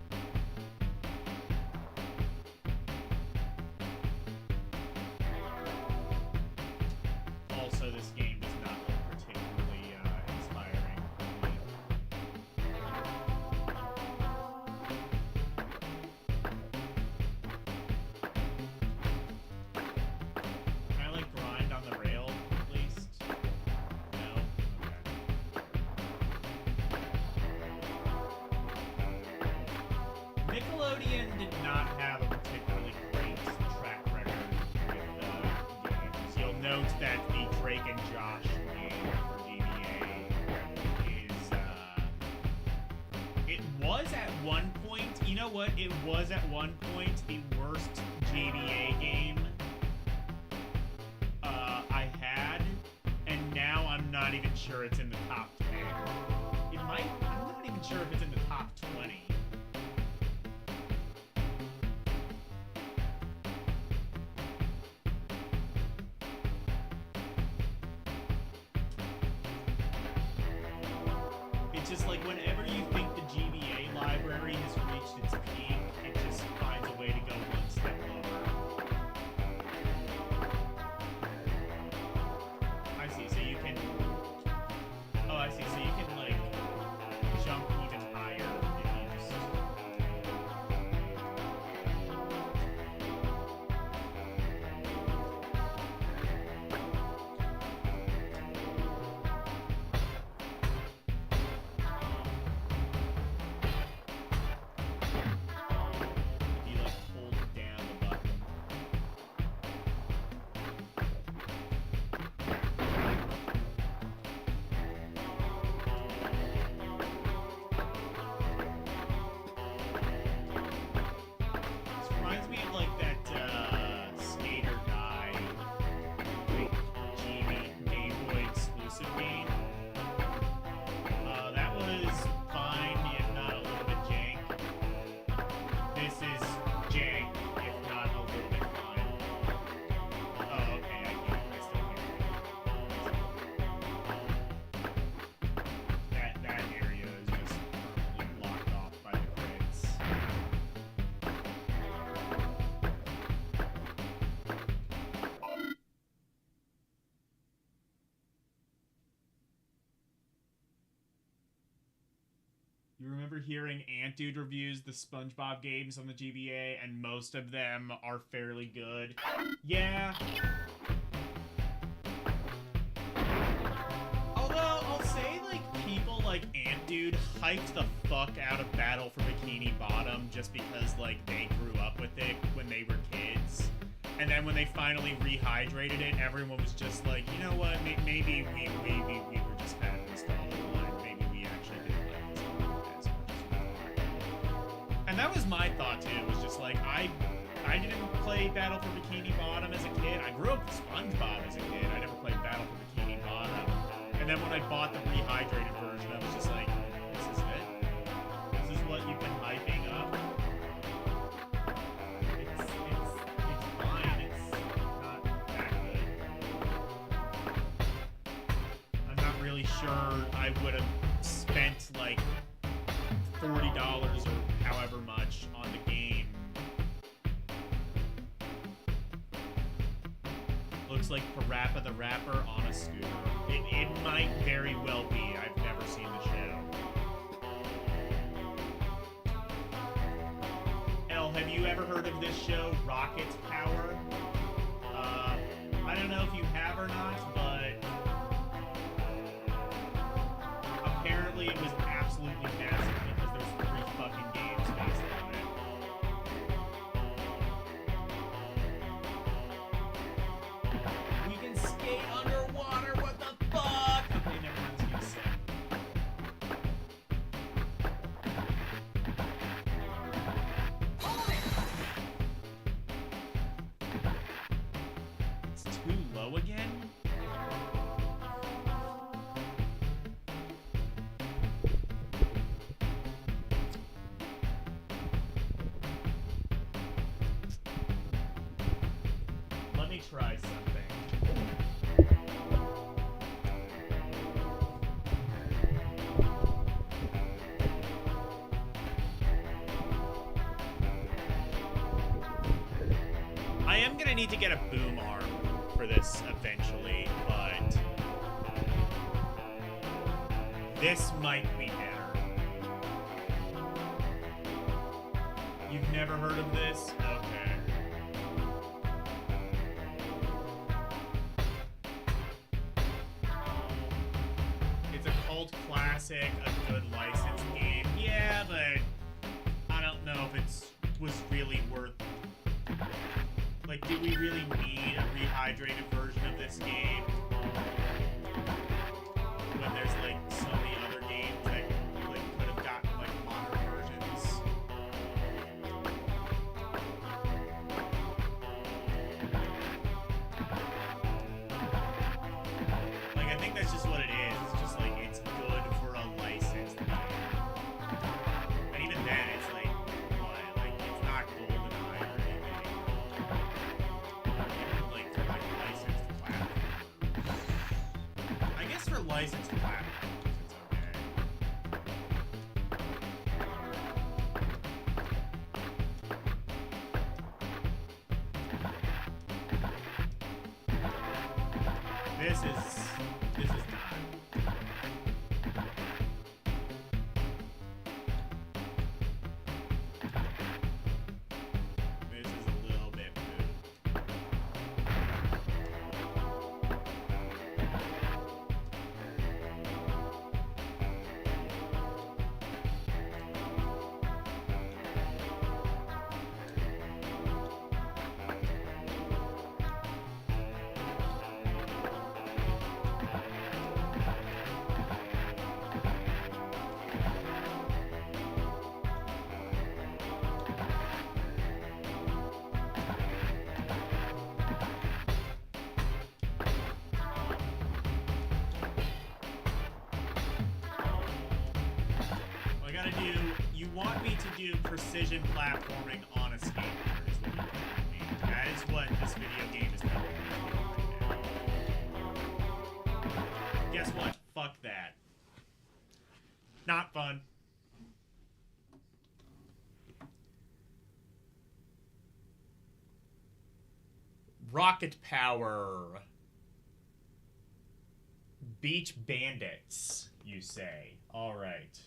Also, this game does not look particularly inspiring. Can I, like, grind on the rail, at least? No? Okay. Nickelodeon did not have a particularly great track record with games. You'll note that the Drake and Josh game for GBA is, it was at one point, you know what? It was at one point the worst GBA game I had, and now I'm not even sure it's in the top 10. It might, I'm not even sure if it's in the top 20. It's just like whenever you think the GBA library has reached its peak, it just finds a way to go one step lower. I see, so you can... Oh, I see, so you can, like, jump even higher if you just... If you, like, hold down the button. This reminds me of like that skater guy, like Game Boy exclusive game. That was fine, if not a little bit jank. This is jank, if not a little bit fine. Oh, okay, I still can't. That area is just permanently blocked off by the grids. You remember hearing Ant Dude reviews the SpongeBob games on the GBA, and most of them are fairly good? Yeah. Although, I'll say, like, people like Ant Dude hyped the fuck out of Battle for Bikini Bottom just because, like, they grew up with it when they were kids. And then when they finally rehydrated it, everyone was just like, you know what, maybe we were just having nostalgia line. Maybe we actually didn't like this game as much as we thought. And that was my thought too. It was just like, I didn't play Battle for Bikini Bottom as a kid. I grew up with SpongeBob as a kid. I never played Battle for Bikini Bottom. And then when I bought the rehydrated version, I was just like, this is it? This is what you've been hyping up? It's fine. It's not that good. I'm not really sure I would have spent like $40 or however much on the game. Looks like Parappa the Rapper on a scooter. It might very well be. I've never seen the show. Elle, have you ever heard of this show, Rocket Power? I don't know if you have or not, but apparently it was absolutely massive because there's 3 fucking games based on it. We can skate underwater, what the fuck? Okay, never mind, it's gonna say. low again? Let me try something. I am gonna need to get a boom arm for this eventually, but this might be better. You've never heard of this? Okay. It's a cult classic, a good licensed game. Yeah, but I don't know if it was really worth. Like, do we really need a rehydrated version of this game when there's like so many other games that like could have gotten like modern versions? Like, I think that's just what it is. It's just like it's good for a licensed game. And even then, it's like, what? Like, it's not GoldenEye or anything. Like, for like licensed platforms. I guess for licensed platforms, it's okay. This is not. This is a little bit poo. I gotta do. You want me to do precision platforming on a skateboard, is what you want me. That is what this video game is telling me right now. Guess what? Fuck that. Not fun. Rocket Power. Beach Bandits, you say. Alright.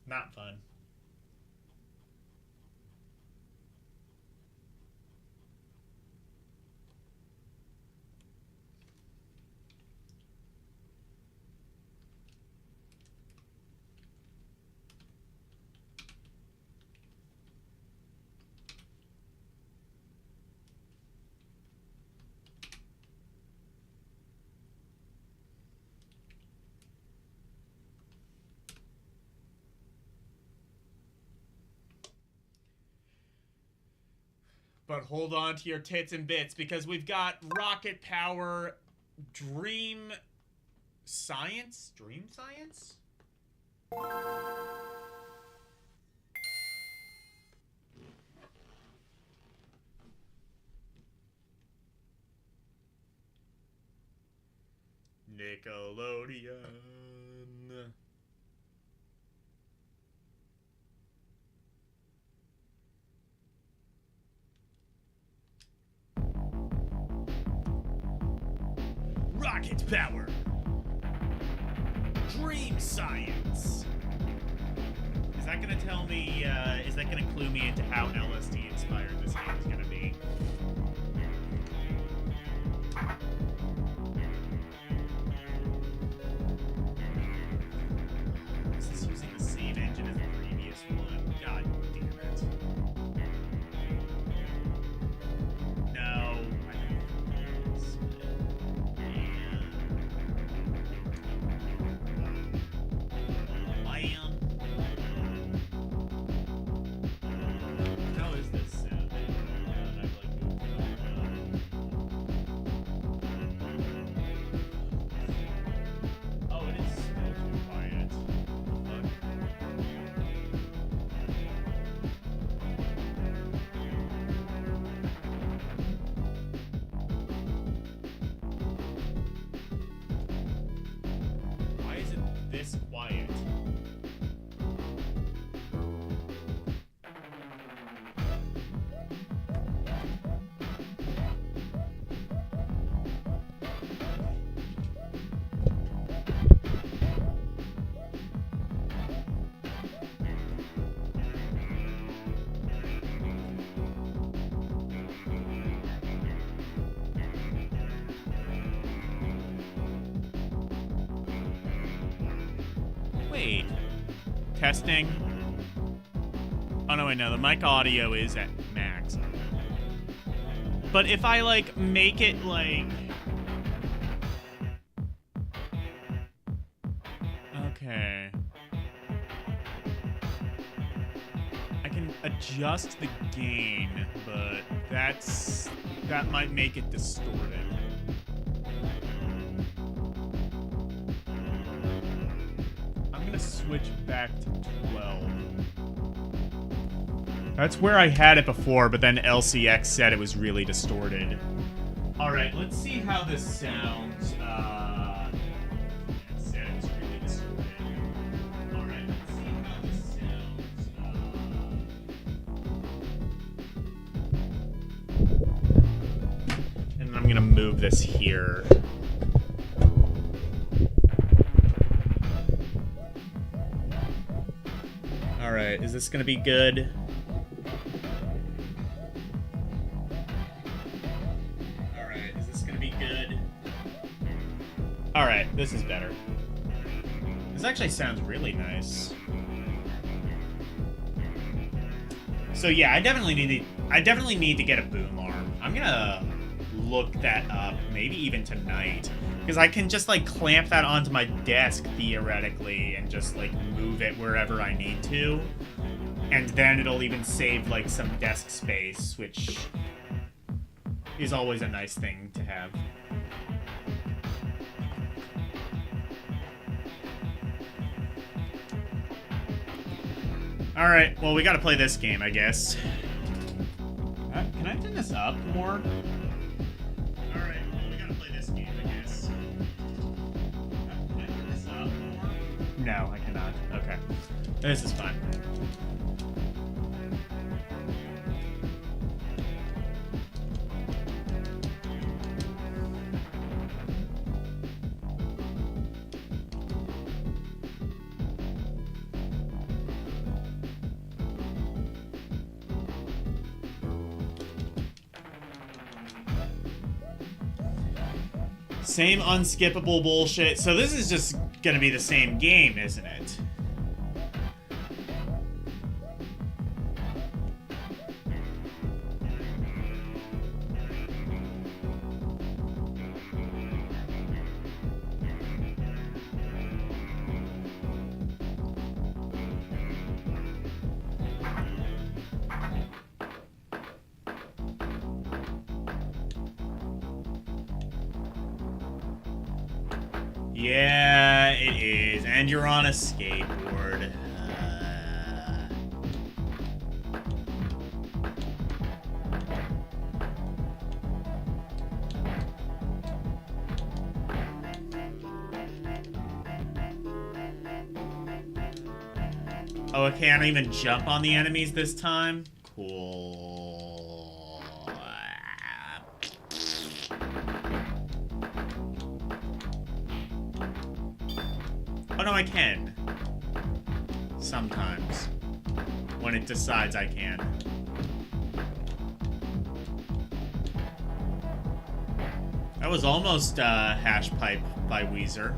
Not fun. But hold on to your tits and bits, because we've got Rocket Power Dream Science? Dream Science? Nickelodeon. Rocket Power. Dream Science. Is that gonna tell me, is that gonna clue me into how LSD inspired this game is gonna be? This is using the same engine as the previous one. God damn it. No. I don't think so. this quiet? Wait. Testing. Oh no, wait, no. The mic audio is at max. But if I, like, make it, like... Okay. I can adjust the gain, but that might make it distorted. I'm gonna switch back to 12. That's where I had it before, but then LCX said it was really distorted. Alright, let's see how this sounds. It said it was really distorted. Alright, let's see how this sounds. And I'm gonna move this here. Alright, is this gonna be good? Alright, is this gonna be good? Alright, this is better. This actually sounds really nice. So yeah, I definitely need to get a boom arm. I'm gonna look that up, maybe even tonight. Because I can just, like, clamp that onto my desk, theoretically, and just, like, move it wherever I need to. And then it'll even save, like, some desk space, which is always a nice thing to have. Alright, well, we gotta play this game, I guess. Can I turn this up more? Alright, well, we gotta play this game, I guess. Can I turn this up more? No, I cannot. Okay. This is fine. Same unskippable bullshit. So this is just gonna be the same game, isn't it? Yeah, it is. And you're on a skateboard. Oh, I can't even jump on the enemies this time? Cool. Oh, no, I can. Sometimes. When it decides I can. That was almost Hash Pipe by Weezer.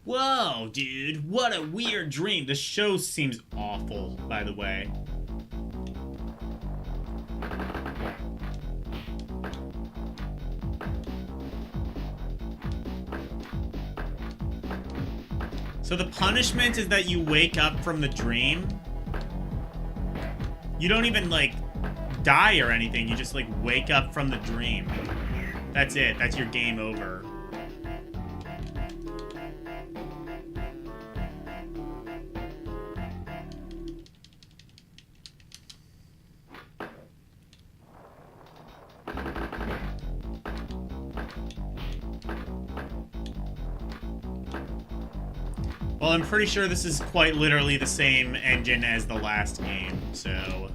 Whoa, dude, what a weird dream. This show seems awful, by the way. So the punishment is that you wake up from the dream? You don't even, like, die or anything. You just, like, wake up from the dream. That's it. That's your game over. Well, I'm pretty sure this is quite literally the same engine as the last game, so...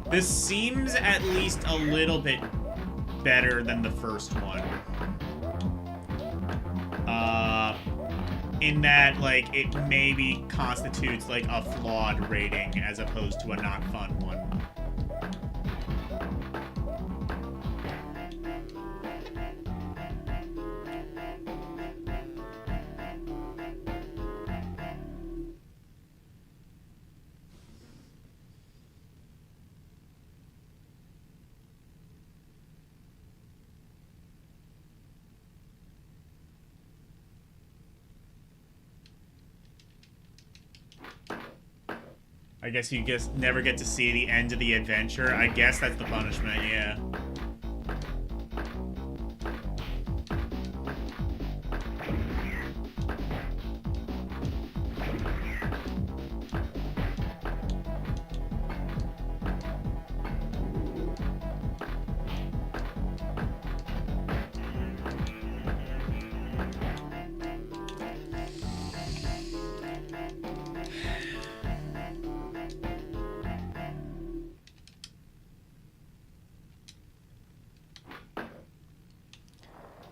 This seems at least a little bit better than the first one. In that, like, it maybe constitutes, like, a flawed rating as opposed to a not fun one. I guess you just never get to see the end of the adventure. I guess that's the punishment, yeah.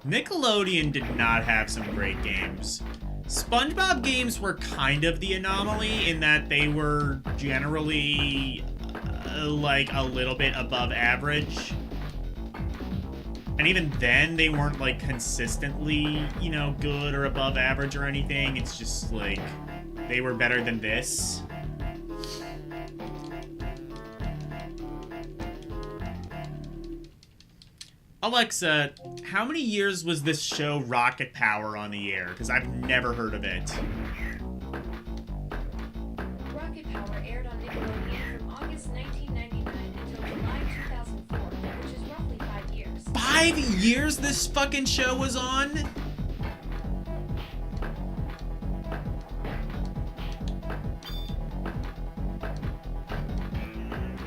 Nickelodeon did not have some great games. SpongeBob games were kind of the anomaly in that they were generally, like, a little bit above average. And even then, they weren't, like, consistently, you know, good or above average or anything. It's just, like, they were better than this. Alexa, how many years was this show Rocket Power on the air? Because I've never heard of it. Rocket Power aired on Nickelodeon from August 1999 until July 2004, which is roughly 5 years. 5 years this fucking show was on?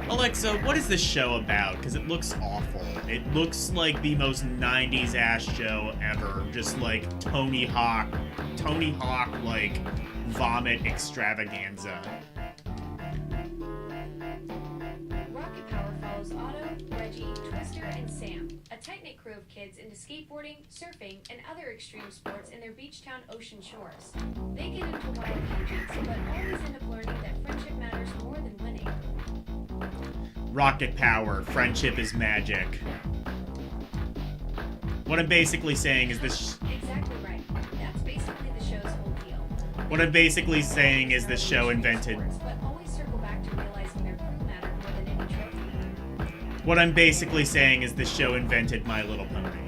Alexa, what is this show about? Because it looks awful. It looks like the most 90s ass show ever. Just like Tony Hawk, like, vomit extravaganza. Rocket Power follows Otto, Reggie, Twister, and Sam, a tight-knit crew of kids into skateboarding, surfing, and other extreme sports in their beach town ocean shores. They get into wild tangents, but always end up learning that friendship matters more than winning. Rocket Power, friendship is magic. What I'm basically saying is this... Exactly right. That's basically the show's whole deal. What I'm basically saying is this show invented... But always circle back to realizing their crew matter more than any trophy. What I'm basically saying is this show invented My Little Pony.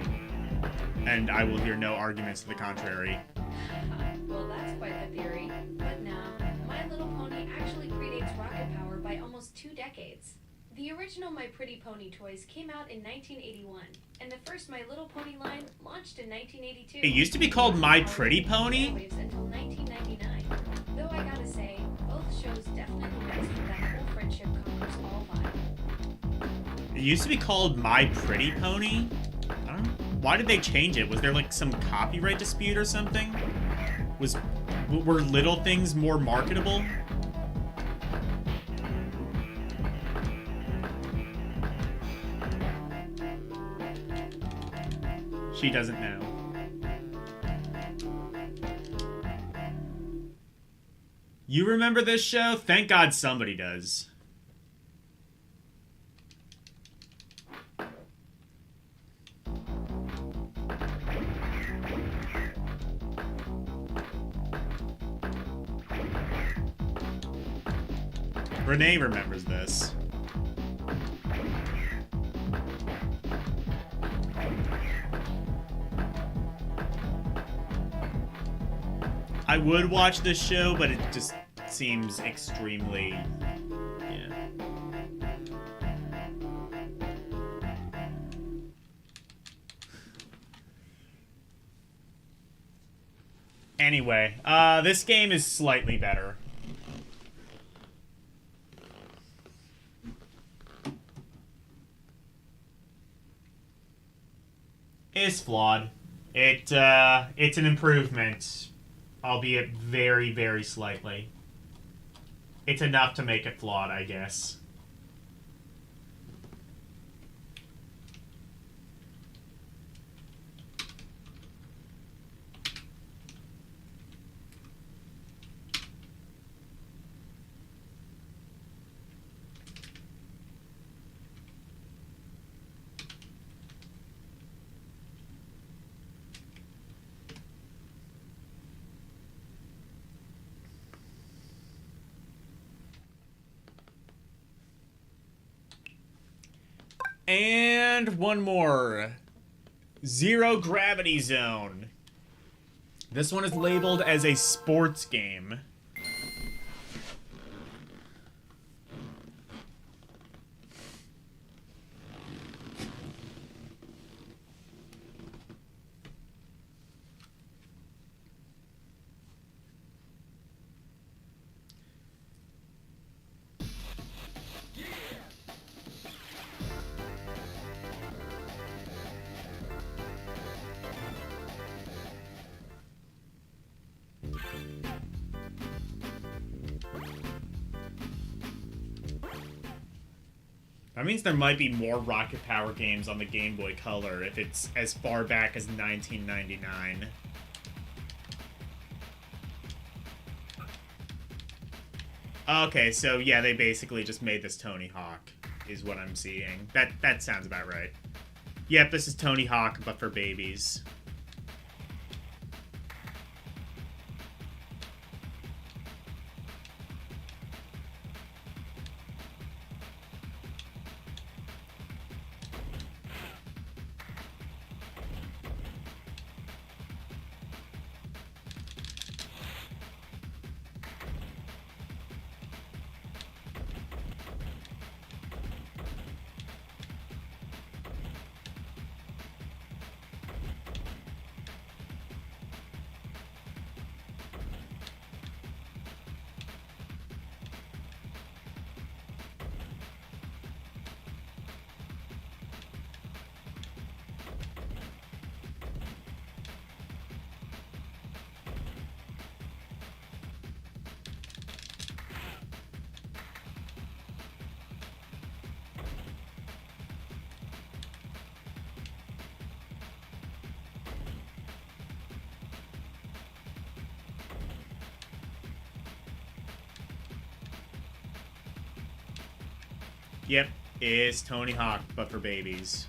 And I will hear no arguments to the contrary. Well, that's quite the theory. But nah, My Little Pony actually predates Rocket Power by almost 2 decades. The original My Pretty Pony toys came out in 1981, and the first My Little Pony line launched in 1982. It used to be called My Pretty Pony? Until 1999. Though I gotta say, both shows definitely mixed with that whole friendship conquers all vibe. It used to be called My Pretty Pony? I don't know. Why did they change it? Was there like some copyright dispute or something? Were little things more marketable? She doesn't know. You remember this show? Thank God somebody does. Renee remembers this. I would watch this show, but it just seems extremely... yeah. Anyway, this game is slightly better. It's flawed. It's an improvement, albeit very, very slightly. It's enough to make it flawed, I guess. And one more. Zero Gravity Zone. This one is labeled as a sports game. That means there might be more Rocket Power games on the Game Boy Color if it's as far back as 1999. Okay, so yeah, they basically just made this Tony Hawk, is what I'm seeing. That sounds about right. Yep, this is Tony Hawk, but for babies. Yep, it's Tony Hawk, but for babies.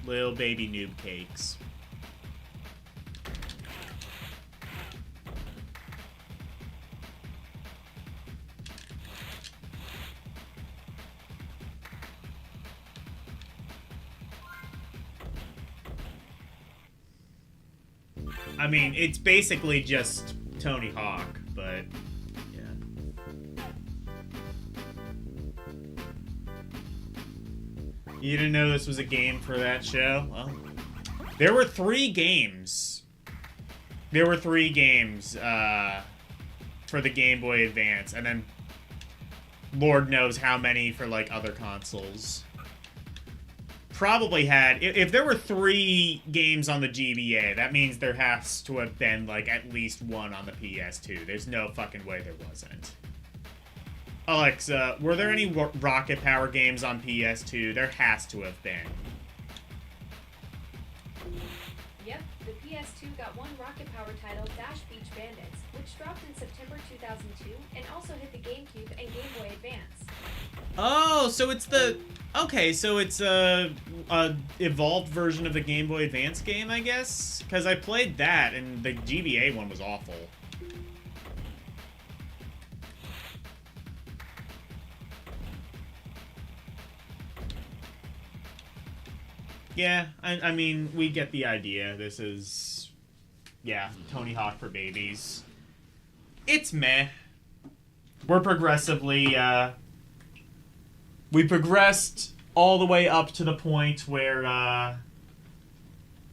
Little baby noob cakes. I mean, it's basically just Tony Hawk, but yeah. You didn't know this was a game for that show? Well, there were 3 games. There were 3 games for the Game Boy Advance, and then Lord knows how many for like other consoles. Probably had, if there were 3 games on the GBA, that means there has to have been like at least 1 on the PS2. There's no fucking way there wasn't. Alexa, were there any Rocket Power games on PS2? There has to have been. Yep, the PS2 got one Rocket Power title, Dash Beach Bandits, which dropped in September 2002 and also hit the GameCube and Game Boy Advance. Oh, so it's the... Okay, so it's a evolved version of the Game Boy Advance game, I guess? Because I played that, and the GBA one was awful. Yeah, I mean, we get the idea. This is... Yeah, Tony Hawk for babies. It's meh. We're progressively, we progressed all the way up to the point where,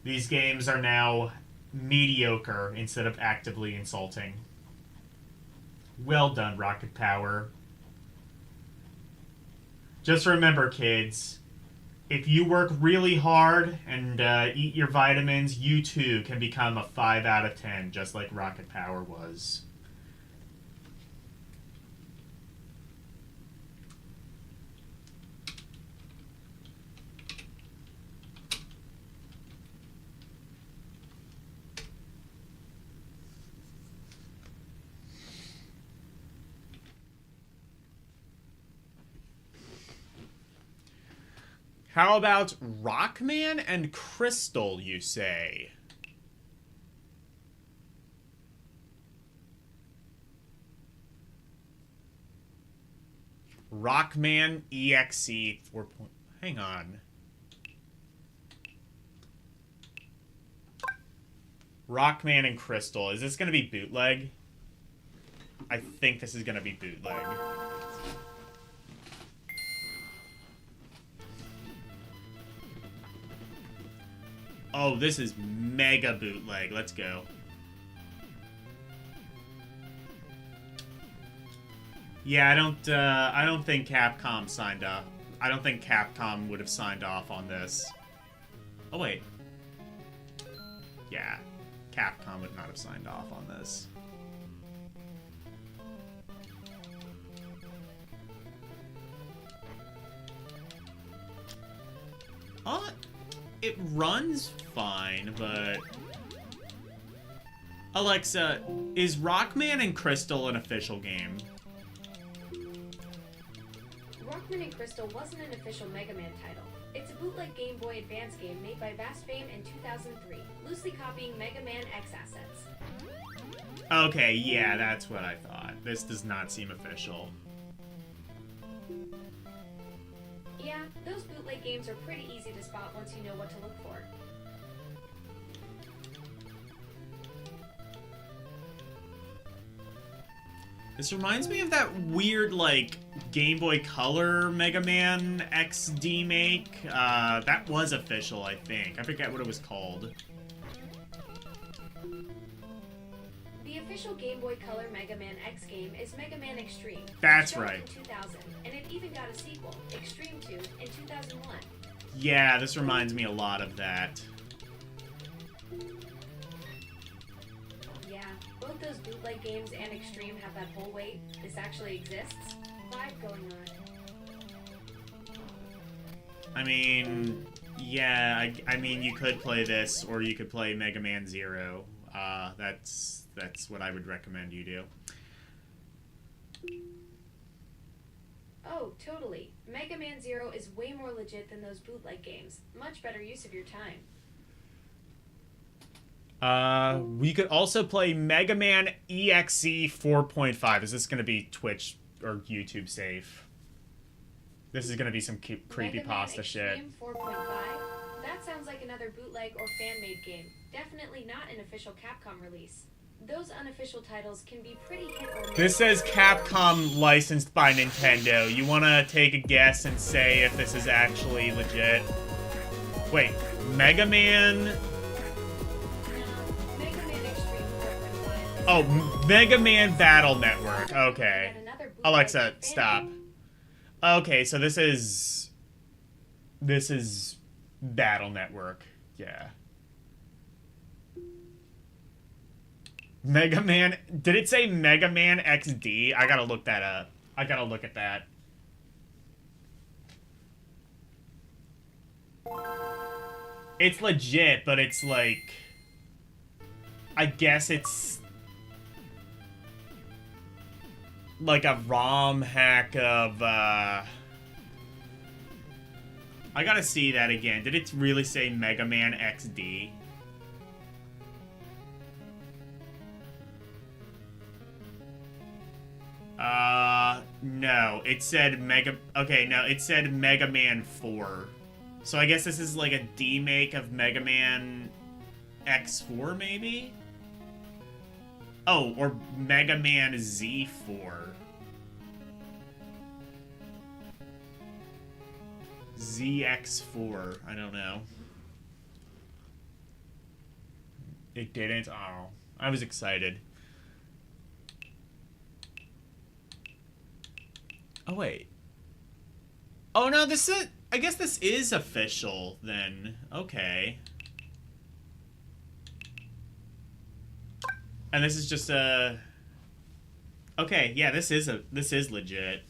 these games are now mediocre instead of actively insulting. Well done, Rocket Power. Just remember, kids, if you work really hard and eat your vitamins, you too can become a 5 out of 10, just like Rocket Power was. How about Rockman and Crystal, you say? Rockman EXE 4. Hang on. Rockman and Crystal. Is this going to be bootleg? I think this is going to be bootleg. Oh, this is mega bootleg. Let's go. Yeah, I don't think Capcom signed up. I don't think Capcom would have signed off on this. Oh, wait. Yeah, Capcom would not have signed off on this. It runs fine, but... Alexa, is Rockman and Crystal an official game? Rockman and Crystal wasn't an official Mega Man title. It's a bootleg Game Boy Advance game made by Vast Fame in 2003, loosely copying Mega Man X assets. Okay, yeah, that's what I thought. This does not seem official. Yeah, those bootleg games are pretty easy to spot once you know what to look for. This reminds me of that weird, like, Game Boy Color Mega Man XD make. That was official, I think. I forget what it was called. The official Game Boy Color Mega Man X game is Mega Man Extreme. That's which dropped right. In 2000, and it even got a sequel, Extreme 2, in 2001. Yeah, this reminds me a lot of that. Yeah, both those bootleg games and Extreme have that whole wait, this actually exists vibe going on. I mean, yeah, I mean, you could play this, or you could play Mega Man Zero. That's what I would recommend you do. Oh, totally. Mega Man Zero is way more legit than those bootleg games. Much better use of your time. We could also play Mega Man EXE 4.5. Is this going to be Twitch or YouTube safe? This is going to be some creepypasta shit. Mega Man Extreme 4.5? That sounds like another bootleg or fan-made game. Definitely not an official Capcom release. Those unofficial titles can be pretty hit or miss. This says Capcom licensed by Nintendo. You want to take a guess and say if this is actually legit? Wait, Mega Man... No, Mega Man Extreme 4.5. Oh, Mega Man Battle Network. Okay. Yet another bootleg Alexa, fan- stop. Okay, so this is Battle Network. Yeah. Mega Man... Did it say Mega Man XD? I gotta look that up. I gotta look at that. It's legit, but it's like... I guess it's like a ROM hack of, I gotta see that again. Did it really say Mega Man XD? No. It said Okay, no, it said Mega Man 4. So I guess this is like a demake of Mega Man X4, maybe? Oh, or Mega Man Z4. ZX4. I don't know. It didn't? Oh. I was excited. Oh, wait. Oh, no, this is... I guess this is official, then. Okay. And this is just a... Okay, yeah, this is legit.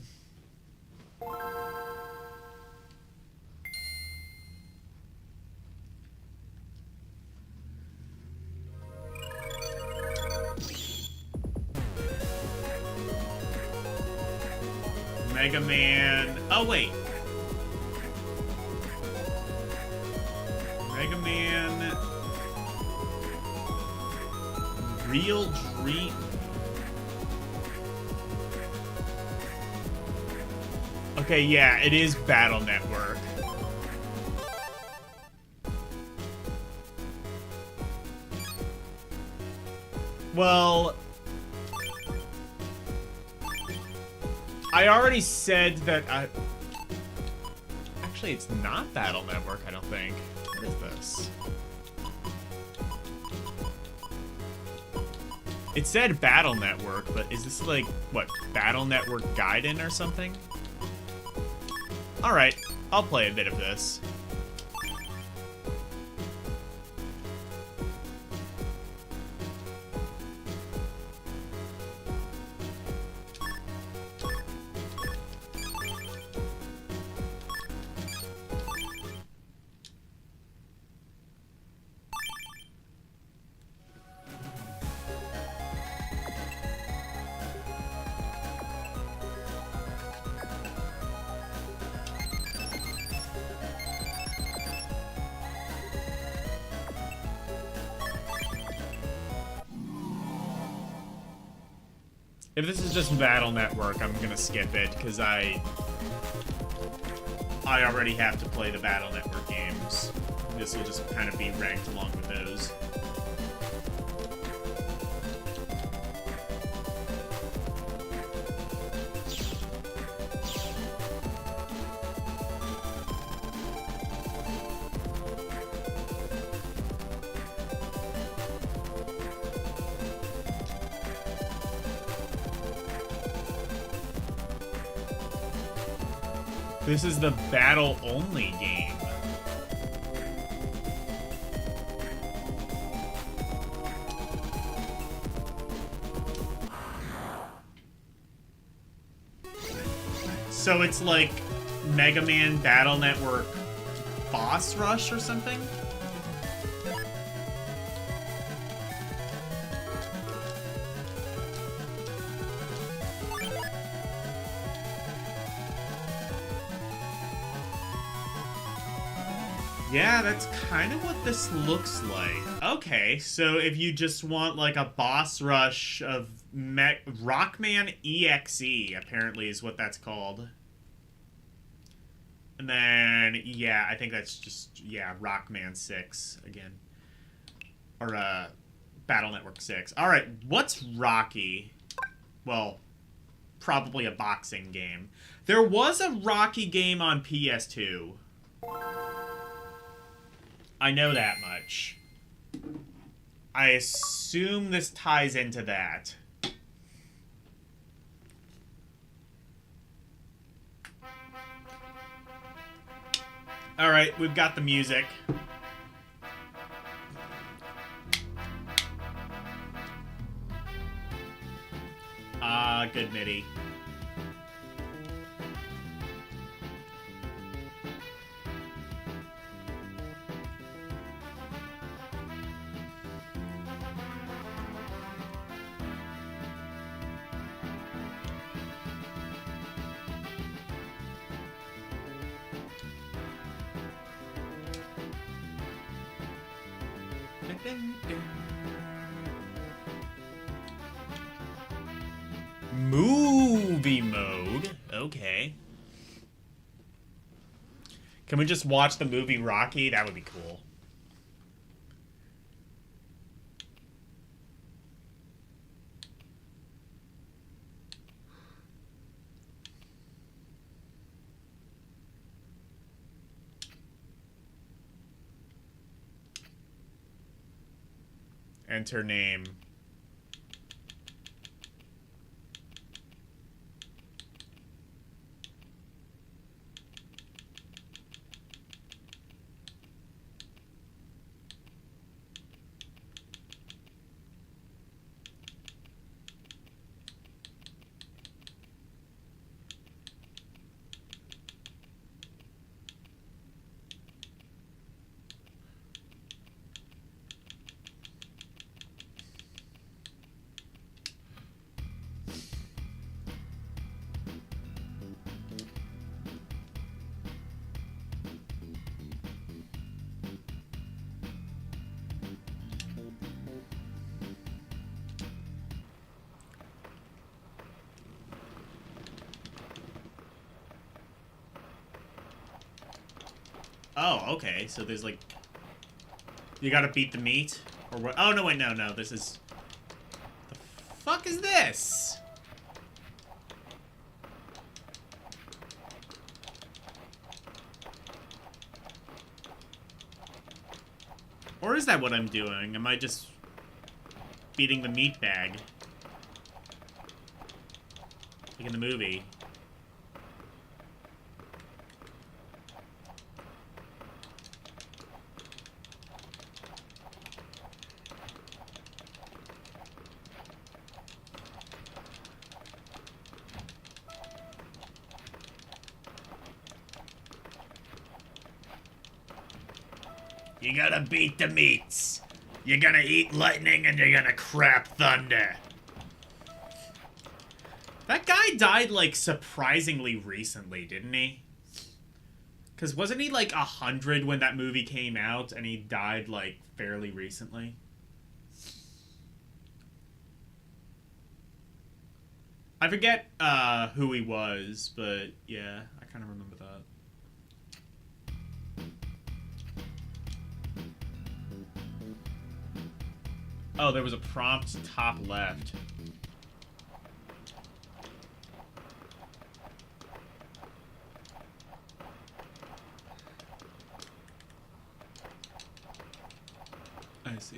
Mega Man... Oh, wait. Mega Man... Real Dream... Okay, yeah, it is Battle Network. Well... I already said that Actually, it's not Battle Network, I don't think. What is this? It said Battle Network, but is this like, what, Battle Network Gaiden or something? Alright, I'll play a bit of this. If this is just Battle Network, I'm gonna skip it, because I already have to play the Battle Network games. This will just kind of be ranked along with those. This is the battle-only game. So it's like Mega Man Battle Network Boss Rush or something? Yeah, that's kind of what this looks like. Okay, so if you just want like a boss rush of Rockman EXE, apparently is what that's called. And then, yeah, I think that's just, yeah, Rockman 6 again. Or, Battle Network 6. Alright, what's Rocky? Well, probably a boxing game. There was a Rocky game on PS2. I know that much. I assume this ties into that. Alright, we've got the music. Good MIDI. Movie mode. Okay. Can we just watch the movie Rocky? That would be cool. Enter name. Oh, okay. So there's like... You gotta beat the meat? Or what? Oh, no, wait, no. This is... The fuck is this? Or is that what I'm doing? Am I just... beating the meat bag? Like in the movie. You gotta beat the meats. You're gonna eat lightning and you're gonna crap thunder. That guy died, like, surprisingly recently, didn't he? Because wasn't he, like, 100 when that movie came out and he died, like, fairly recently? I forget who he was, but yeah, I kind of remember that. Oh, there was a prompt top left. I see.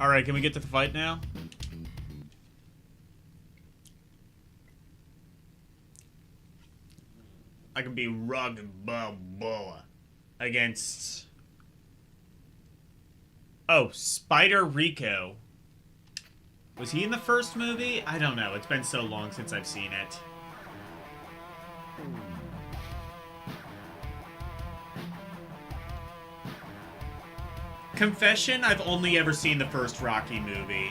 Alright, can we get to the fight now? I can be rugged Balboa against... Oh, Spider Rico. Was he in the first movie? I don't know. It's been so long since I've seen it. Confession, I've only ever seen the first Rocky movie.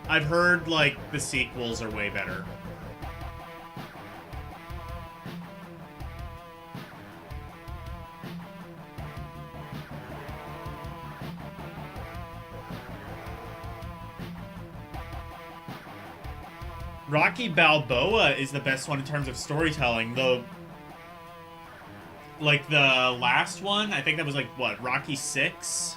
I've heard, like, the sequels are way better. Rocky Balboa is the best one in terms of storytelling, though. Like, the last one, I think that was, like, what, Rocky 6?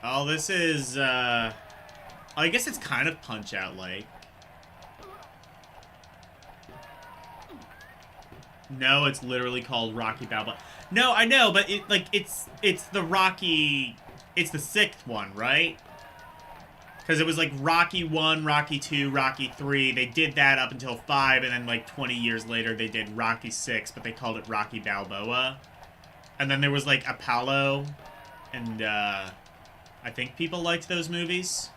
Oh, this is, I guess it's kind of Punch-Out like. No, it's literally called Rocky Balboa. No, I know, but it's the Rocky, it's the 6th one, right? Because it was like Rocky 1, Rocky 2, Rocky 3. They did that up until 5, and then like 20 years later they did Rocky 6, but they called it Rocky Balboa. And then there was like Apollo, and I think people liked those movies.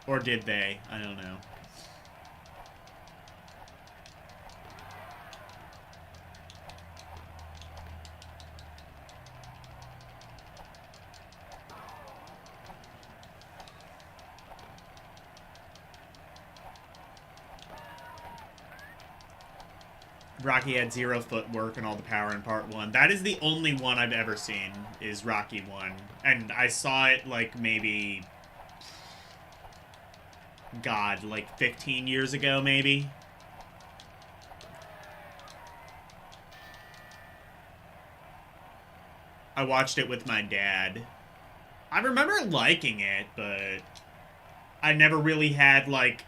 Or did they? I don't know. Rocky had 0 footwork and all the power in part 1. That is the only one I've ever seen, is Rocky 1. And I saw it, like, maybe... God, like 15 years ago, maybe? I watched it with my dad. I remember liking it, but... I never really had, like...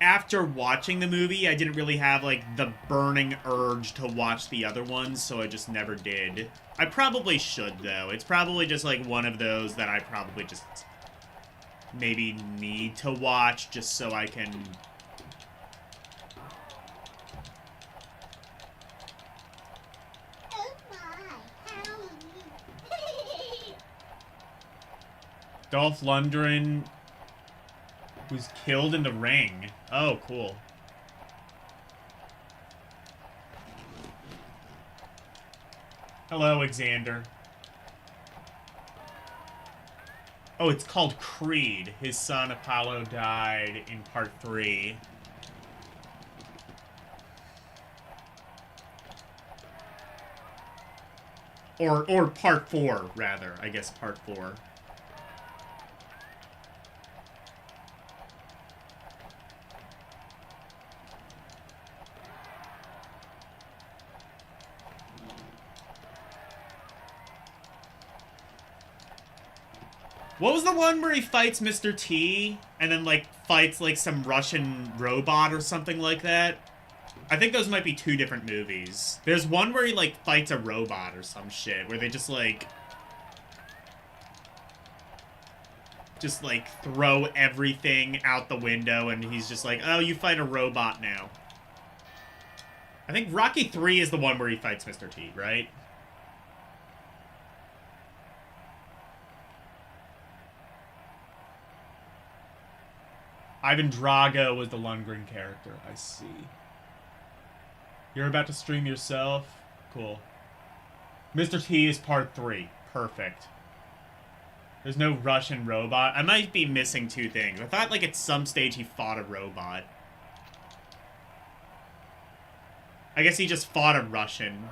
After watching the movie, I didn't really have, like, the burning urge to watch the other ones, so I just never did. I probably should, though. It's probably just, like, one of those that I probably just maybe need to watch just so I can... Oh my, Halloween. Dolph Lundgren was killed in the ring. Oh, cool. Hello, Alexander. Oh, it's called Creed. His son Apollo died in part 3. Or part 4, rather. I guess part 4. What was the one where he fights Mr. T and then, like, fights, like, some Russian robot or something like that? I think those might be 2 different movies. There's one where he, like, fights a robot or some shit, where they just, like, throw everything out the window and he's just like, oh, you fight a robot now. I think Rocky 3 is the one where he fights Mr. T, right? Ivan Drago was the Lundgren character. I see. You're about to stream yourself? Cool. Mr. T is part 3. Perfect. There's no Russian robot. I might be missing 2 things. I thought, like, at some stage he fought a robot. I guess he just fought a Russian.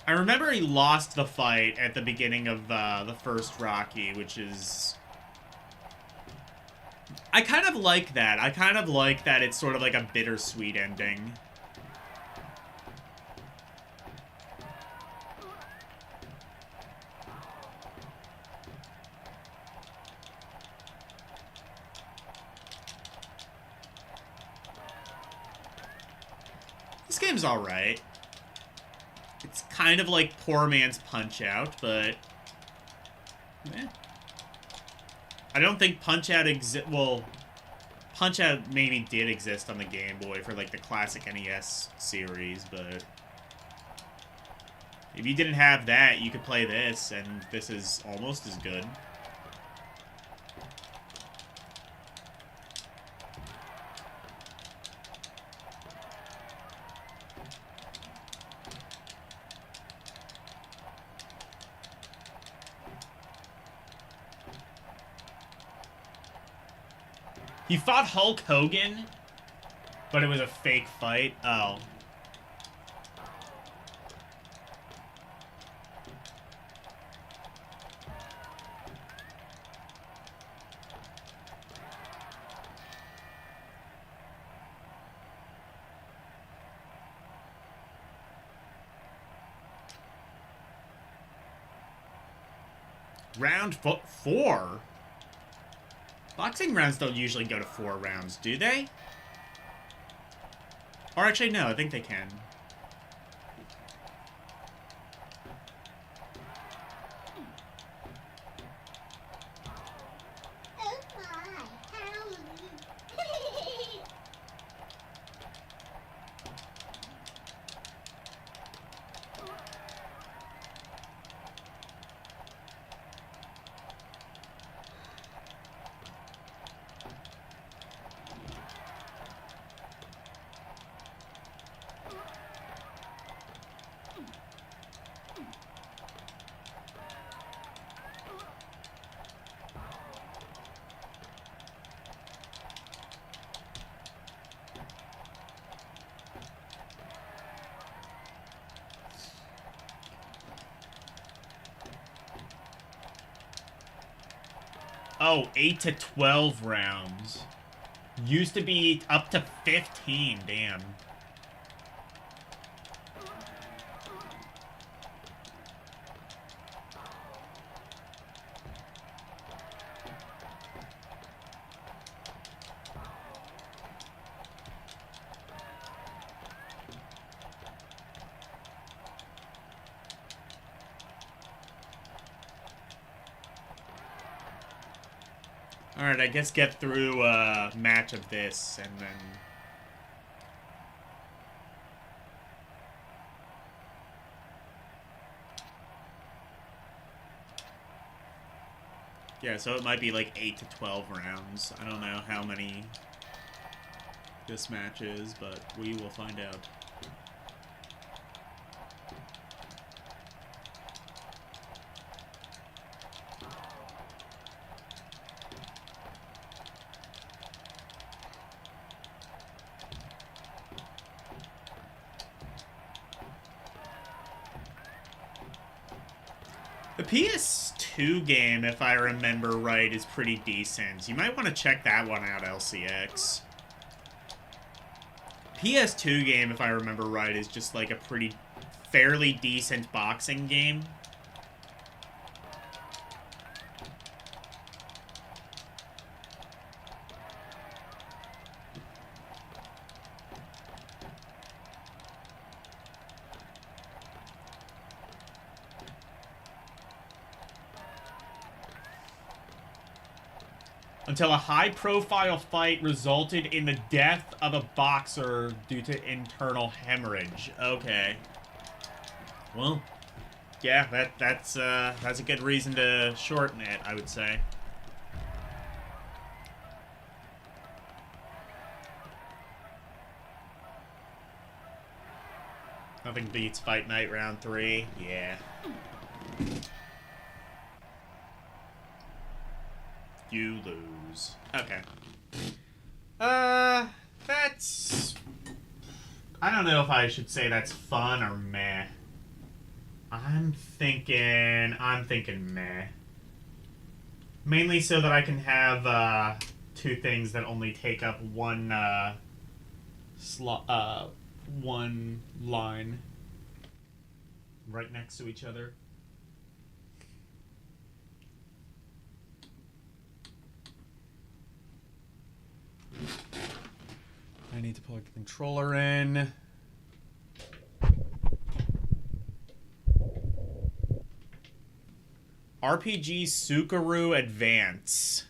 I remember he lost the fight at the beginning of the first Rocky, which is... I kind of like that. I kind of like that it's sort of like a bittersweet ending. This game's alright. It's kind of like poor man's Punch-Out, but... eh. I don't think Punch-Out well, Punch-Out maybe did exist on the Game Boy for, like, the classic NES series, but... if you didn't have that, you could play this, and this is almost as good. He fought Hulk Hogan, but it was a fake fight. Oh. Round 4? Boxing rounds don't usually go to 4 rounds, do they? Or actually, no, I think they can. Oh my, howdy. Oh, 8 to 12 rounds. Used to be up to 15, damn. Alright, I guess get through a match of this, and then... Yeah, so it might be like 8 to 12 rounds. I don't know how many this match is, but we will find out. The PS2 game, if I remember right, is pretty decent. You might want to check that one out, LCX. PS2 game, if I remember right, is just like a fairly decent boxing game. Until a high-profile fight resulted in the death of a boxer due to internal hemorrhage. Okay. Well, yeah, that's a good reason to shorten it, I would say. Nothing beats Fight Night Round 3. Yeah. You lose. Okay. That's... I don't know if I should say that's fun or meh. I'm thinking meh. Mainly so that I can have, 2 things that only take up one, one line right next to each other. I need to plug the controller in. RPG Sukaru Advance.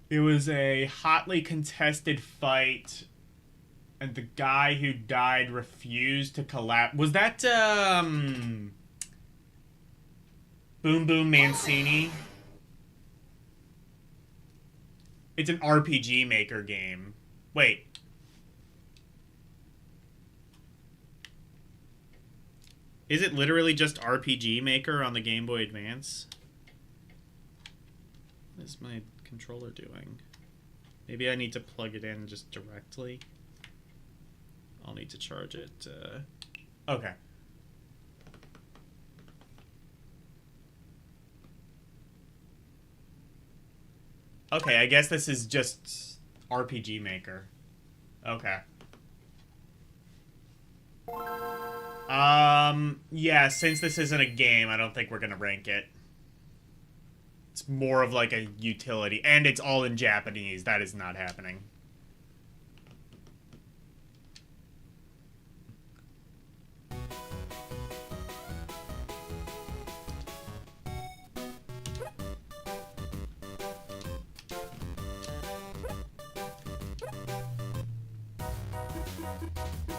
It was a hotly contested fight, and the guy who died refused to collapse. Was that, Boom Boom Mancini? It's an RPG Maker game. Wait. Is it literally just RPG Maker on the Game Boy Advance? What is my controller doing? Maybe I need to plug it in just directly. I'll need to charge it. Okay. Okay, I guess this is just RPG Maker. Okay. Yeah, since this isn't a game, I don't think we're gonna rank it. It's more of like a utility, and it's all in Japanese. That is not happening.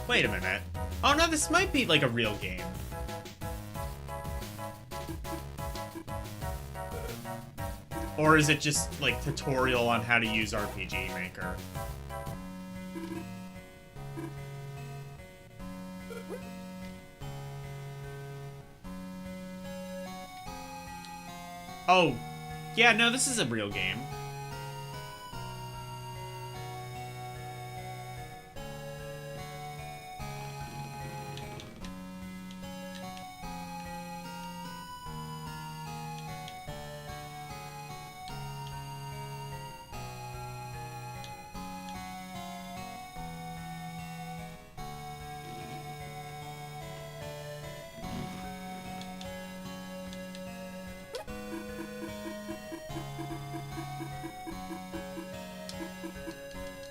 Wait a minute. Oh no, this might be like a real game. Or is it just like tutorial on how to use RPG Maker? Oh, yeah, no, this is a real game.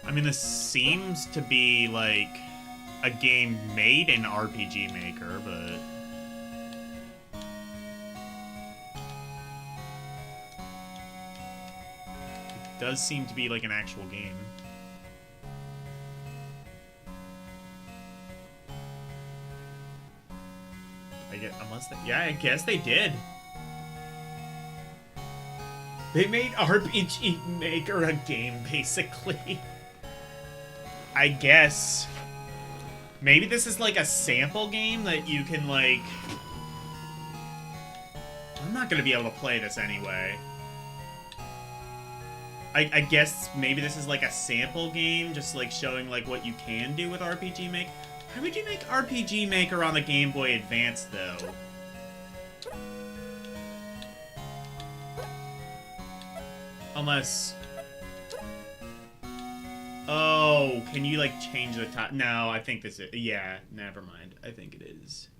I mean, this seems to be like a game made in RPG Maker, but it does seem to be like an actual game. I guess, unless they, yeah, I guess they did. They made RPG Maker a game, basically. I guess. Maybe this is like a sample game that you can, like... I'm not gonna be able to play this anyway. I guess maybe this is like a sample game, just like showing like what you can do with RPG Maker. How would you make RPG Maker on the Game Boy Advance, though? Unless... Oh, can you, like, change the top? No, I think this is... Yeah, never mind. I think it is.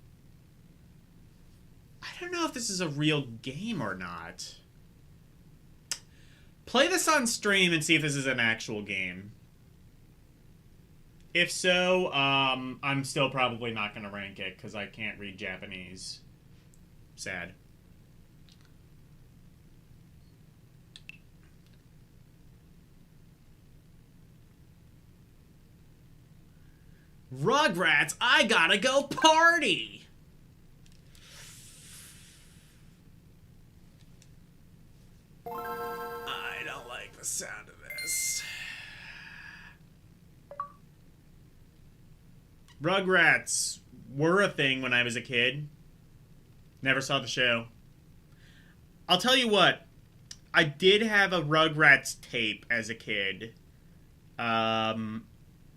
I don't know if this is a real game or not. Play this on stream and see if this is an actual game. If so, I'm still probably not going to rank it because I can't read Japanese. Sad. Rugrats, I gotta go party! I don't like the sound of this. Rugrats were a thing when I was a kid. Never saw the show. I'll tell you what. I did have a Rugrats tape as a kid.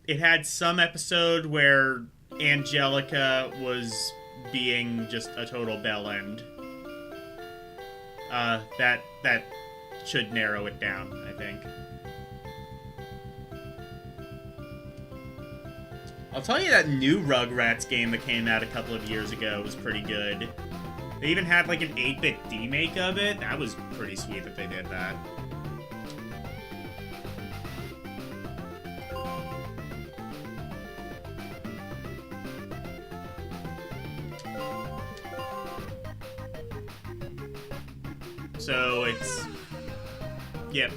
It had some episode where Angelica was being just a total bellend. That should narrow it down, I think. I'll tell you that new Rugrats game that came out a couple of years ago was pretty good. They even had like an 8-bit remake of it. That was pretty sweet that they did that. So it's... Yep.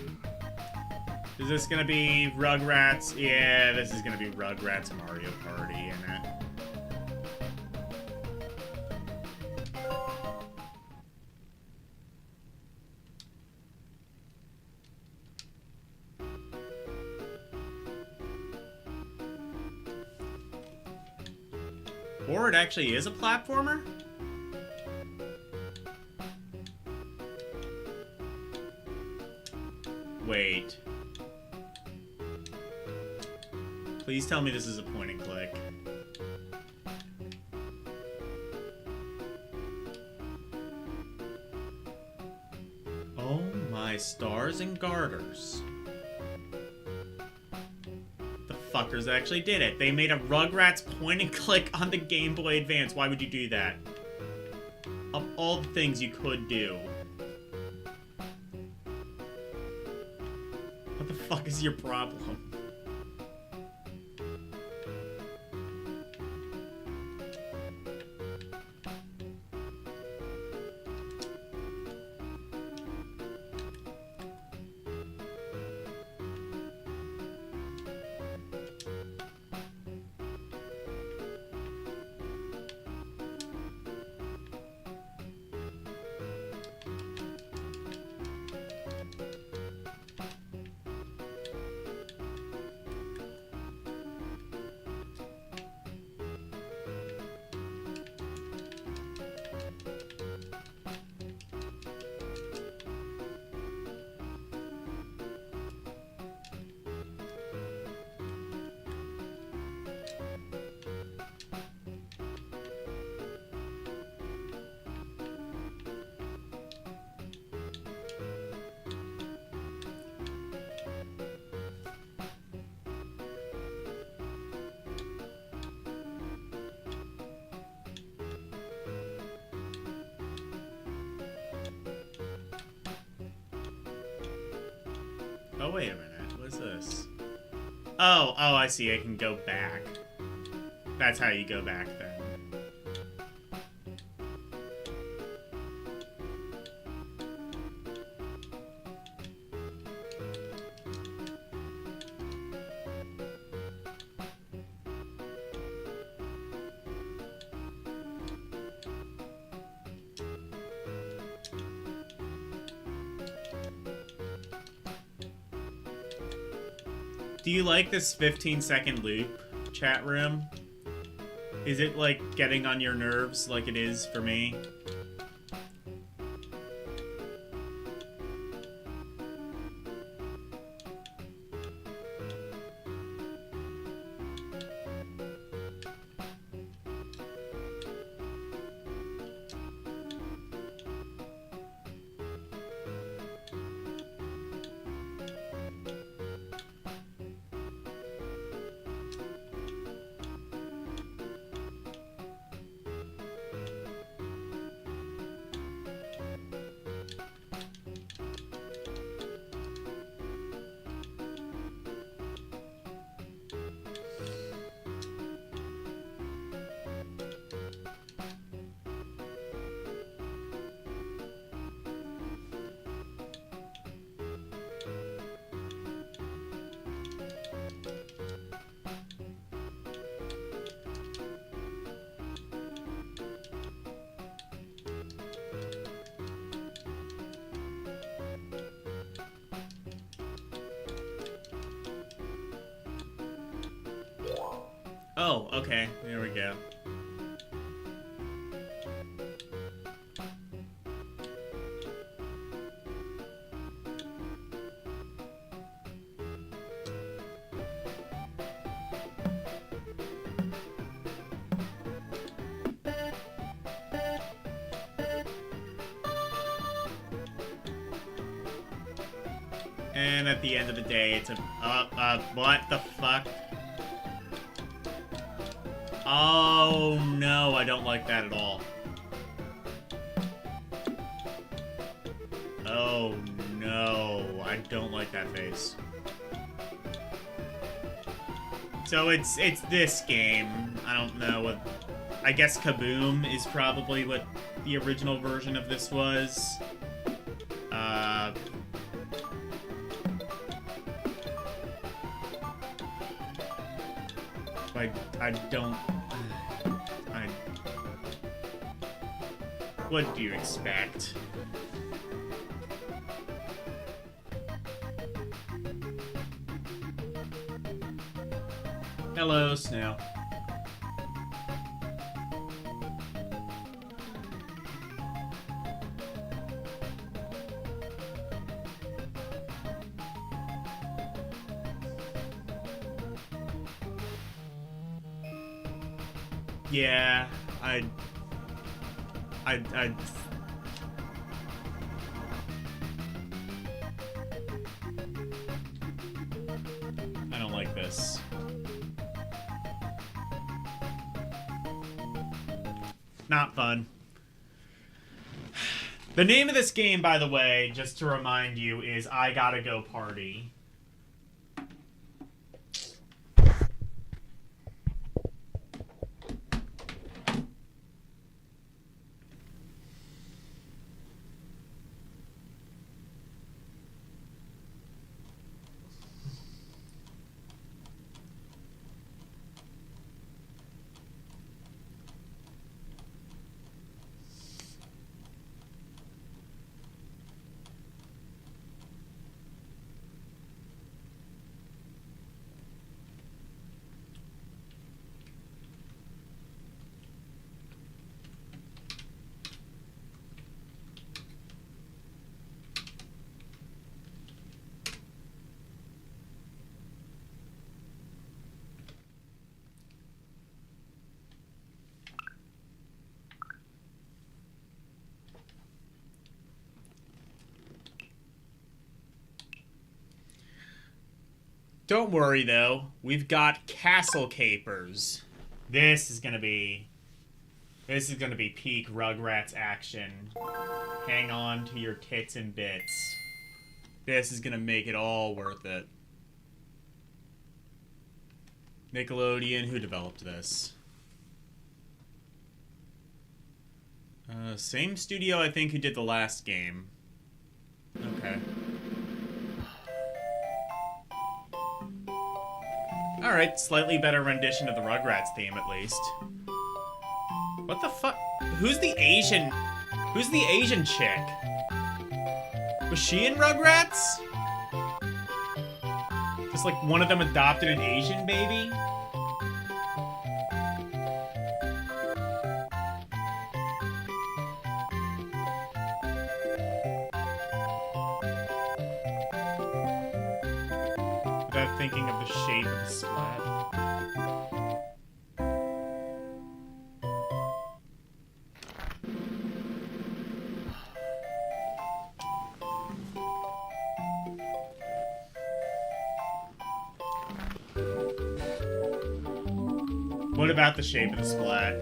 Is this gonna be Rugrats? Yeah, this is gonna be Rugrats Mario Party, isn't it? Or it actually is a platformer? Wait. Please tell me this is a point and click. Oh my my stars and garters. The fuckers actually did it. They made a Rugrats point and click on the Game Boy Advance. Why would you do that? Of all the things you could do. What the fuck is your problem? Oh, wait a minute. What's this? Oh, I see. I can go back. That's how you go back then. Do you like this 15-second loop, chat room? Is it, like, getting on your nerves like it is for me? Oh, okay. There we go. And at the end of the day, it's a... what the fuck? Oh, no, I don't like that at all. Oh, no, I don't like that face. So it's this game. I don't know what... I guess Kaboom is probably what the original version of this was. I don't... What do you expect? Hello, Snail. Yeah, I Not fun. The name of this game, by the way, just to remind you, is I Gotta Go Party. Don't worry, though. We've got Castle Capers. This is gonna be peak Rugrats action. Hang on to your tits and bits. This is gonna make it all worth it. Nickelodeon, who developed this? Same studio, I think, who did the last game. Okay. Alright, slightly better rendition of the Rugrats theme, at least. What the fuck? Who's the Asian chick? Was she in Rugrats? Just like one of them adopted an Asian baby? Without thinking of the shape of the splat. What about the shape of the splat?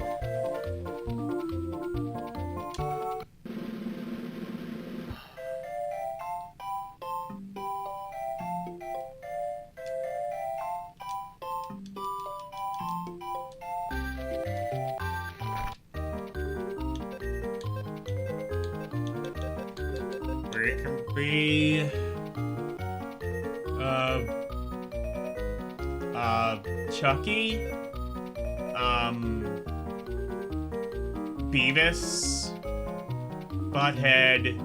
Where it can be... Chucky? Beavis, Butthead,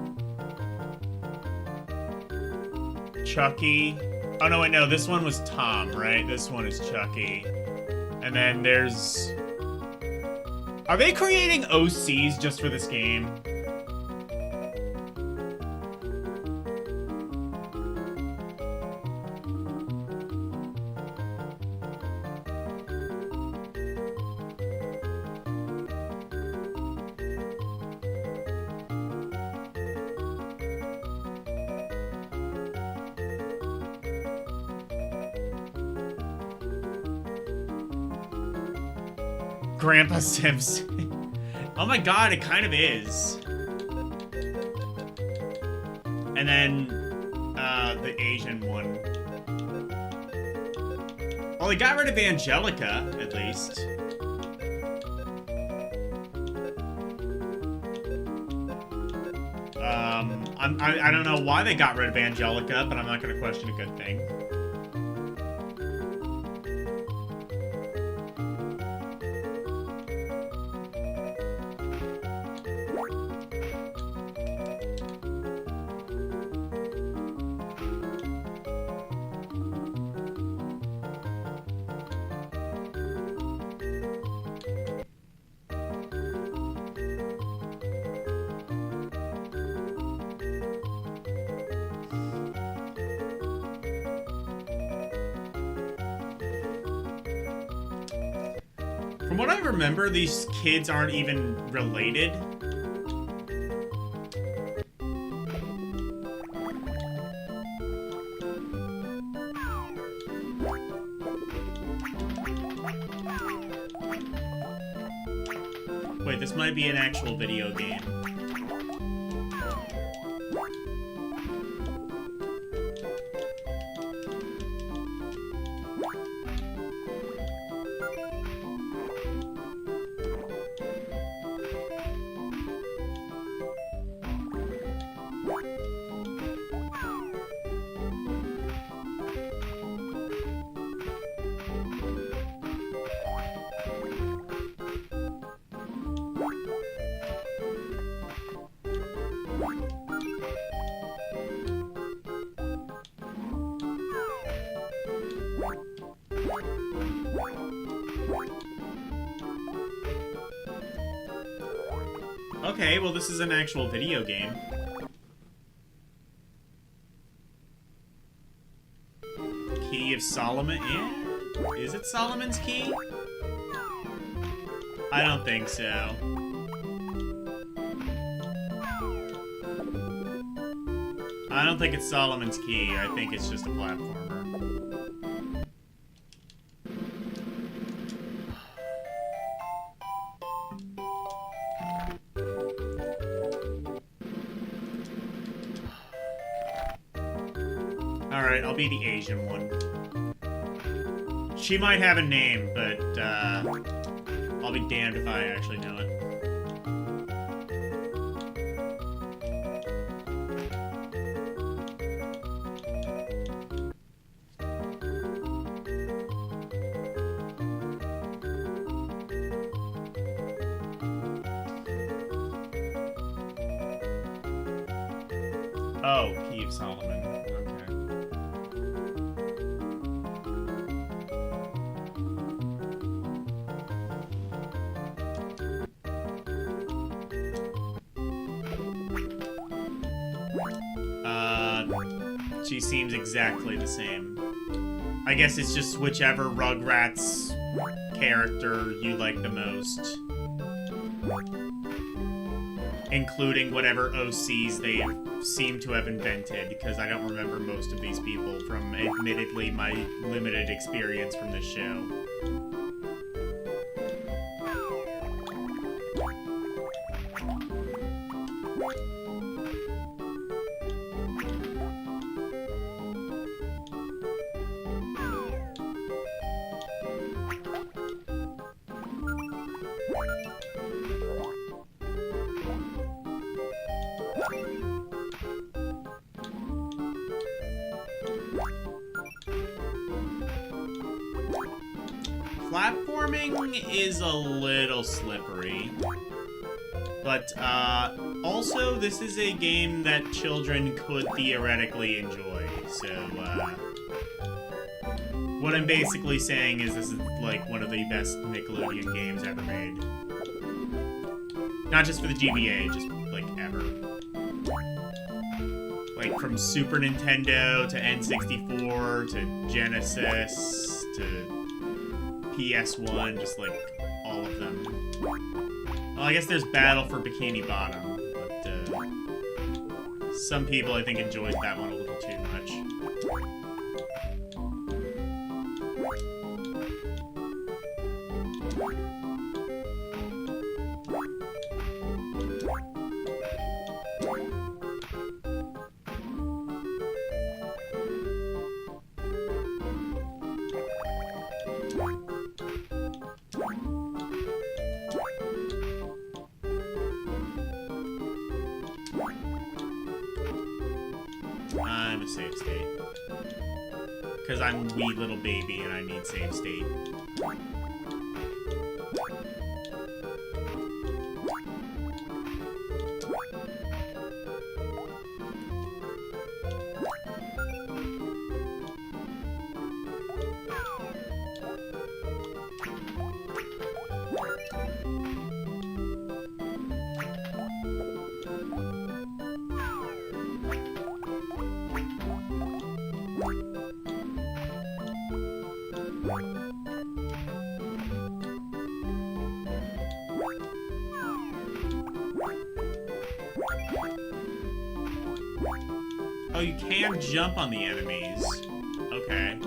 Chucky. Oh no, wait, no, this one was Tom, right? This one is Chucky. And then there's... Are they creating OCs just for this game? Grandpa Simpson. Oh my god, it kind of is. And then, the Asian one. Well, they got rid of Angelica, at least. I don't know why they got rid of Angelica, but I'm not gonna question a good thing. From what I remember, these kids aren't even related. Wait, Wait, this might be an actual video game. Okay, well this is an actual video game. Key of Solomon? Yeah? Is it Solomon's Key? I don't think so. I don't think it's Solomon's Key. I think it's just a platformer. Alright, I'll be the Asian one. She might have a name, but I'll be damned if I actually know it. Oh, Key of Solomon. Okay. She seems exactly the same. I guess it's just whichever Rugrats character you like the most. Including whatever OCs they seem to have invented, because I don't remember most of these people from, admittedly, my limited experience from this show. Platforming is a little slippery, but also this is a game that children could theoretically enjoy, so what I'm basically saying is this is like one of the best Nickelodeon games ever made. Not just for the GBA, just like ever. Like from Super Nintendo to N64 to Genesis to PS1, just like all of them. Well, I guess there's Battle for Bikini Bottom, but some people I think enjoyed that one a little too much. I'm a save state. Because I'm wee little baby and I need save state. Oh, you can jump on the enemies. Okay.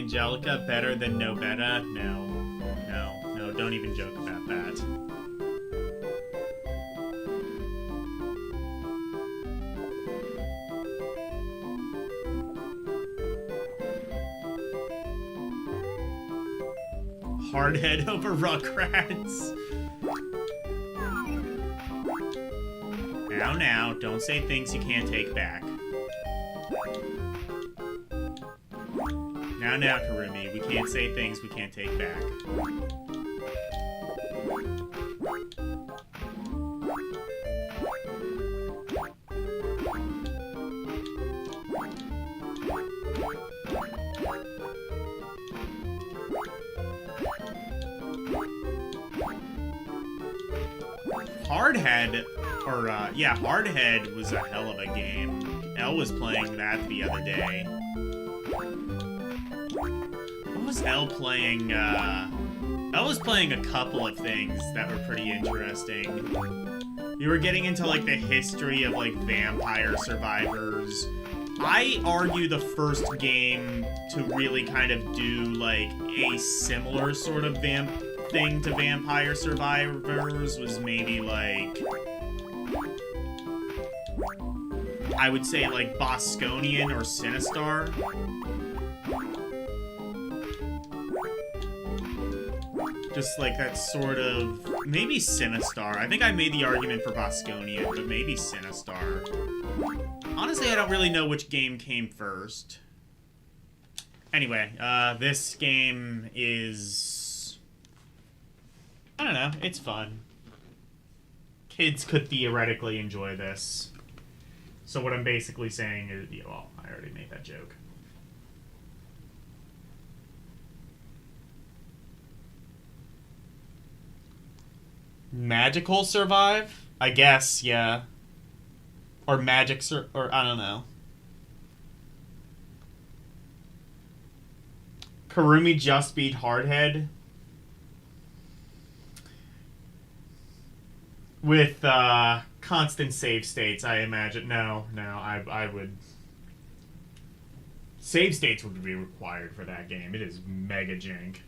Angelica better than No Beta? No. No. No, don't even joke about that. Hardhead over Rugrats. Now, don't say things you can't take back. Now, Karumi, we can't say things we can't take back. Hardhead, yeah, Hardhead was a hell of a game. Elle was playing that the other day. What was Elle playing? Elle was playing a couple of things that were pretty interesting. You were getting into, like, the history of, like, vampire survivors. I argue the first game to really kind of do, like, a similar sort of thing to Vampire Survivors was maybe, like, I would say, like, Bosconian or Sinistar. Just, like, that sort of... Maybe Sinistar. I think I made the argument for Bosconian, but maybe Sinistar. Honestly, I don't really know which game came first. Anyway, this game is... I don't know, it's fun. Kids could theoretically enjoy this. So what I'm basically saying is, well, I already made that joke. Magical survive? I guess, yeah. Or magic or I don't know. Karumi just beat Hardhead. With constant save states, I imagine. No, I would... Save states would be required for that game. It is mega jank.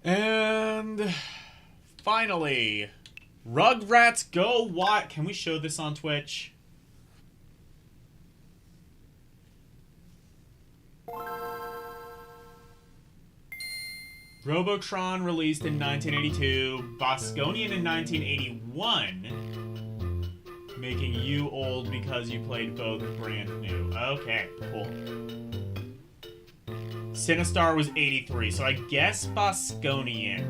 And finally, Rugrats Go Wild. Can we show this on Twitch? Robotron released in 1982, Bosconian in 1981, making you old because you played both brand new. Okay, cool. Sinistar was 83, so I guess Bosconian.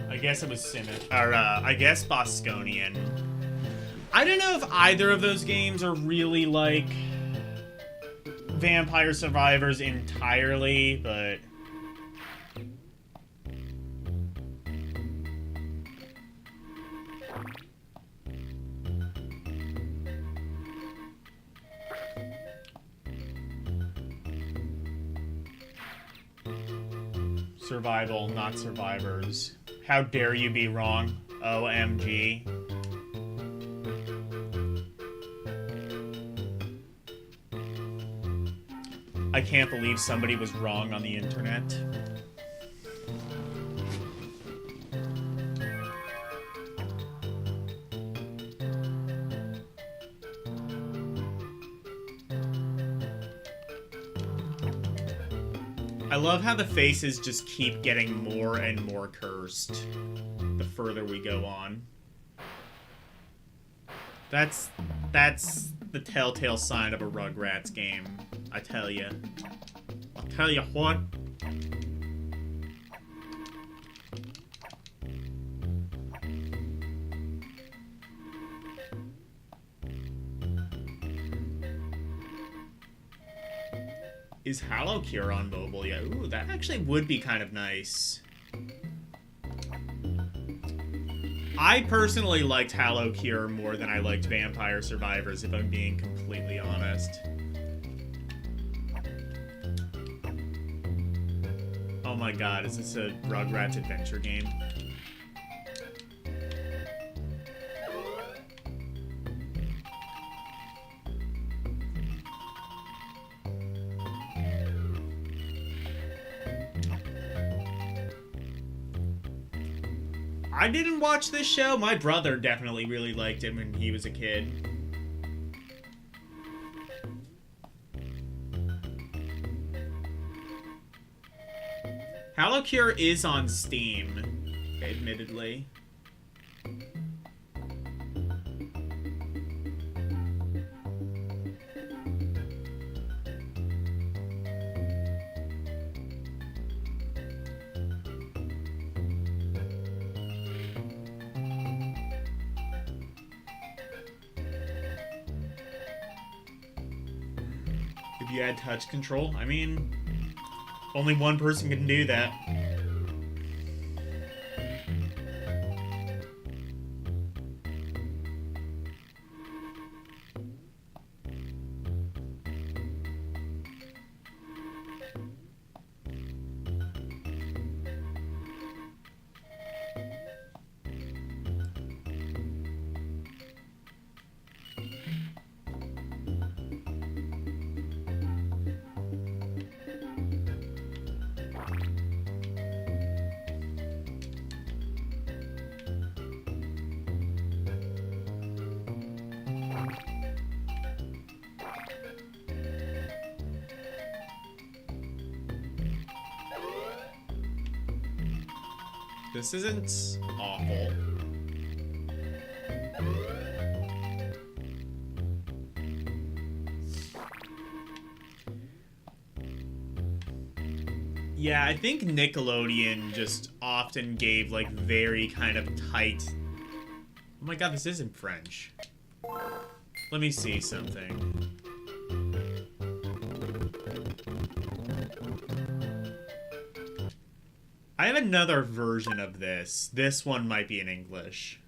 I guess it was I guess Bosconian. I don't know if either of those games are really, like, Vampire Survivors entirely, but... Survival, not survivors. How dare you be wrong? OMG. I can't believe somebody was wrong on the internet. I love how the faces just keep getting more and more cursed the further we go on. That's the telltale sign of a Rugrats game, I tell you. I'll tell you what. Is Halo Cure on mobile yet? Ooh, that actually would be kind of nice. I personally liked Hallow Cure more than I liked Vampire Survivors, if I'm being completely honest. Oh my god, is this a Rugrats adventure game? I didn't watch this show. My brother definitely really liked it when he was a kid. Hallow Cure is on Steam, admittedly. If you add touch control, I mean, only one person can do that. This isn't awful. Yeah, I think Nickelodeon just often gave, like, very kind of tight... Oh my god, this isn't French. Let me see something. I have another version of this. This one might be in English.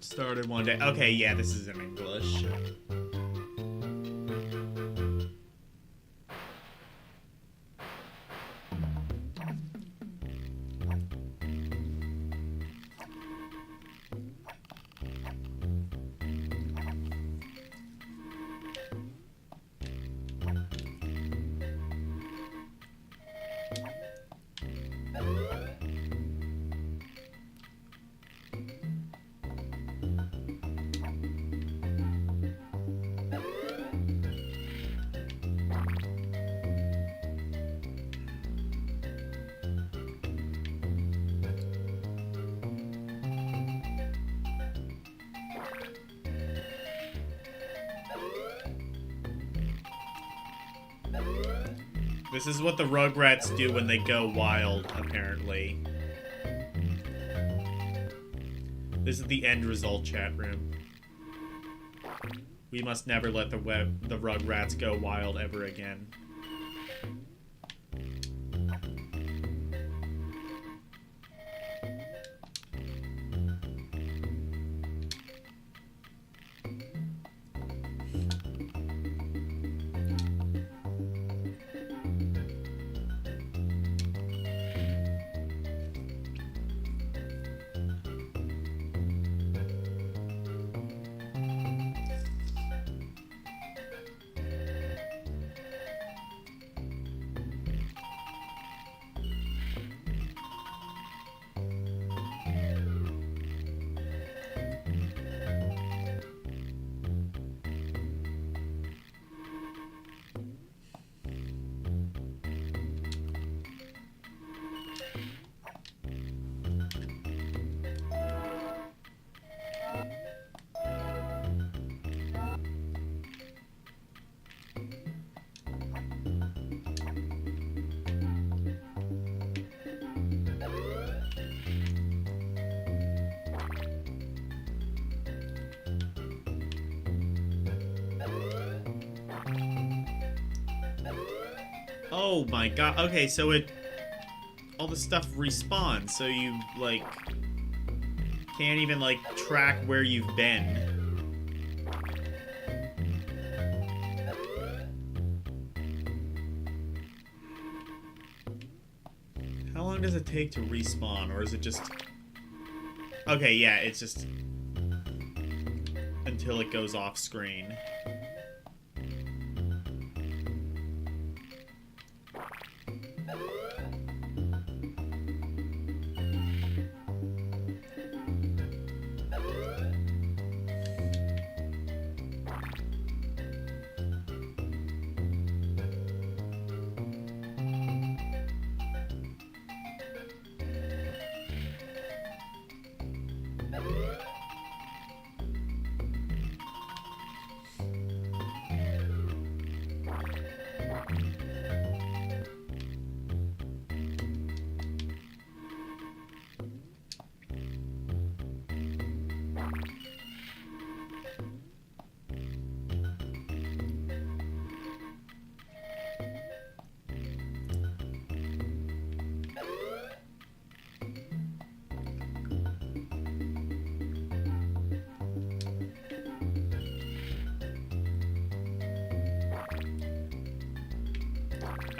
Started one day. Okay, yeah, this is in English. This is what the Rugrats do when they go wild, apparently. This is the end result, chat room. We must never let the Rugrats go wild ever again. Oh my god. Okay, so it... all the stuff respawns, so you, like... can't even, like, track where you've been. How long does it take to respawn, or is it just... okay, yeah, it's just... until it goes off screen.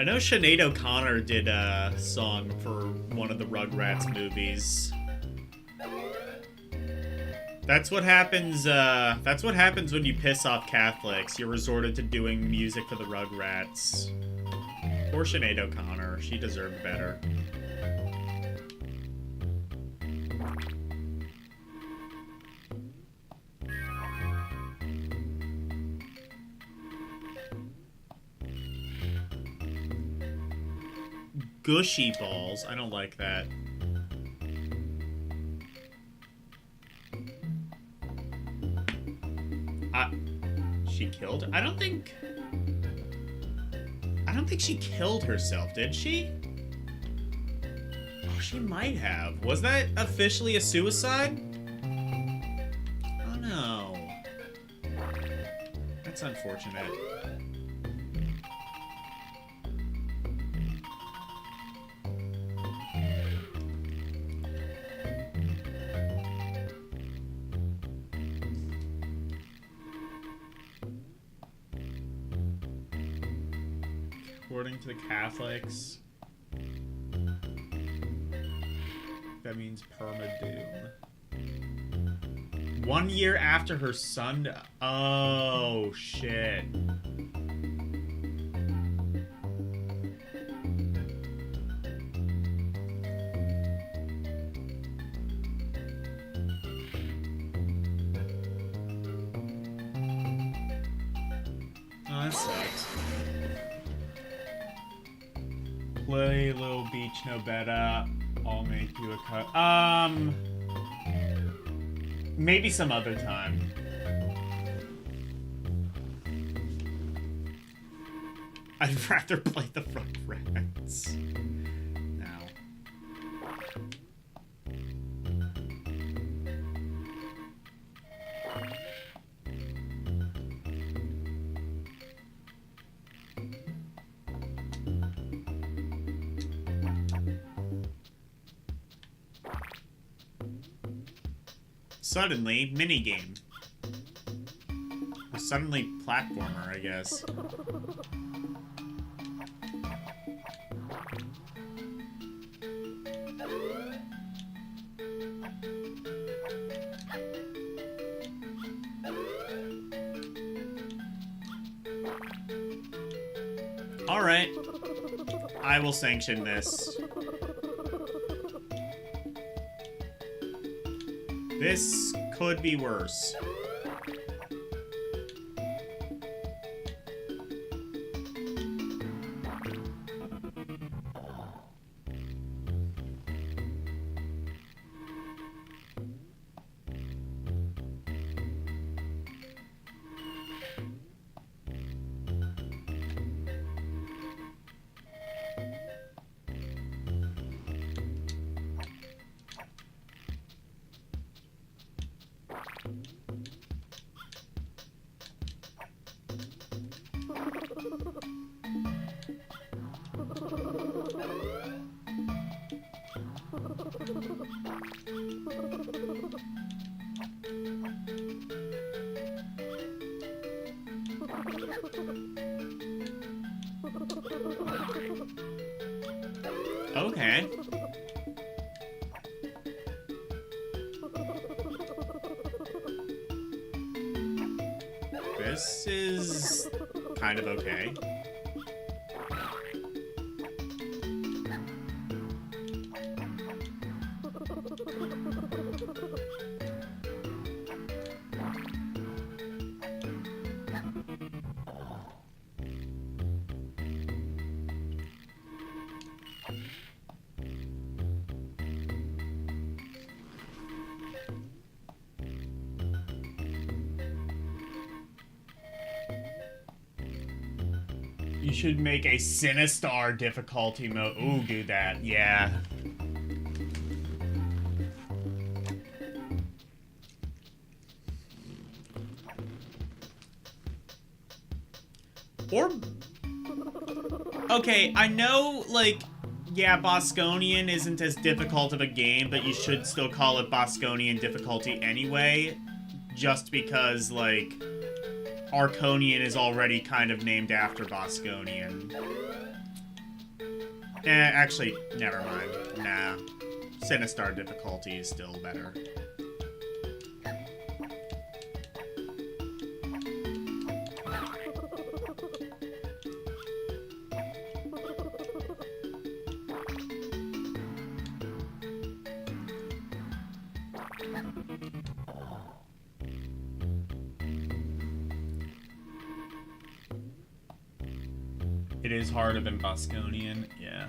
I know Sinead O'Connor did a song for one of the Rugrats movies. That's what happens when you piss off Catholics. You're resorted to doing music for the Rugrats. Poor Sinead O'Connor. She deserved better. Gushy balls. I don't like that. She killed? I don't think she killed herself, did she? Oh, she might have. Was that officially a suicide? Oh no. That's unfortunate. According to the Catholics, that means permadoom. 1 year after her son. Oh shit. Oh, that sucks. Play Little Beach No Better. I'll make you a cut. Maybe some other time. I'd rather play the Rugrats now. Suddenly, minigame. Or suddenly, platformer, I guess. Alright. I will sanction this. This could be worse. Okay. This is kind of okay. You should make a Sinistar difficulty mode. Ooh, do that. Yeah. Or... Okay, I know, like... Yeah, Bosconian isn't as difficult of a game, but you should still call it Bosconian difficulty anyway. Just because, like... Arconian is already kind of named after Bosconian. Actually, never mind. Nah. Sinistar difficulty is still better. It is harder than Bosconian, yeah.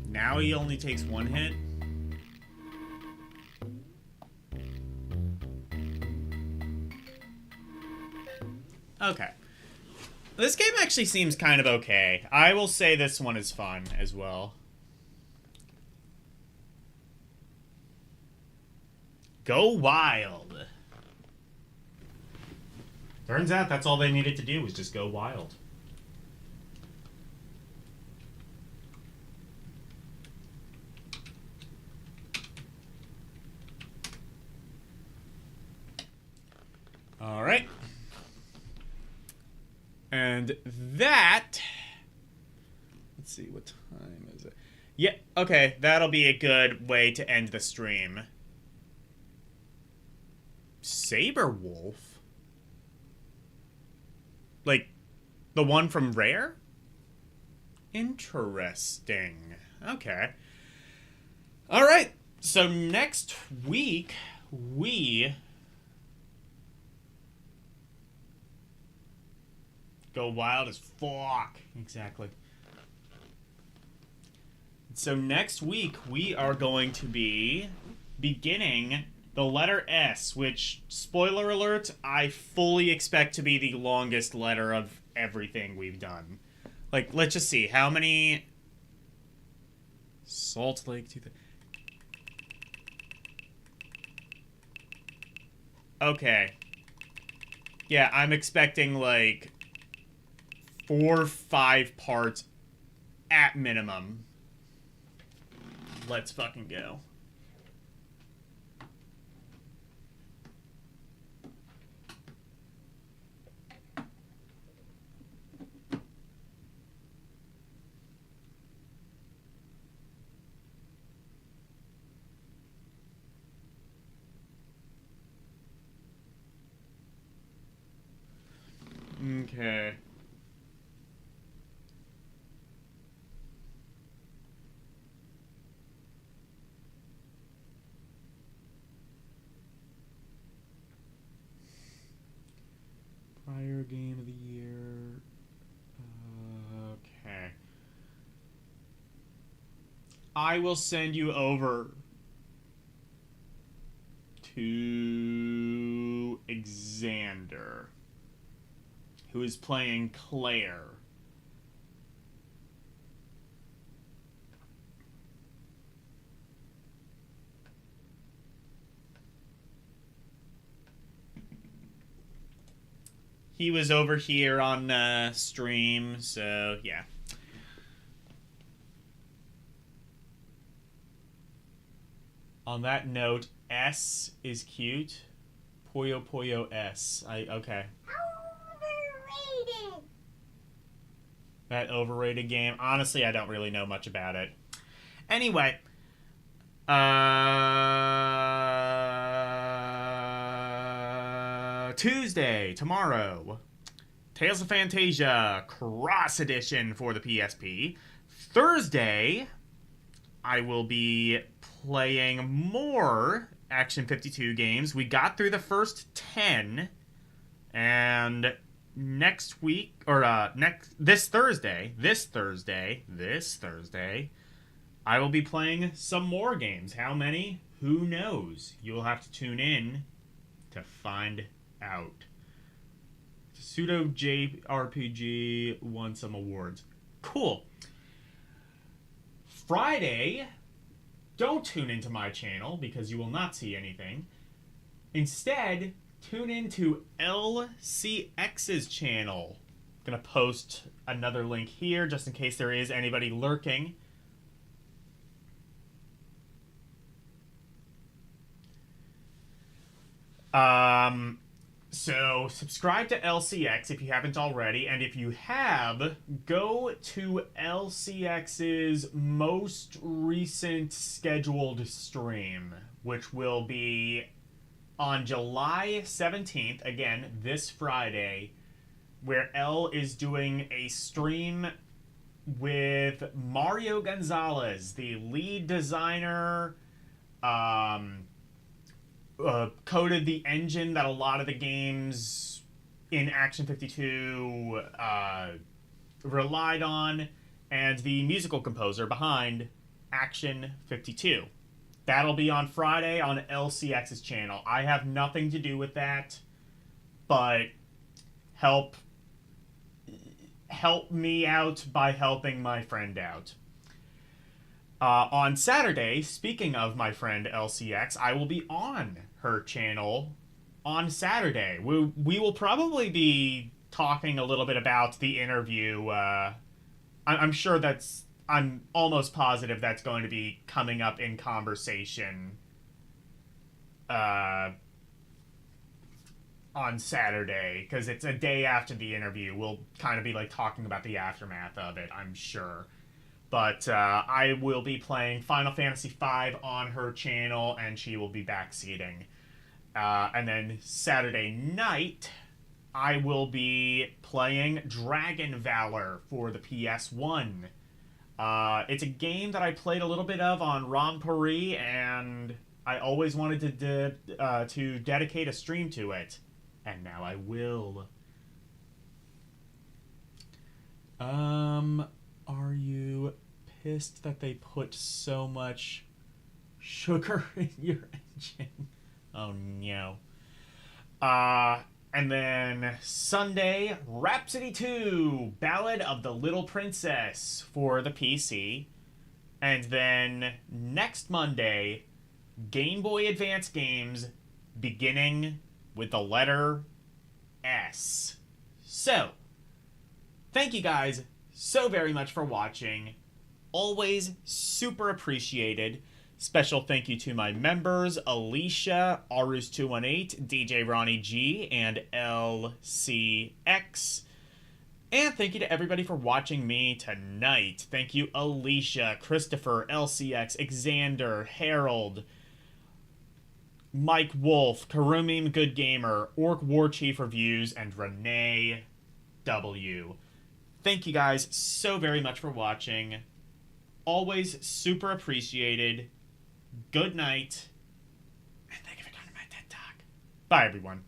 Now he only takes one hit? Okay. This game actually seems kind of okay. I will say this one is fun as well. Go wild. Turns out that's all they needed to do was just go wild. All right. And that... Let's see, what time is it? Yeah, okay, that'll be a good way to end the stream. Saber Wolf? Like, the one from Rare? Interesting. Okay. Alright, so next week, we... go wild as fuck. Exactly. So next week, we are going to be beginning the letter S, which, spoiler alert, I fully expect to be the longest letter of everything we've done. Like, let's just see. How many... Salt Lake... Okay. Yeah, I'm expecting, like... 4 or 5 parts at minimum. Let's fucking go. Okay. game of the year. Okay. I will send you over to Xander, who is playing Claire. He was over here on stream, so yeah. On that note, S is cute. Puyo Puyo S. Okay. Overrated. That overrated game. Honestly, I don't really know much about it. Anyway. Tuesday, tomorrow. Tales of Fantasia Cross Edition for the PSP. Thursday, I will be playing more Action 52 games. We got through the first 10, and next week, or this Thursday, I will be playing some more games. How many? Who knows? You'll have to tune in to find out. Pseudo JRPG won some awards. Cool. Friday, don't tune into my channel because you will not see anything. Instead, tune into LCX's channel. I'm going to post another link here just in case there is anybody lurking. So subscribe to LCX if you haven't already, and if you have, go to LCX's most recent scheduled stream, which will be on July 17th, again, this Friday, where L is doing a stream with Mario Gonzalez, the lead designer, coded the engine that a lot of the games in Action 52 relied on, and the musical composer behind Action 52. That'll be on Friday on LCX's channel. I have nothing to do with that, but help me out by helping my friend out. On Saturday, speaking of my friend LCX, I will be on her channel on Saturday. We will probably be talking a little bit about the interview. I'm almost positive that's going to be coming up in conversation on Saturday, because it's a day after the interview. We'll kind of be like talking about the aftermath of it, I'm sure. But I will be playing Final Fantasy V on her channel, and she will be backseating. And then Saturday night, I will be playing Dragon Valor for the PS1. It's a game that I played a little bit of on Rampuri, and I always wanted to dedicate a stream to it. And now I will. Are you pissed that they put so much sugar in your engine? Oh no. And then Sunday, Rhapsody 2, Ballad of the Little Princess for the PC. And then next Monday, Game Boy Advance games beginning with the letter S. So, thank you guys so very much for watching. Always super appreciated. Special thank you to my members, Alicia, Arus218, DJ Ronnie G, and LCX. And thank you to everybody for watching me tonight. Thank you, Alicia, Christopher, LCX, Xander, Harold, Mike Wolf, Karumim Good Gamer, Orc War Chief Reviews, and Renee W. Thank you guys so very much for watching. Always super appreciated. Good night. And thank you for coming to my TED Talk. Bye, everyone.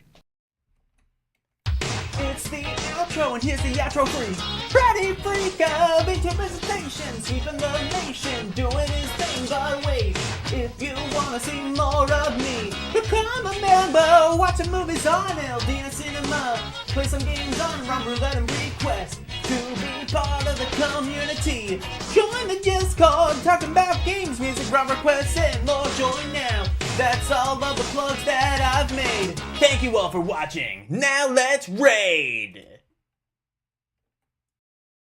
It's It's the outro, and here's the outro freak. Freddy Freak of into visitation, sweeping the nation, doing his thing. But wait, if you wanna see more of me, become a member. Watching movies on LDN Cinema, play some games on Rum Roulette and request to be part of the community. Join the Discord, talking about games, music, rum requests, and more. Join now. That's all of the plugs that I've made. Thank you all for watching. Now let's raid!